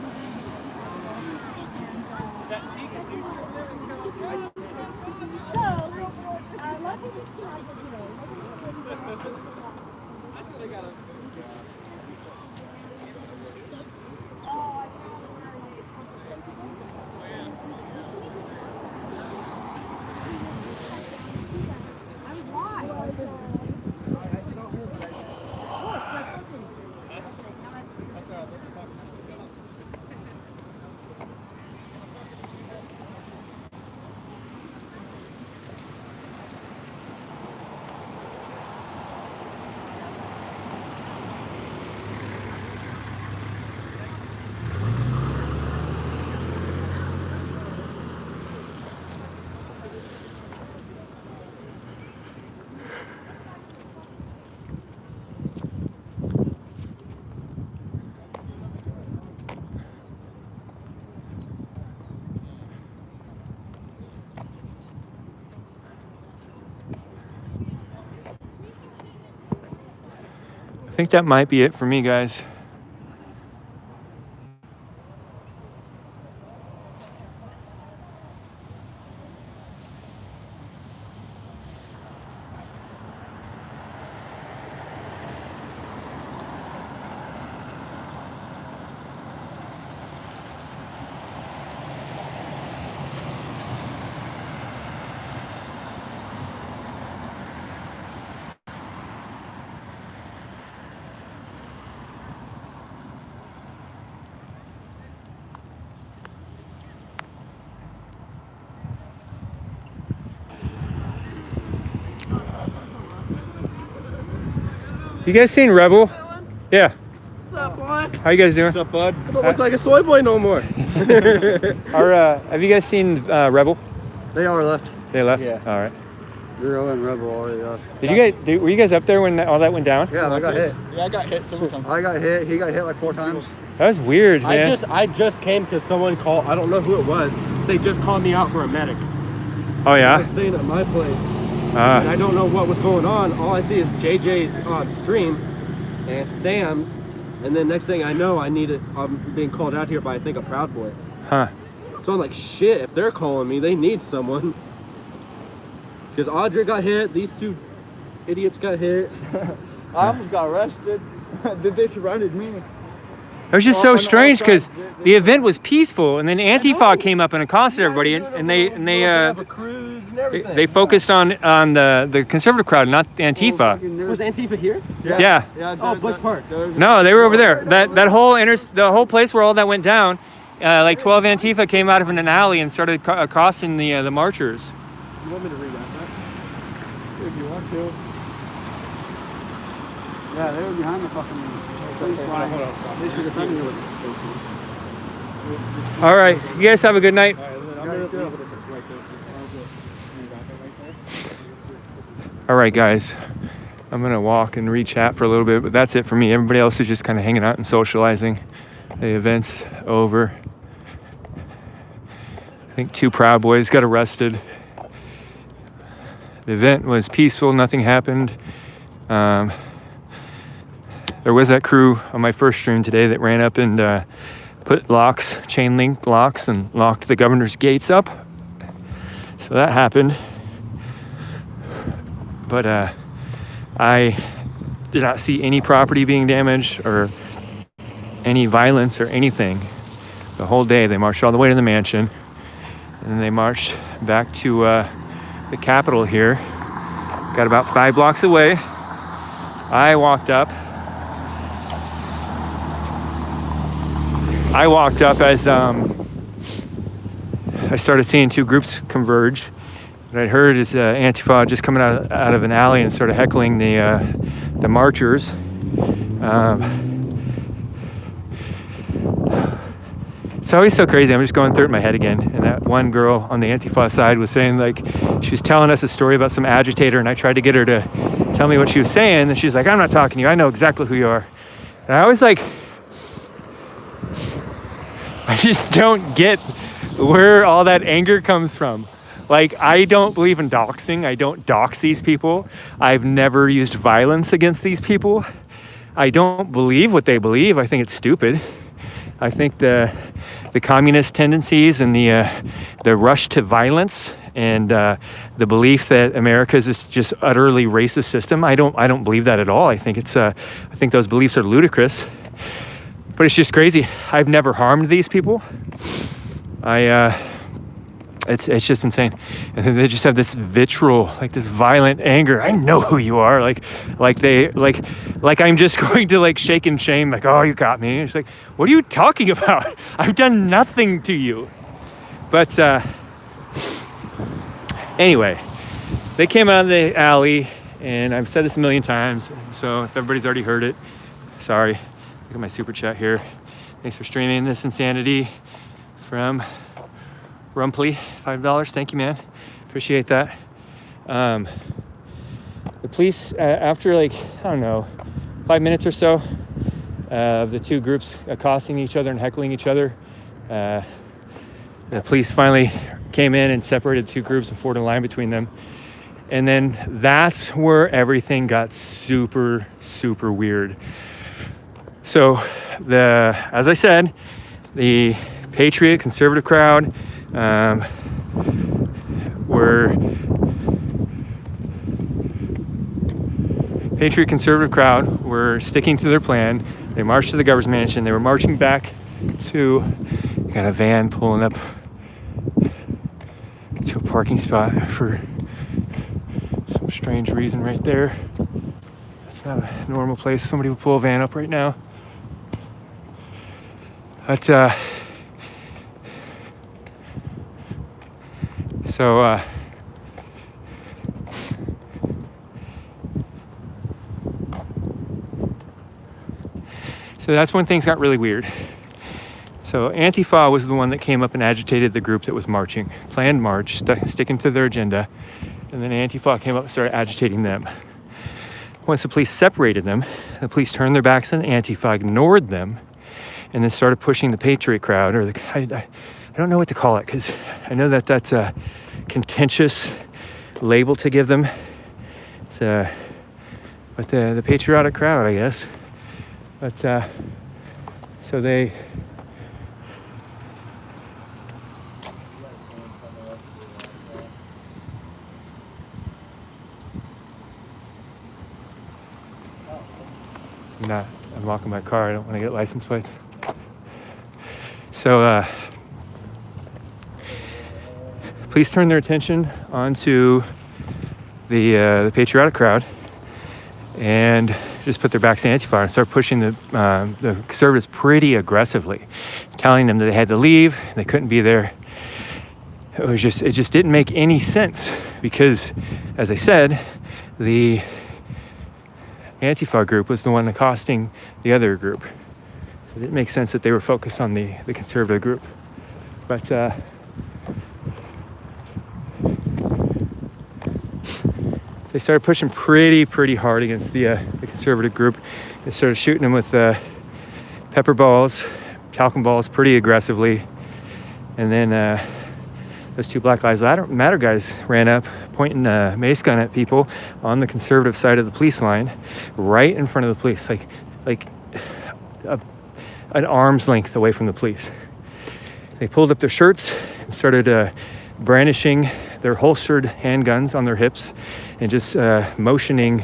I think that might be it for me, guys. You guys seen Rebel? Yeah. What's up, boy? How you guys doing? What's up, bud? I don't look like a soy boy no more. Have you guys seen Rebel? They are left. They left? Yeah. All right. Zero and Rebel already left. Were you guys up there when all that went down? Yeah, I got hit. Yeah, I got hit several times. I got hit. He got hit like 4 times. That was weird, man. I just came because someone called. I don't know who it was. They just called me out for a medic. Oh yeah. I was staying at my place, and I don't know what was going on. All I see is JJ's on stream, and Sam's, and then next thing I know, I'm being called out here by I think a Proud Boy. Huh. So I'm like, shit. If they're calling me, they need someone. Because Audrey got hit. These 2 idiots got hit. I almost got arrested. They surrounded me. It was just so strange because the event was peaceful, and then Antifa came up and accosted everybody, and they focused on the conservative crowd, not Antifa. Was Antifa here? Yeah. Oh, Bush Park. No, they were over there. The whole place where all that went down, like 12 Antifa came out of an alley and started accosting the marchers. You want me to read that? If you want to. Yeah, they were behind the fucking police line. They should have defended it. All right, you guys have a good night. All right, guys. I'm gonna walk and re-chat for a little bit, but that's it for me. Everybody else is just kind of hanging out and socializing. The event's over. I think 2 Proud Boys got arrested. The event was peaceful, nothing happened. There was that crew on my first stream today that ran up and put locks, chain link locks, and locked the governor's gates up. So that happened. But I did not see any property being damaged or any violence or anything the whole day. They marched all the way to the mansion, and then they marched back to the Capitol here. Got about 5 blocks away. I walked up as I started seeing 2 groups converge. What I heard is Antifa just coming out of an alley and started heckling the marchers. It's always so crazy. I'm just going through it in my head again. And that one girl on the Antifa side was saying, like, she was telling us a story about some agitator, and I tried to get her to tell me what she was saying, and she's like, I'm not talking to you. I know exactly who you are. And I was like, I just don't get where all that anger comes from. Like, I don't believe in doxing. I don't dox these people. I've never used violence against these people. I don't believe what they believe. I think it's stupid. I think the communist tendencies and the rush to violence and the belief that America is this just utterly racist system, I don't believe that at all. I think I think those beliefs are ludicrous. But it's just crazy. I've never harmed these people. It's just insane. And then they just have this vitriol, like this violent anger. I know who you are. Like I'm just going to like shake in shame. Like, oh, you got me. It's like, what are you talking about? I've done nothing to you. But anyway, they came out of the alley, and I've said this a million times. So if everybody's already heard it, sorry. Look at my super chat here. Thanks for streaming this insanity from Rumpley, $5. Thank you, man. Appreciate that. The police, after like, I don't know, 5 minutes or so of the 2 groups accosting each other and heckling each other, the police finally came in and separated 2 groups and formed a line between them. And then that's where everything got super, super weird. So as I said, the Patriot conservative crowd were sticking to their plan. They marched to the governor's mansion. They were marching back to, got a van pulling up to a parking spot for some strange reason right there. That's not a normal place. Somebody would pull a van up right now. But so that's when things got really weird. So Antifa was the one that came up and agitated the group that was marching, planned march, sticking to their agenda, and then Antifa came up and started agitating them. Once the police separated them, the police turned their backs on Antifa, ignored them, and then started pushing the Patriot crowd, or I don't know what to call it, because I know that that's a contentious label to give them. It's but the patriotic crowd, I guess. But so they I'm walking my car. I don't want to get license plates. So police turned their attention onto the patriotic crowd and just put their backs to Antifa and started pushing the conservatives pretty aggressively, telling them that they had to leave, they couldn't be there. It just didn't make any sense because, as I said, the Antifa group was the one accosting the other group. So it didn't make sense that they were focused on the conservative group. But they started pushing pretty hard against the conservative group. They started shooting them with pepper balls, talcum balls pretty aggressively. And then those 2 Black Lives Matter guys ran up, pointing a mace gun at people on the conservative side of the police line, right in front of the police, like an arm's length away from the police. They pulled up their shirts and started brandishing their holstered handguns on their hips and just motioning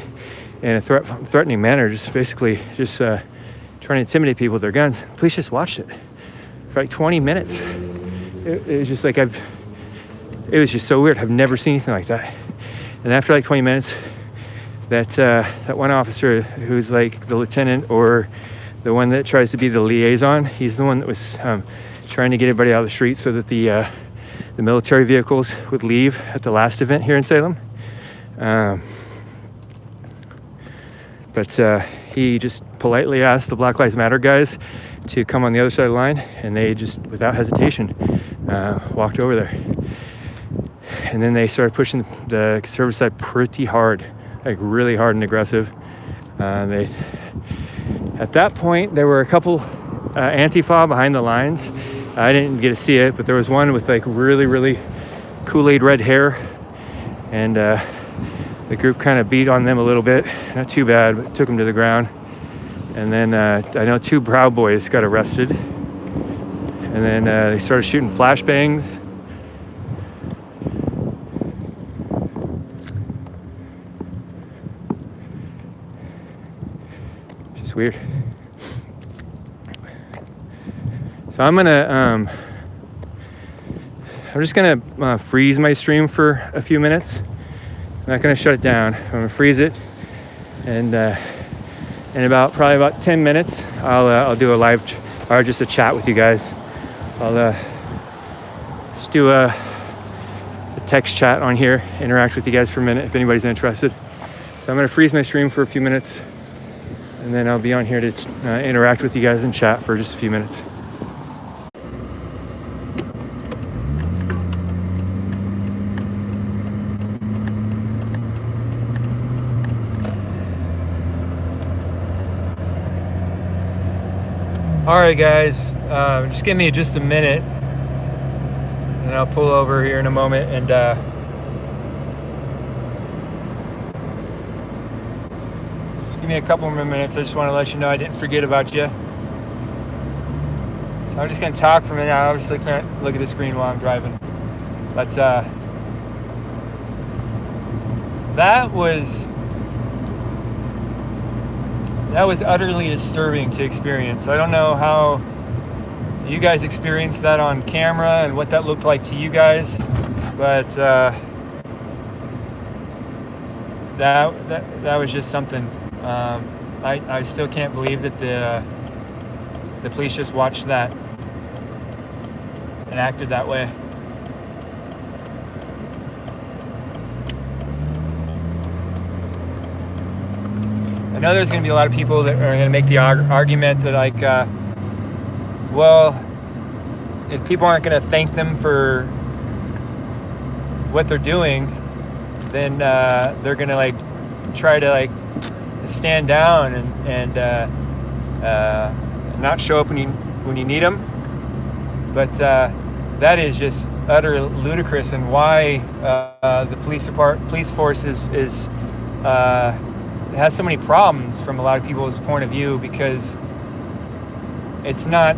in a threatening manner, just basically just trying to intimidate people with their guns. Police just watched it for like 20 minutes. It was just like it was just so weird. I've never seen anything like that. And after like 20 minutes, that one officer who's like the lieutenant or the one that tries to be the liaison, he's the one that was trying to get everybody out of the street so that the military vehicles would leave at the last event here in Salem. But he just politely asked the Black Lives Matter guys to come on the other side of the line, and they just, without hesitation, walked over there. And then they started pushing the conservative side pretty hard, like really hard and aggressive. At that point, there were a couple Antifa behind the lines. I didn't get to see it, but there was one with like really, really Kool-Aid red hair, and the group kind of beat on them a little bit. Not too bad, but took them to the ground. And then I know 2 Proud Boys got arrested. And then they started shooting flashbangs. Just weird. So I'm just gonna freeze my stream for a few minutes. I'm not gonna shut it down. I'm gonna freeze it, and in probably about 10 minutes, I'll do a live or just a chat with you guys. I'll just do a text chat on here, interact with you guys for a minute if anybody's interested. So I'm gonna freeze my stream for a few minutes, and then I'll be on here to interact with you guys and chat for just a few minutes. All right, guys, just give me just a minute, and I'll pull over here in a moment, and just give me a couple more minutes. I just want to let you know I didn't forget about you. So I'm just going to talk for a minute. I obviously can't look at the screen while I'm driving, but that was utterly disturbing to experience. I don't know how you guys experienced that on camera and what that looked like to you guys, but that was just something. I still can't believe that the police just watched that and acted that way. I know there's going to be a lot of people that are going to make the argument that, like, well, if people aren't going to thank them for what they're doing, then they're going to, like, try to, like, stand down and not show up when you need them. But that is just utter ludicrous, and why the police force is has so many problems from a lot of people's point of view, because it's not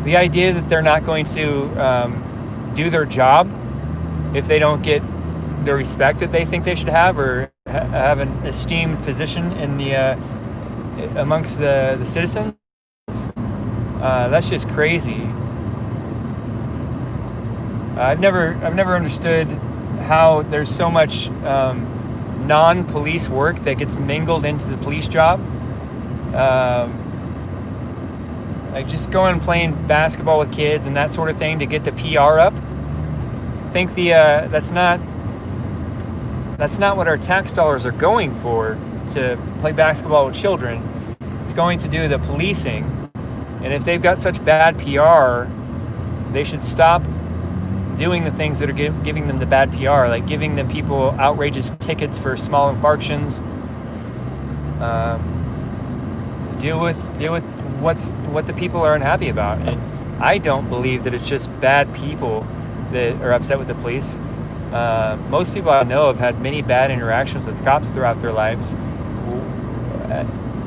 the idea that they're not going to do their job if they don't get the respect that they think they should have, or have an esteemed position in the amongst the citizens. That's just crazy. I've never understood how there's so much non-police work that gets mingled into the police job. Like just going and playing basketball with kids and that sort of thing to get the PR up. I think that's not what our tax dollars are going for, to play basketball with children. It's going to do the policing. And if they've got such bad PR, they should stop doing the things that are giving them the bad PR, like giving them people outrageous tickets for small infractions. Deal with what the people are unhappy about. And I don't believe that it's just bad people that are upset with the police. Most people I know have had many bad interactions with cops throughout their lives.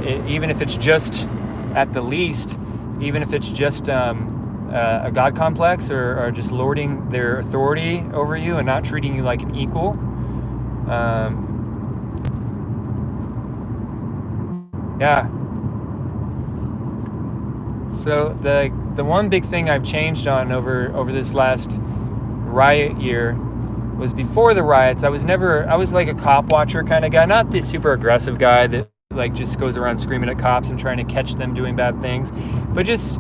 Even if it's just, at the least, even if it's just a God complex, or just lording their authority over you and not treating you like an equal. Yeah. So the one big thing I've changed on over this last riot year was before the riots. I was like a cop watcher kind of guy, not this super aggressive guy that like just goes around screaming at cops and trying to catch them doing bad things, but just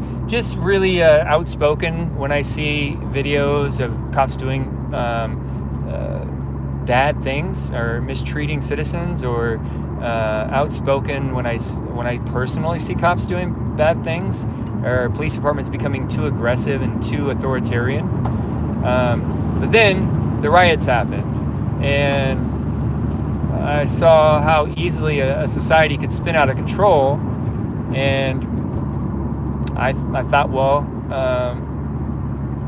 really outspoken when I see videos of cops doing bad things or mistreating citizens, or outspoken when I personally see cops doing bad things, or police departments becoming too aggressive and too authoritarian. But then the riots happened, and I saw how easily a society could spin out of control, and I thought, well,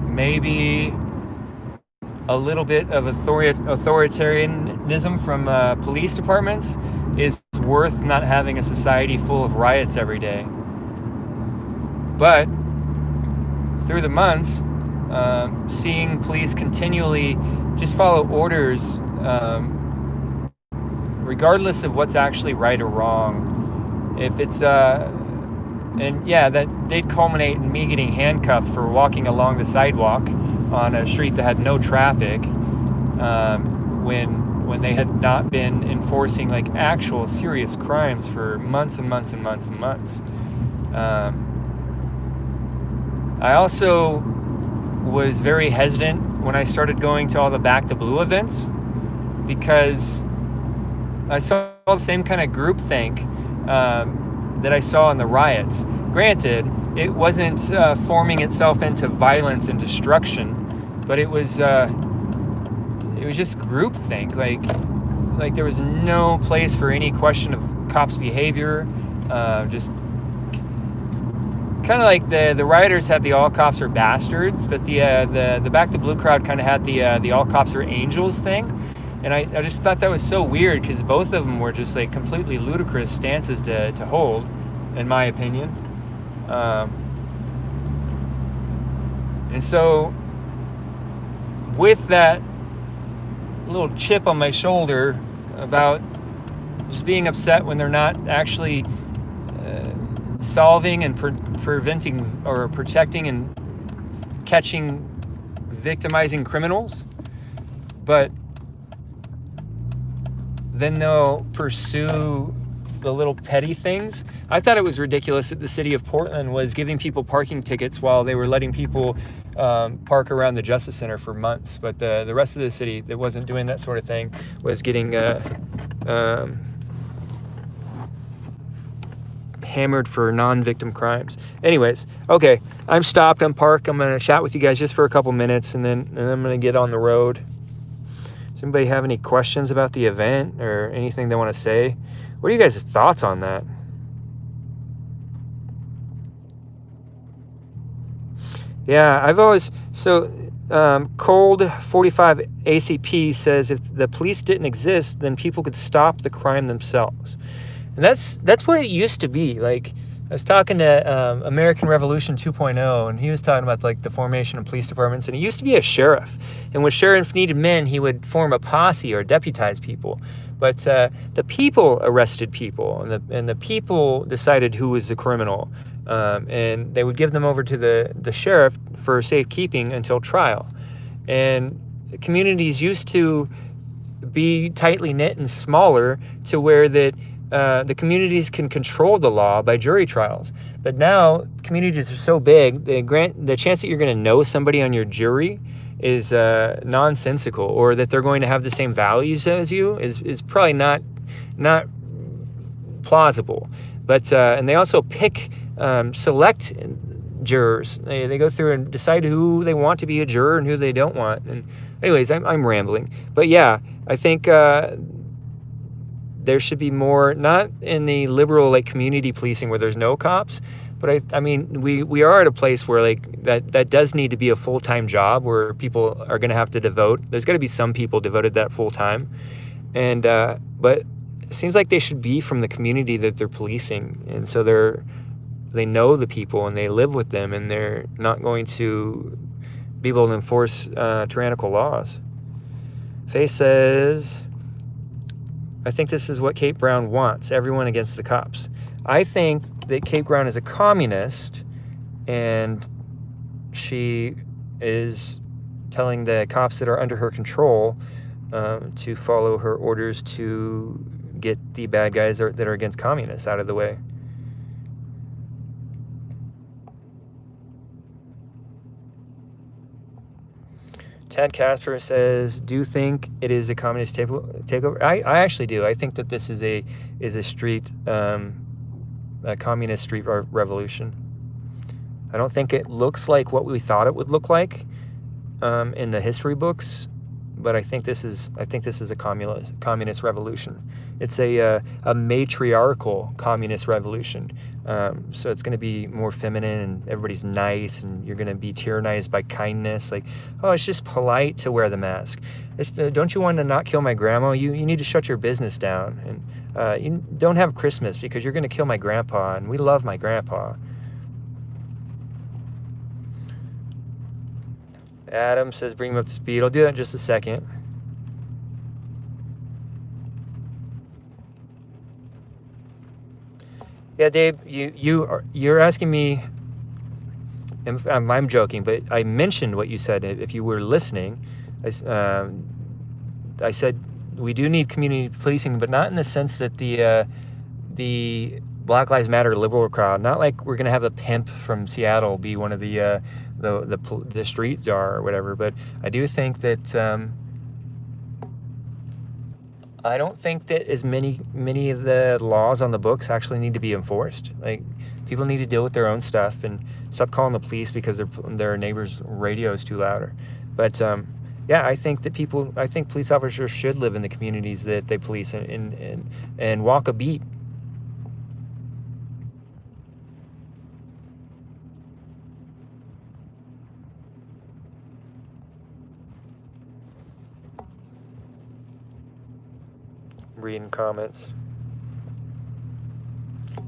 maybe a little bit of authoritarianism from police departments is worth not having a society full of riots every day. But through the months, seeing police continually just follow orders, regardless of what's actually right or wrong. If it's and yeah, that they'd culminate in me getting handcuffed for walking along the sidewalk on a street that had no traffic, when they had not been enforcing like actual serious crimes for months and months and months and months. I also was very hesitant when I started going to all the Back to Blue events, because I saw the same kind of groupthink that I saw in the riots. Granted, it wasn't forming itself into violence and destruction, but it was just groupthink. Like there was no place for any question of cops' behavior. Just kind of like the rioters had the all cops are bastards, but the Back to Blue crowd kind of had the all cops are angels thing. And I just thought that was so weird, because both of them were just like completely ludicrous stances to hold, in my opinion. And so with that little chip on my shoulder about just being upset when they're not actually solving and preventing or protecting and catching victimizing criminals, but then they'll pursue the little petty things. I thought it was ridiculous that the city of Portland was giving people parking tickets while they were letting people park around the Justice Center for months. But the rest of the city that wasn't doing that sort of thing was getting hammered for non-victim crimes. Anyways, okay, I'm stopped, I'm parked. I'm gonna chat with you guys just for a couple minutes, and then I'm gonna get on the road. Does anybody have any questions about the event or anything they want to say? What are you guys' thoughts on that? Yeah, I've always... So, Cold 45 ACP says if the police didn't exist, then people could stop the crime themselves. And that's what it used to be. Like, I was talking to American Revolution 2.0, and he was talking about like the formation of police departments, and he used to be a sheriff. And when sheriff needed men, he would form a posse or deputize people. But the people arrested people, and the people decided who was the criminal, and they would give them over to the sheriff for safekeeping until trial. And communities used to be tightly knit and smaller to where that the communities can control the law by jury trials. But now communities are so big, the chance that you're going to know somebody on your jury is nonsensical, or that they're going to have the same values as you is probably not plausible. But and they also pick select jurors. They go through and decide who they want to be a juror and who they don't want. And anyways, I'm rambling. But yeah, I think there should be more, not in the liberal like community policing where there's no cops, but I mean we are at a place where like that does need to be a full-time job where people are going to have to devote. There's got to be some people devoted that full-time, and but it seems like they should be from the community that they're policing, and so they know the people and they live with them, and they're not going to be able to enforce tyrannical laws. Faye says, I think this is what Kate Brown wants, everyone against the cops. I think that Kate Brown is a communist, and she is telling the cops that are under her control to follow her orders to get the bad guys that are against communists out of the way. Ted Casper says, "Do you think it is a communist takeover?" I actually do. I think that this is a street, a communist street revolution. I don't think it looks like what we thought it would look like in the history books, but I think this is a communist revolution. It's a matriarchal communist revolution. So it's going to be more feminine, and everybody's nice, and you're going to be tyrannized by kindness. Like, oh, it's just polite to wear the mask. Don't you want to not kill my grandma? You need to shut your business down, and you don't have Christmas because you're going to kill my grandpa, and we love my grandpa. Adam says, bring him up to speed. I'll do that in just a second. Yeah, Dave, you're asking me, and I'm joking, but I mentioned what you said. If you were listening, I said we do need community policing, but not in the sense that the Black Lives Matter liberal crowd, not like we're gonna have a pimp from Seattle be one of the street czar or whatever. But I do think that I don't think that as many of the laws on the books actually need to be enforced. Like, people need to deal with their own stuff and stop calling the police because their neighbor's radio is too loud. But yeah, I think police officers should live in the communities that they police and walk a beat. Reading comments.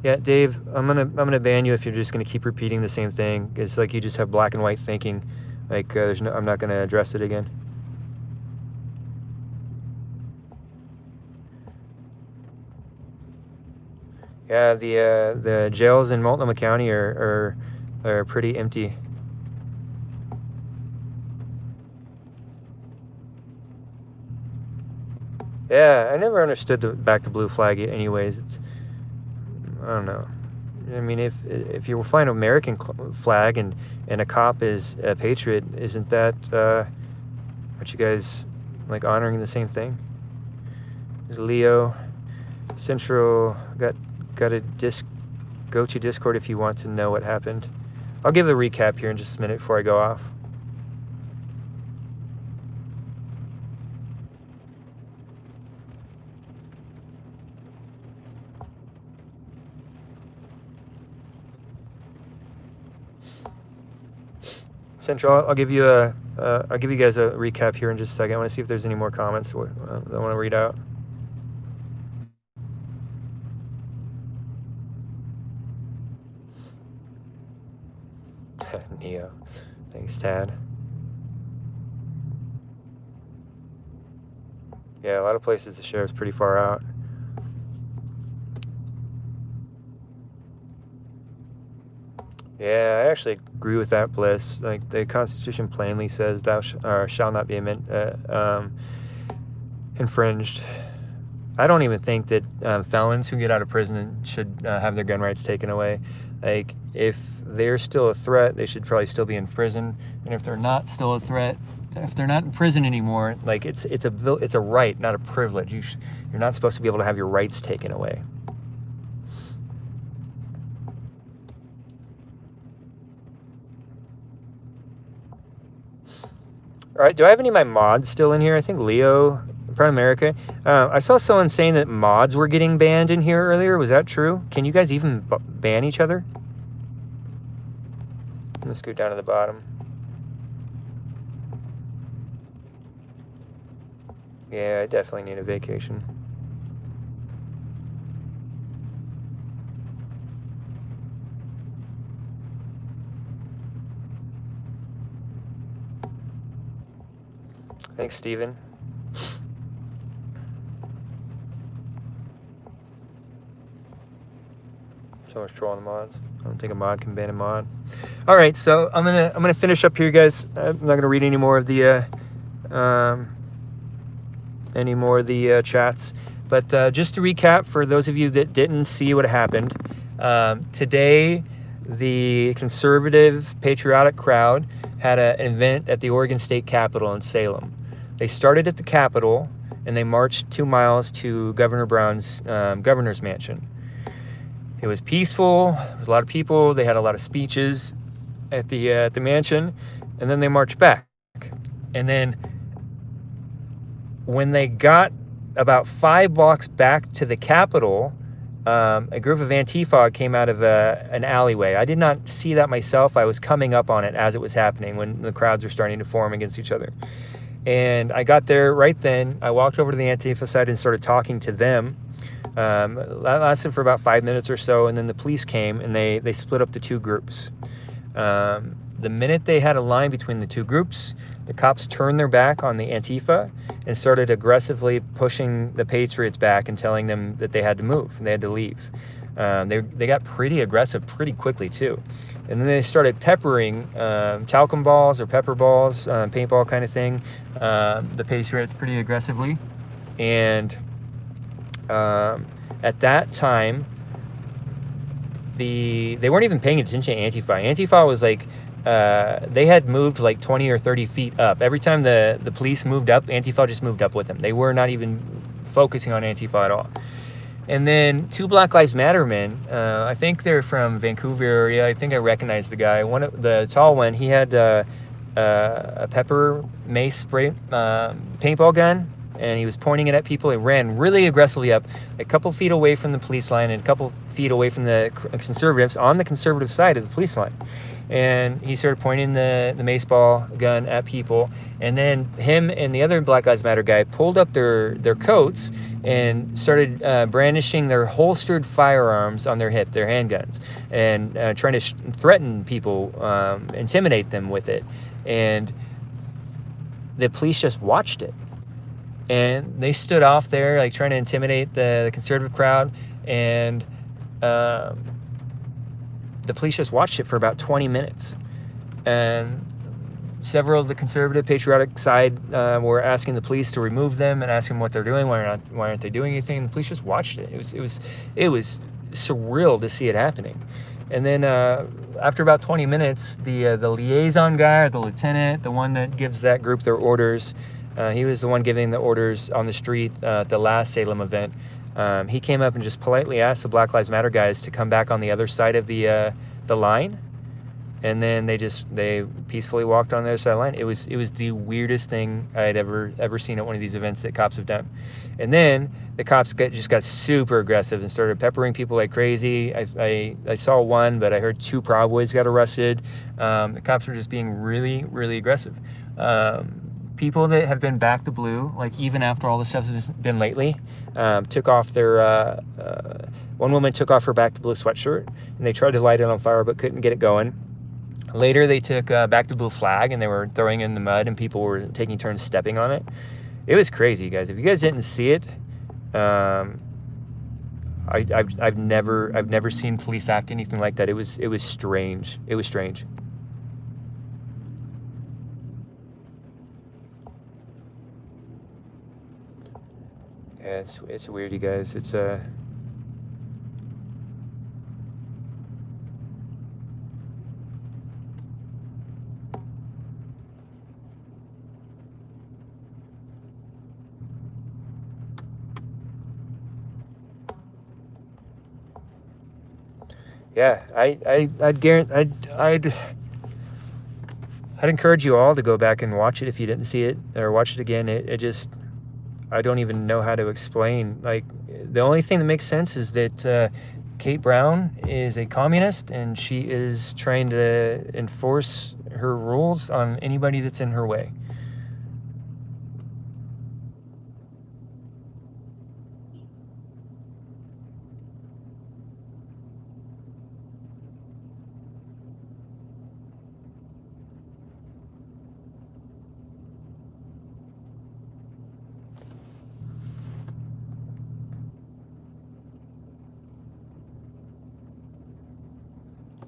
Yeah, Dave, I'm gonna ban you if you're just gonna keep repeating the same thing. It's like you just have black and white thinking. Like I'm not gonna address it again. Yeah, the jails in Multnomah County are pretty empty. Yeah, I never understood the back to blue flag anyways. I don't know. I mean, if you were flying an American flag and a cop is a patriot, isn't that, aren't you guys, like, honoring the same thing? There's Leo. Central, got to go to Discord if you want to know what happened. I'll give a recap here in just a minute before I go off. Central, I'll give you guys a recap here in just a second. I want to see if there's any more comments that I want to read out. Neo, thanks, Tad. Yeah, a lot of places the sheriff's pretty far out. Yeah, I actually agree with that, Bliss. Like, the Constitution plainly says thou shall not be infringed. I don't even think that felons who get out of prison should have their gun rights taken away. Like, if they're still a threat, they should probably still be in prison. And if they're not still a threat, if they're not in prison anymore, like, it's a right, not a privilege. You're not supposed to be able to have your rights taken away. All right, do I have any of my mods still in here? I think Leo, Prime America. I saw someone saying that mods were getting banned in here earlier. Was that true? Can you guys even ban each other? I'm gonna scoot down to the bottom. Yeah, I definitely need a vacation. Thanks, Steven. So much trolling the mods. I don't think a mod can ban a mod. All right, so I'm gonna finish up here, guys. I'm not gonna read any more of the chats. But just to recap, for those of you that didn't see what happened, today the conservative patriotic crowd had an event at the Oregon State Capitol in Salem. They started at the Capitol and they marched 2 miles to Governor Brown's governor's mansion. It was peaceful. There was a lot of people. They had a lot of speeches at the mansion, and then they marched back. And then when they got about 5 blocks back to the Capitol, a group of Antifa came out of an alleyway. I did not see that myself. I was coming up on it as it was happening when the crowds were starting to form against each other. And I got there right then. I walked over to the Antifa side and started talking to them. That lasted for about 5 minutes or so, and then the police came and they split up the two groups. The minute they had a line between the two groups, the cops turned their back on the Antifa and started aggressively pushing the Patriots back and telling them that they had to move, they had to leave. They got pretty aggressive pretty quickly too. And then they started peppering talcum balls or pepper balls, paintball kind of thing, the Patriots pretty aggressively. And at that time, they weren't even paying attention to Antifa. Antifa was like, they had moved like 20 or 30 feet up. Every time the police moved up, Antifa just moved up with them. They were not even focusing on Antifa at all. And then 2 Black Lives Matter men, I think they're from Vancouver area. I think I recognize the guy. One of the tall one, he had a pepper mace spray paintball gun, and he was pointing it at people. He ran really aggressively up, a couple feet away from the police line and a couple feet away from the conservatives on the conservative side of the police line. And he started pointing the mace ball gun at people. And then him and the other Black Lives Matter guy pulled up their coats and started brandishing their holstered firearms on their hip, their handguns, and trying to threaten people, intimidate them with it. And the police just watched it. And they stood off there, like trying to intimidate the conservative crowd. And the police just watched it for about 20 minutes. And several of the conservative patriotic side were asking the police to remove them and asking what they're doing, why aren't they doing anything? And the police just watched it. It was surreal to see it happening. And then after about 20 minutes, the liaison guy, or the lieutenant, the one that gives that group their orders, he was the one giving the orders on the street at the last Salem event. He came up and just politely asked the Black Lives Matter guys to come back on the other side of the line. And then they peacefully walked on the other side of the line. It was the weirdest thing I had ever seen at one of these events that cops have done. And then the cops just got super aggressive and started peppering people like crazy. I saw one, but I heard 2 Proud Boys got arrested. The cops were just being really, really aggressive. People that have been back to blue, like even after all the stuff that's been lately, took off their, one woman took off her back to blue sweatshirt and they tried to light it on fire but couldn't get it going. Later, they took back to blue flag and they were throwing it in the mud and people were taking turns stepping on it. It was crazy, guys. If you guys didn't see it, I've never seen police act anything like that. It was strange. It was strange. Yeah, it's weird, you guys. It's yeah, I'd encourage you all to go back and watch it if you didn't see it, or watch it again. It just, I don't even know how to explain. Like, the only thing that makes sense is that Kate Brown is a communist and she is trying to enforce her rules on anybody that's in her way.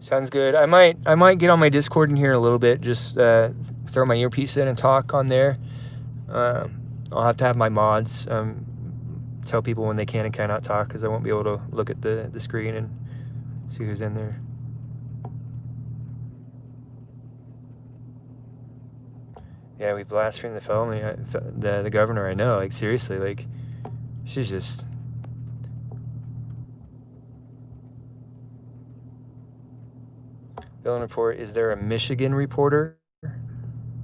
Sounds good. I might get on my Discord in here a little bit, just throw my earpiece in and talk on there. I'll have to have my mods tell people when they can and cannot talk, because I won't be able to look at the screen and see who's in there. Yeah, we blasphemed the felony. The governor, I know. Like, seriously, like, she's just... Bill report, is there a Michigan reporter?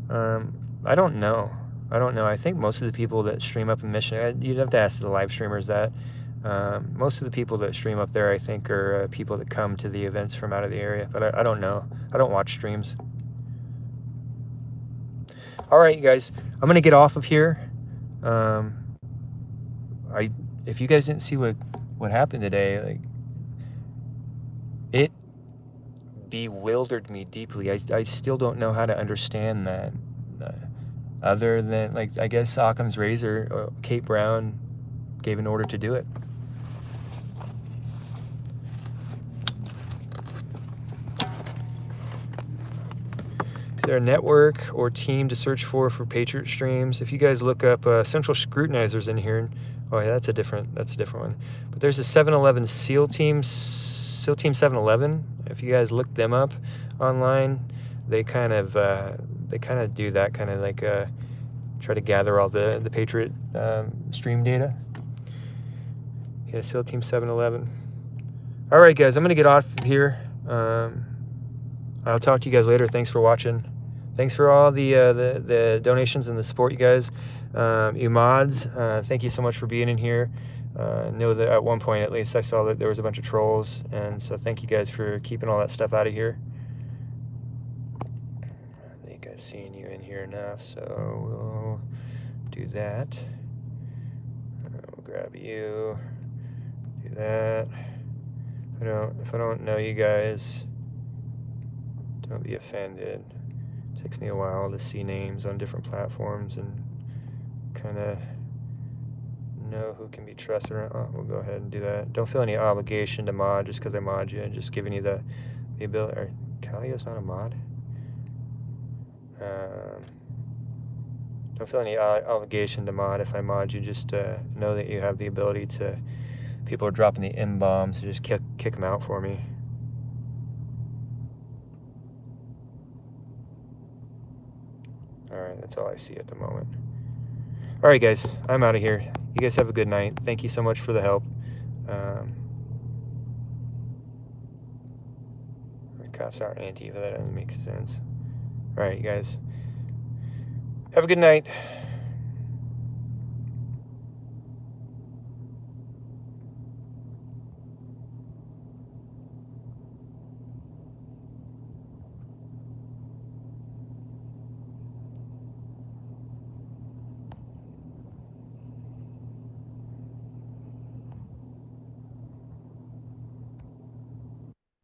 I don't know. I think most of the people that stream up in Michigan, you'd have to ask the live streamers that. Most of the people that stream up there, I think, are people that come to the events from out of the area. But I don't know. I don't watch streams. All right, you guys. I'm going to get off of here. If you guys didn't see what happened today, like, it bewildered me deeply. I still don't know how to understand that. Other than, like, I guess Occam's razor, Kate Brown gave an order to do it. Is there a network or team to search for Patriot streams? If you guys look up Central Scrutinizers in here, oh yeah, that's a different one. But there's a 7-Eleven SEAL Team 7-Eleven. If you guys look them up online, they kind of do that, kind of like try to gather all the Patriot stream data. Yeah, SEAL Team 7-Eleven. All right, guys, I'm gonna get off here. I'll talk to you guys later. Thanks for watching. Thanks for all the donations and the support, you guys. You mods, thank you so much for being in here. I know that at one point, at least, I saw that there was a bunch of trolls, and so thank you guys for keeping all that stuff out of here. I think I've seen you in here enough, so we'll do that. We'll grab you. Do that. If I don't know you guys, don't be offended. It takes me a while to see names on different platforms and kind of know who can be trusted. Oh, we'll go ahead and do that. Don't feel any obligation to mod just because I mod you. Just giving you the ability. Or, Calio's not a mod. Don't feel any obligation to mod if I mod you. Just know that you have the ability to. People are dropping the M-bombs, so just kick them out for me. Alright, that's all I see at the moment. Alright, guys, I'm out of here. You guys have a good night. Thank you so much for the help. The cops aren't Antifa, that doesn't make sense. Alright, you guys. Have a good night.